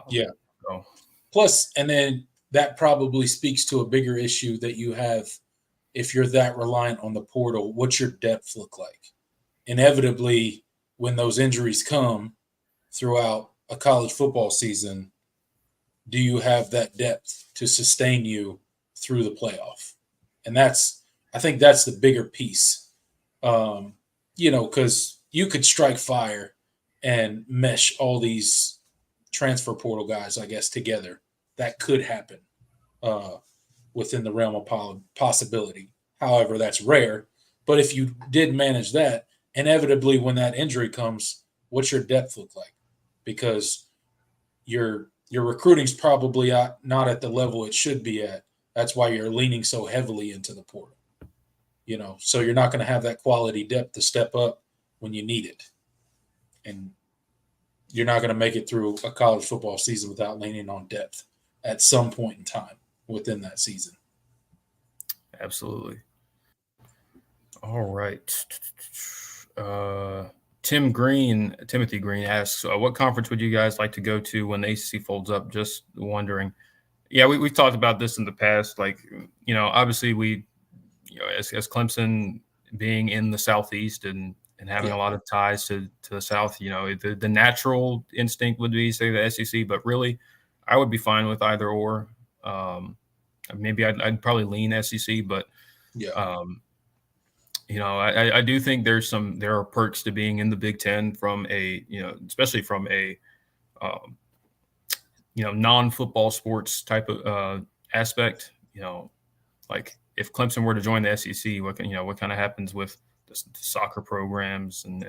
Yeah. So. Plus, and then that probably speaks to a bigger issue that you have if you're that reliant on the portal. What's your depth look like? Inevitably, when those injuries come throughout a college football season, do you have that depth to sustain you through the playoff? And I think that's the bigger piece. Because you could strike fire and mesh all these transfer portal guys, I guess, together. That could happen within the realm of possibility. However, that's rare. But if you did manage that, inevitably when that injury comes, what's your depth look like? Because your recruiting's probably not at the level it should be at. That's why you're leaning so heavily into the portal. So you're not going to have that quality depth to step up when you need it. And you're not going to make it through a college football season without leaning on depth at some point in time within that season. Absolutely. All right. Timothy Green asks, what conference would you guys like to go to when the ACC folds up? Just wondering. Yeah, we've talked about this in the past. Like, obviously we, as Clemson being in the Southeast and having a lot of ties to the South, the natural instinct would be say the SEC, but really I would be fine with either or. Maybe I'd probably lean SEC, but I do think there are perks to being in the Big Ten from especially from a non-football sports type of aspect. Like if Clemson were to join the SEC, what kind of happens with the soccer programs and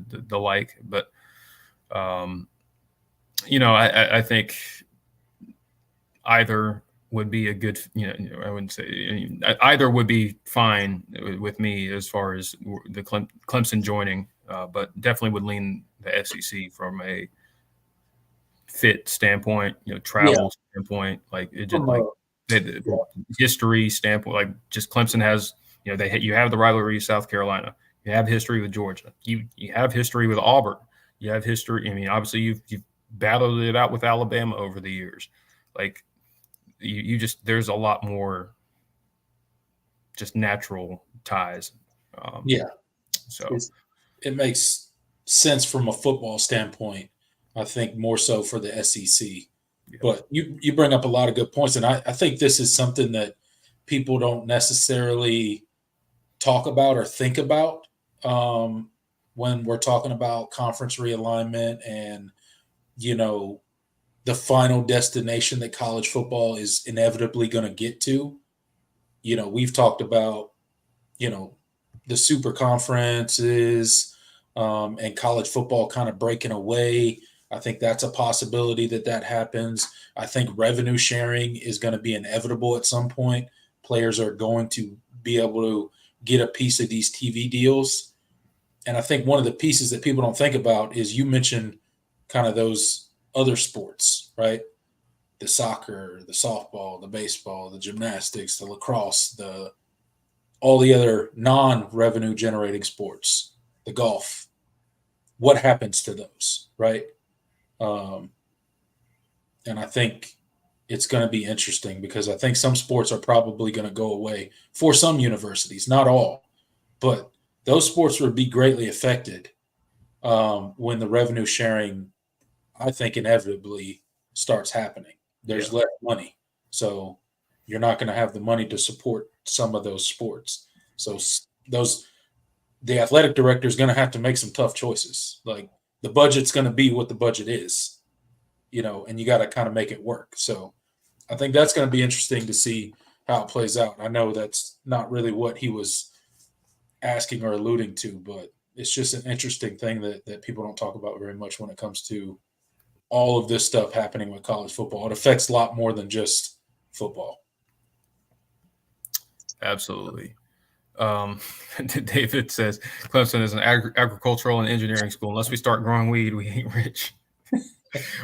the like. But I think either would be a good, I wouldn't say either would be fine with me as far as the Clemson joining, but definitely would lean the SEC from a fit standpoint, travel standpoint, like it just the history standpoint, like just Clemson has, you have the rivalry with South Carolina, you have history with Georgia, you have history with Auburn, you have history. I mean, obviously you've battled it out with Alabama over the years, like. You just there's a lot more just natural ties. So it makes sense from a football standpoint. I think more so for the SEC. Yeah. But you bring up a lot of good points, and I think this is something that people don't necessarily talk about or think about when we're talking about conference realignment and the final destination that college football is inevitably going to get to. We've talked about, the super conferences and college football kind of breaking away. I think that's a possibility that happens. I think revenue sharing is going to be inevitable at some point. Players are going to be able to get a piece of these TV deals. And I think one of the pieces that people don't think about is you mentioned kind of those other sports, right? The soccer, the softball, the baseball, the gymnastics, the lacrosse, all the other non-revenue generating sports, the golf. What happens to those, right? And I think it's going to be interesting because I think some sports are probably going to go away for some universities, not all, but those sports would be greatly affected when the revenue sharing, I think, inevitably starts happening. There's less money. So you're not going to have the money to support some of those sports. So the athletic director is going to have to make some tough choices. Like the budget's going to be what the budget is, and you got to kind of make it work. So I think that's going to be interesting to see how it plays out. I know that's not really what he was asking or alluding to, but it's just an interesting thing that people don't talk about very much when it comes to all of this stuff happening with college football. It affects a lot more than just football. Absolutely. David says Clemson is an agricultural and engineering school. Unless we start growing weed, we ain't rich.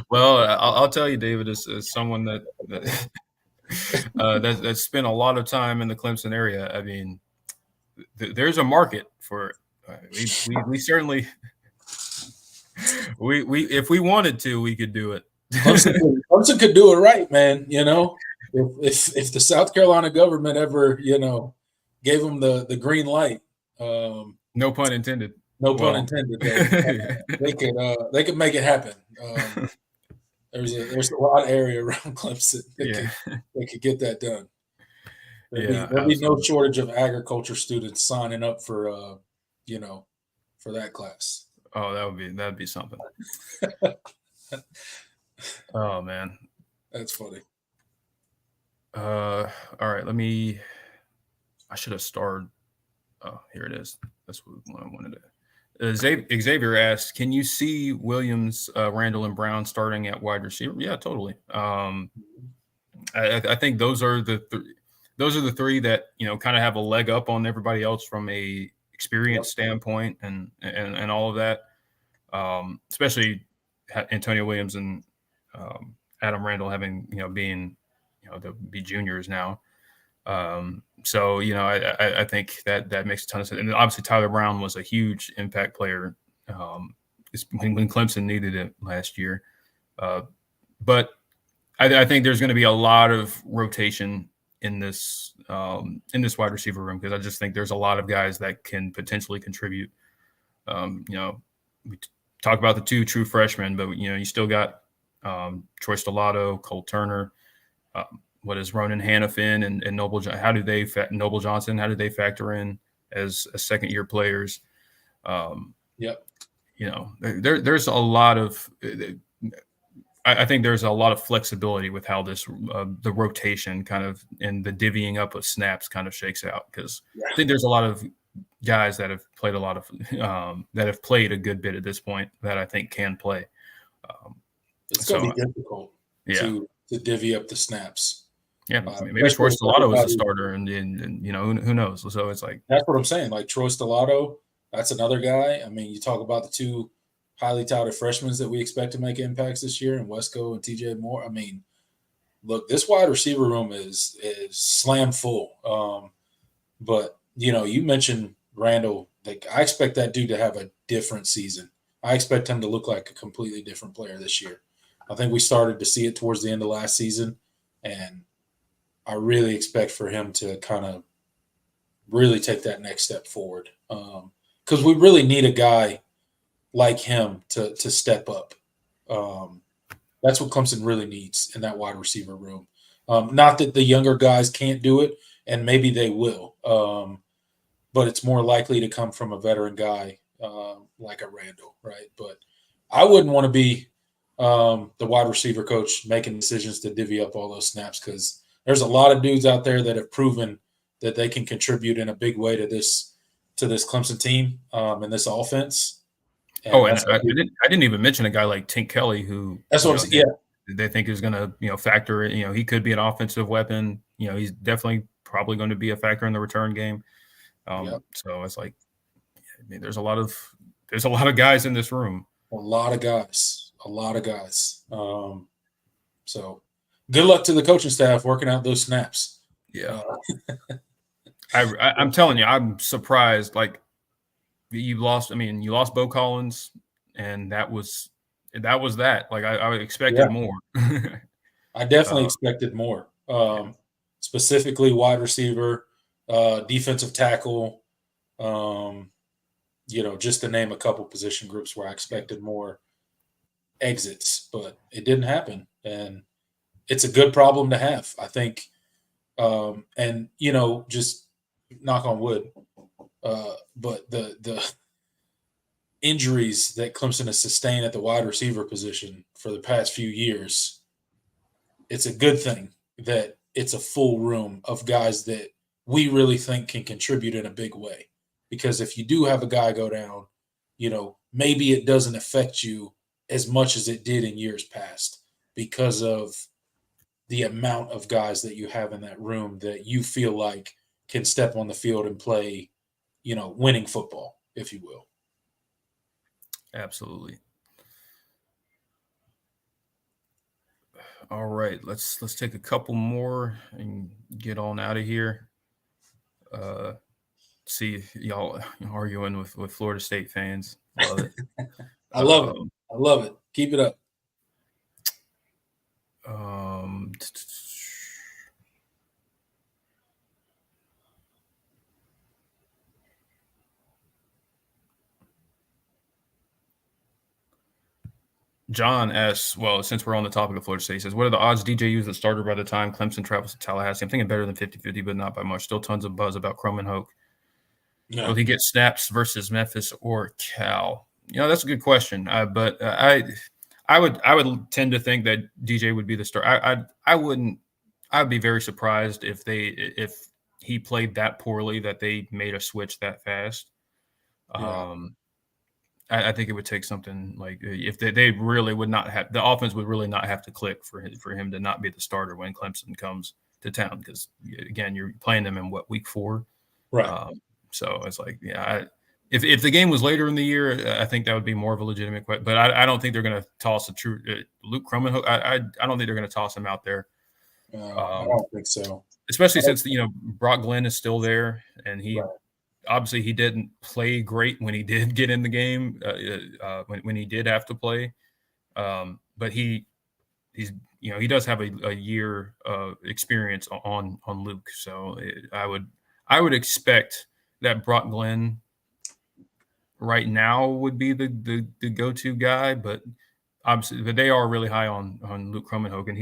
Well, I'll tell you, David, as someone that spent a lot of time in the Clemson area. I mean, there's a market for it. We certainly we if we wanted to, we could do it. Clemson could do it right, man. You know, if the South Carolina government ever, gave them the green light. No pun intended. No pun intended. They could make it happen. There's a lot of area around Clemson that could get that done. There'd be no shortage of agriculture students signing up for for that class. Oh, that'd be something. Oh man, that's funny. All right, I should have started. Oh, here it is. That's what I wanted to. Xavier asked, "Can you see Williams, Randall, and Brown starting at wide receiver?" Yeah, totally. I think those are the three that kind of have a leg up on everybody else from a experience standpoint and all of that. Especially Antonio Williams and Adam Randall having being they'll be juniors now. So I think that makes a ton of sense. And obviously Tyler Brown was a huge impact player when Clemson needed it last year. But I think there's going to be a lot of rotation in this wide receiver room, because I just think there's a lot of guys that can potentially contribute. We talk about the two true freshmen, but you still got Troy Stellato, Cole Turner. What is Ronan Hannafin and Noble? How do they Noble Johnson? How do they factor in as second year players? There's a lot of. I think there's a lot of flexibility with how this the rotation kind of and the divvying up of snaps kind of shakes out, because I think there's a lot of guys that have played that have played a good bit at this point that I think can play. It's going to be difficult to divvy up the snaps. Yeah, maybe Troy Stellato is a starter, and who knows? So it's like that's what I'm saying. Like Troy Stellato, that's another guy. I mean, you talk about the two highly touted freshmen that we expect to make impacts this year, and Wesco and TJ Moore. I mean, look, this wide receiver room is slam full. But you mentioned Randall. Like, I expect that dude to have a different season. I expect him to look like a completely different player this year. I think we started to see it towards the end of last season, and I really expect for him to kind of really take that next step forward, because we really need a guy like him to step up. That's what Clemson really needs in that wide receiver room. Not that the younger guys can't do it, and maybe they will, but it's more likely to come from a veteran guy like a Randall, right? But I wouldn't want to be the wide receiver coach making decisions to divvy up all those snaps, because there's a lot of dudes out there that have proven that they can contribute in a big way to this Clemson team and this offense. And I didn't even mention a guy like Tink Kelly, who they think is going to factor in. He could be an offensive weapon. He's definitely probably going to be a factor in the return game. So it's like, there's a lot of guys in this room. A lot of guys. So good luck to the coaching staff working out those snaps. Yeah. I'm telling you, I'm surprised. Like, you lost Bo Collins, and that was that. Like, I expected more. I definitely expected more. Specifically wide receiver, defensive tackle, just to name a couple position groups where I expected more exits, but it didn't happen. And it's a good problem to have, I think. And just knock on wood, but the injuries that Clemson has sustained at the wide receiver position for the past few years, it's a good thing that it's a full room of guys that we really think can contribute in a big way. Because if you do have a guy go down, maybe it doesn't affect you as much as it did in years past, because of the amount of guys that you have in that room that you feel like can step on the field and play, winning football, if you will. Absolutely. All right, let's take a couple more and get on out of here. See y'all arguing with Florida State fans. Love it. I love it. I love it. Keep it up. John asks, well, since we're on the topic of Florida State, he says, what are the odds DJ used the starter by the time Clemson travels to Tallahassee? I'm thinking better than 50-50, but not by much. Still tons of buzz about Crum-Hoke. No. Will he get snaps versus Memphis or Cal? That's a good question. But I would tend to think that DJ would be the starter. I would be very surprised if he played that poorly that they made a switch that fast. Yeah. I think it would take something like if they really would not have the offense would really not have to click for him to not be the starter when Clemson comes to town, because again you're playing them in week 4, right? So it's like if the game was later in the year, I think that would be more of a legitimate question. But I don't think they're going to toss a true Luke Crum-Hoke. I don't think they're going to toss him out there. I don't think so, especially since Brock Glenn is still there, and he. Right. Obviously, he didn't play great when he did get in the game, when he did have to play. But he does have a year experience on Luke. So I would expect that Brock Glenn right now would be the go-to guy. But obviously, but they are really high on Luke Crum-Hoke, and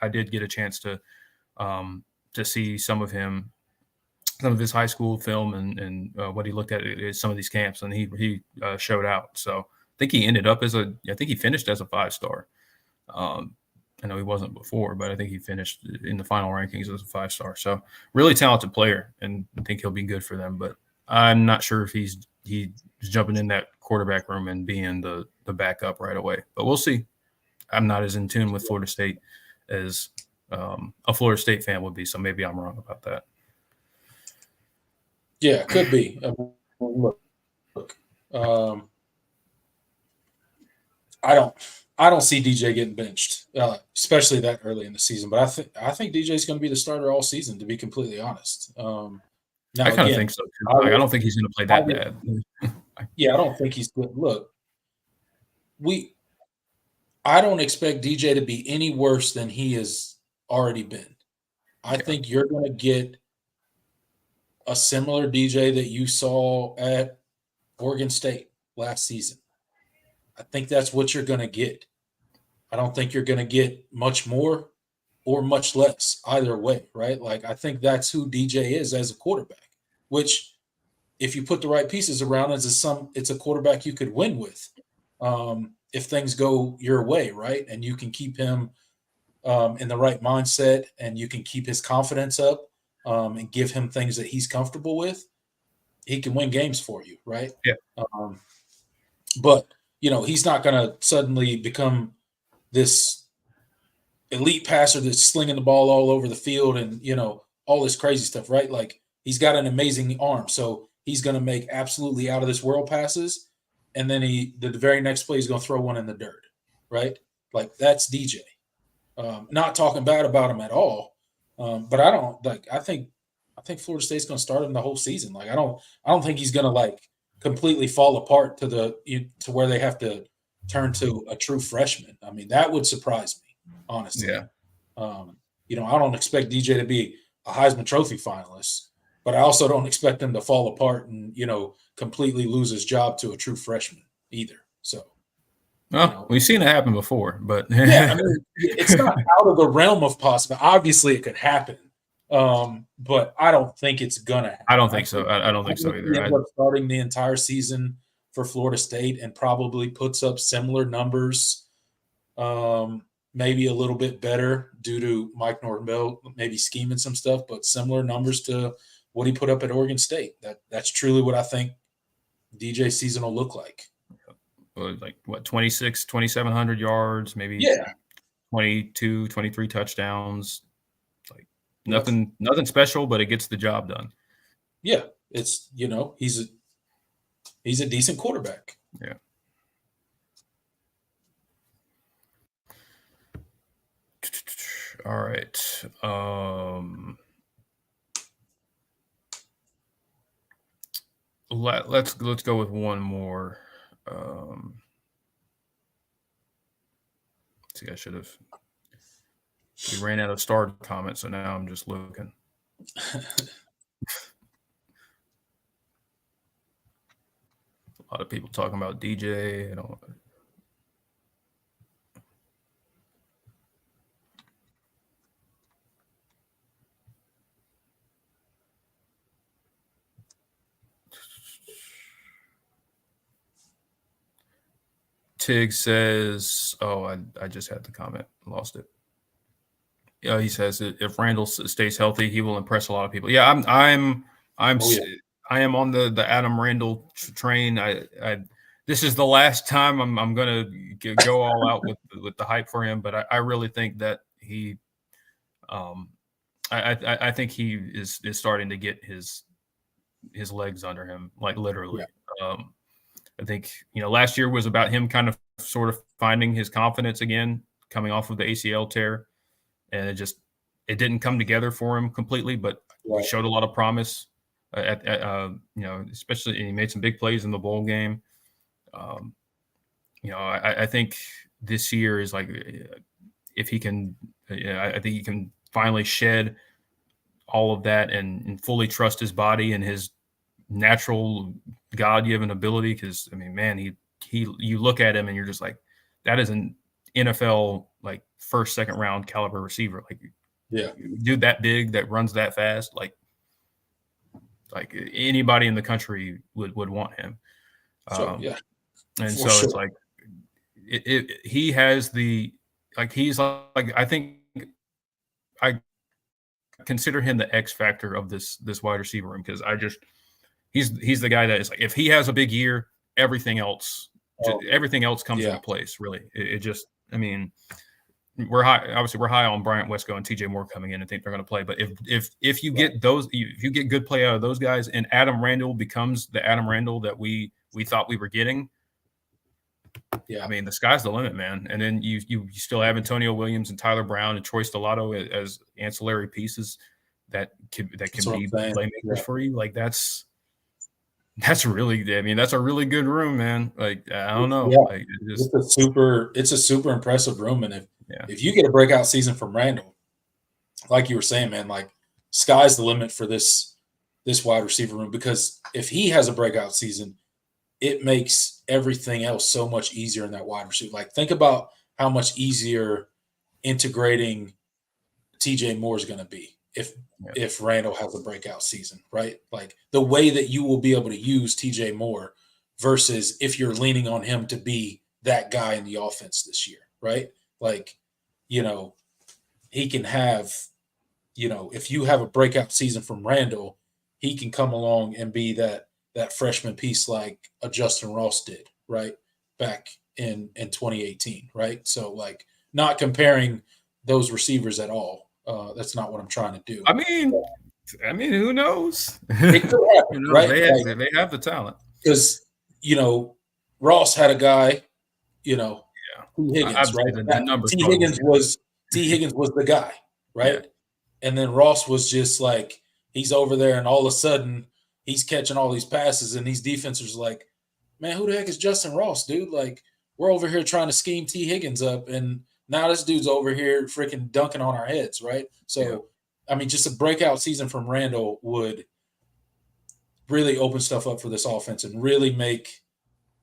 I did get a chance to see some of his high school film and what he looked at some of these camps, and he showed out. So I think he ended up I think he finished as a 5-star. I know he wasn't before, but I think he finished in the final rankings as a 5-star. So really talented player, and I think he'll be good for them. But I'm not sure if he's jumping in that quarterback room and being the backup right away. But we'll see. I'm not as in tune with Florida State as a Florida State fan would be, so maybe I'm wrong about that. Yeah, could be. Look, I don't see DJ getting benched, especially that early in the season. But I think DJ is going to be the starter all season, to be completely honest. Now, I kind of think so too. I don't think he's going to play that bad. Yeah, I don't think he's good. Look, I don't expect DJ to be any worse than he has already been. I think you're going to get a similar DJ that you saw at Oregon State last season. I think that's what you're going to get. I don't think you're going to get much more or much less either way, right? Like, I think that's who DJ is as a quarterback, which if you put the right pieces around it's a quarterback you could win with if things go your way, right? And you can keep him in the right mindset, and you can keep his confidence up. And give him things that he's comfortable with, he can win games for you, right? Yeah. But, he's not going to suddenly become this elite passer that's slinging the ball all over the field and, all this crazy stuff, right? Like, he's got an amazing arm, so he's going to make absolutely out of this world passes, and then the very next play he's going to throw one in the dirt, right? Like, that's DJ. Not talking bad about him at all. But I don't like. I think Florida State's going to start him the whole season. Like, I don't think he's going to completely fall apart to where they have to turn to a true freshman. I mean, that would surprise me, honestly. Yeah. I don't expect DJ to be a Heisman Trophy finalist, but I also don't expect him to fall apart and completely lose his job to a true freshman either. So. Well, we've seen it happen before, but yeah, I mean, it's not out of the realm of possible. Obviously, it could happen, but I don't think it's gonna happen. I don't think so. I don't think so either. He ends up starting the entire season for Florida State and probably puts up similar numbers, maybe a little bit better due to Mike Norvell maybe scheming some stuff, but similar numbers to what he put up at Oregon State. That's truly what I think DJ's season will look like. Like what, 2,700 yards, maybe 22, 23 touchdowns. Like, Nothing special, but it gets the job done. Yeah, it's he's a decent quarterback. Yeah. All right. Let's go with one more. See, I should have. We ran out of starred comments, so now I'm just looking. A lot of people talking about DJ. Tig says, "Oh, I just had the comment, lost it." Yeah, he says if Randall stays healthy, he will impress a lot of people. Yeah, I am on the Adam Randall train. This is the last time I'm gonna go all out with the hype for him, but I really think that he, I think he is starting to get his legs under him, like literally. Yeah. I think last year was about him kind of sort of finding his confidence again, coming off of the ACL tear, and it didn't come together for him completely, but he showed a lot of promise. Especially he made some big plays in the bowl game. I think this year is like if he can, I think he can finally shed all of that and fully trust his body and his natural God-given ability. Because I mean, man, you look at him and you're just like, that is an NFL like first, second round caliber receiver. Like, yeah, dude that big that runs that fast, like anybody in the country would want him. Yeah, and so sure. It's like he has the he's like I think I consider him the X factor of this wide receiver room, because he's the guy that is like, if he has a big year, everything else comes into place. Really, it just, I mean, we're high on Bryant Wesco and TJ Moore coming in and think they're going to play. But if you get those, if you get good play out of those guys, and Adam Randall becomes the Adam Randall that we thought we were getting, I mean, the sky's the limit, man. And then you still have Antonio Williams and Tyler Brown and Troy Stellato as ancillary pieces that can be playmakers for you. Like that's really, I mean, that's a really good room, man. Like, I don't know. Yeah. Like, it's a super impressive room. And if you get a breakout season from Randall, like you were saying, man, like sky's the limit for this wide receiver room, because if he has a breakout season, it makes everything else so much easier in that wide receiver. Like, think about how much easier integrating TJ Moore is going to be if Randall has a breakout season, right? Like the way that you will be able to use TJ Moore versus if you're leaning on him to be that guy in the offense this year, right? Like, he can have, if you have a breakout season from Randall, he can come along and be that freshman piece like a Justin Ross did, right? Back in 2018, right? So, like, not comparing those receivers at all. That's not what I'm trying to do. I mean, who knows? It could happen, right? They have the talent. Because, Ross had a guy, T. Higgins, right? T. Higgins was the guy, right? Yeah. And then Ross was just like, he's over there, and all of a sudden he's catching all these passes, and these defenses are like, man, who the heck is Justin Ross, dude? Like, we're over here trying to scheme T. Higgins up, and now this dude's over here freaking dunking on our heads, right? So, I mean, just a breakout season from Randall would really open stuff up for this offense and really make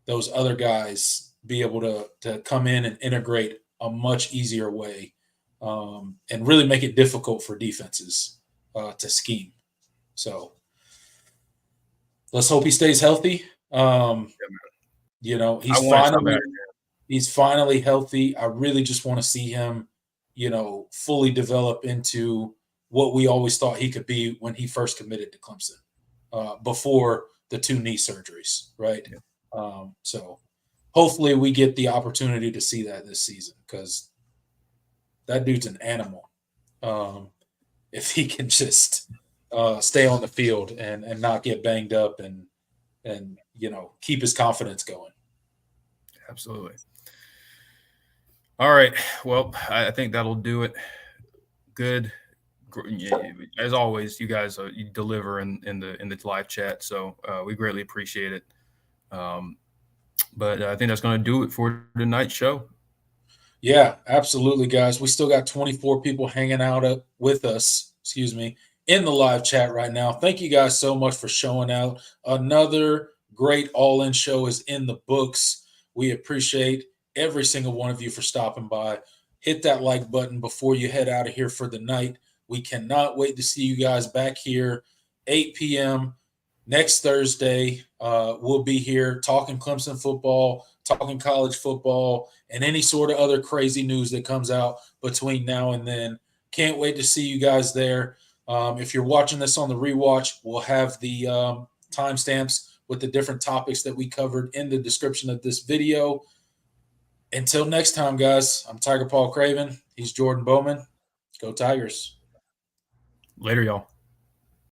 those other guys be able to come in and integrate a much easier way, and really make it difficult for defenses to scheme. So let's hope he stays healthy. He's finally healthy. I really just want to see him, fully develop into what we always thought he could be when he first committed to Clemson, before the 2 knee surgeries, right? Yeah. So hopefully we get the opportunity to see that this season, because that dude's an animal. if he can just stay on the field and not get banged up and keep his confidence going. Absolutely. All right. Well, I think that'll do it. Good. As always, you guys you deliver in the live chat, so we greatly appreciate it. But I think that's going to do it for tonight's show. Yeah, absolutely, guys. We still got 24 people hanging out with us, in the live chat right now. Thank you guys so much for showing out. Another great all-in show is in the books. We appreciate every single one of you for stopping by. Hit that like button before you head out of here for the night. We cannot wait to see you guys back here, 8 p.m. next Thursday. We'll be here talking Clemson football, talking college football, and any sort of other crazy news that comes out between now and then. Can't wait to see you guys there. If you're watching this on the rewatch, we'll have the timestamps with the different topics that we covered in the description of this video. Until next time, guys, I'm Tiger Paul Craven. He's Jordan Bowman. Go Tigers. Later, y'all.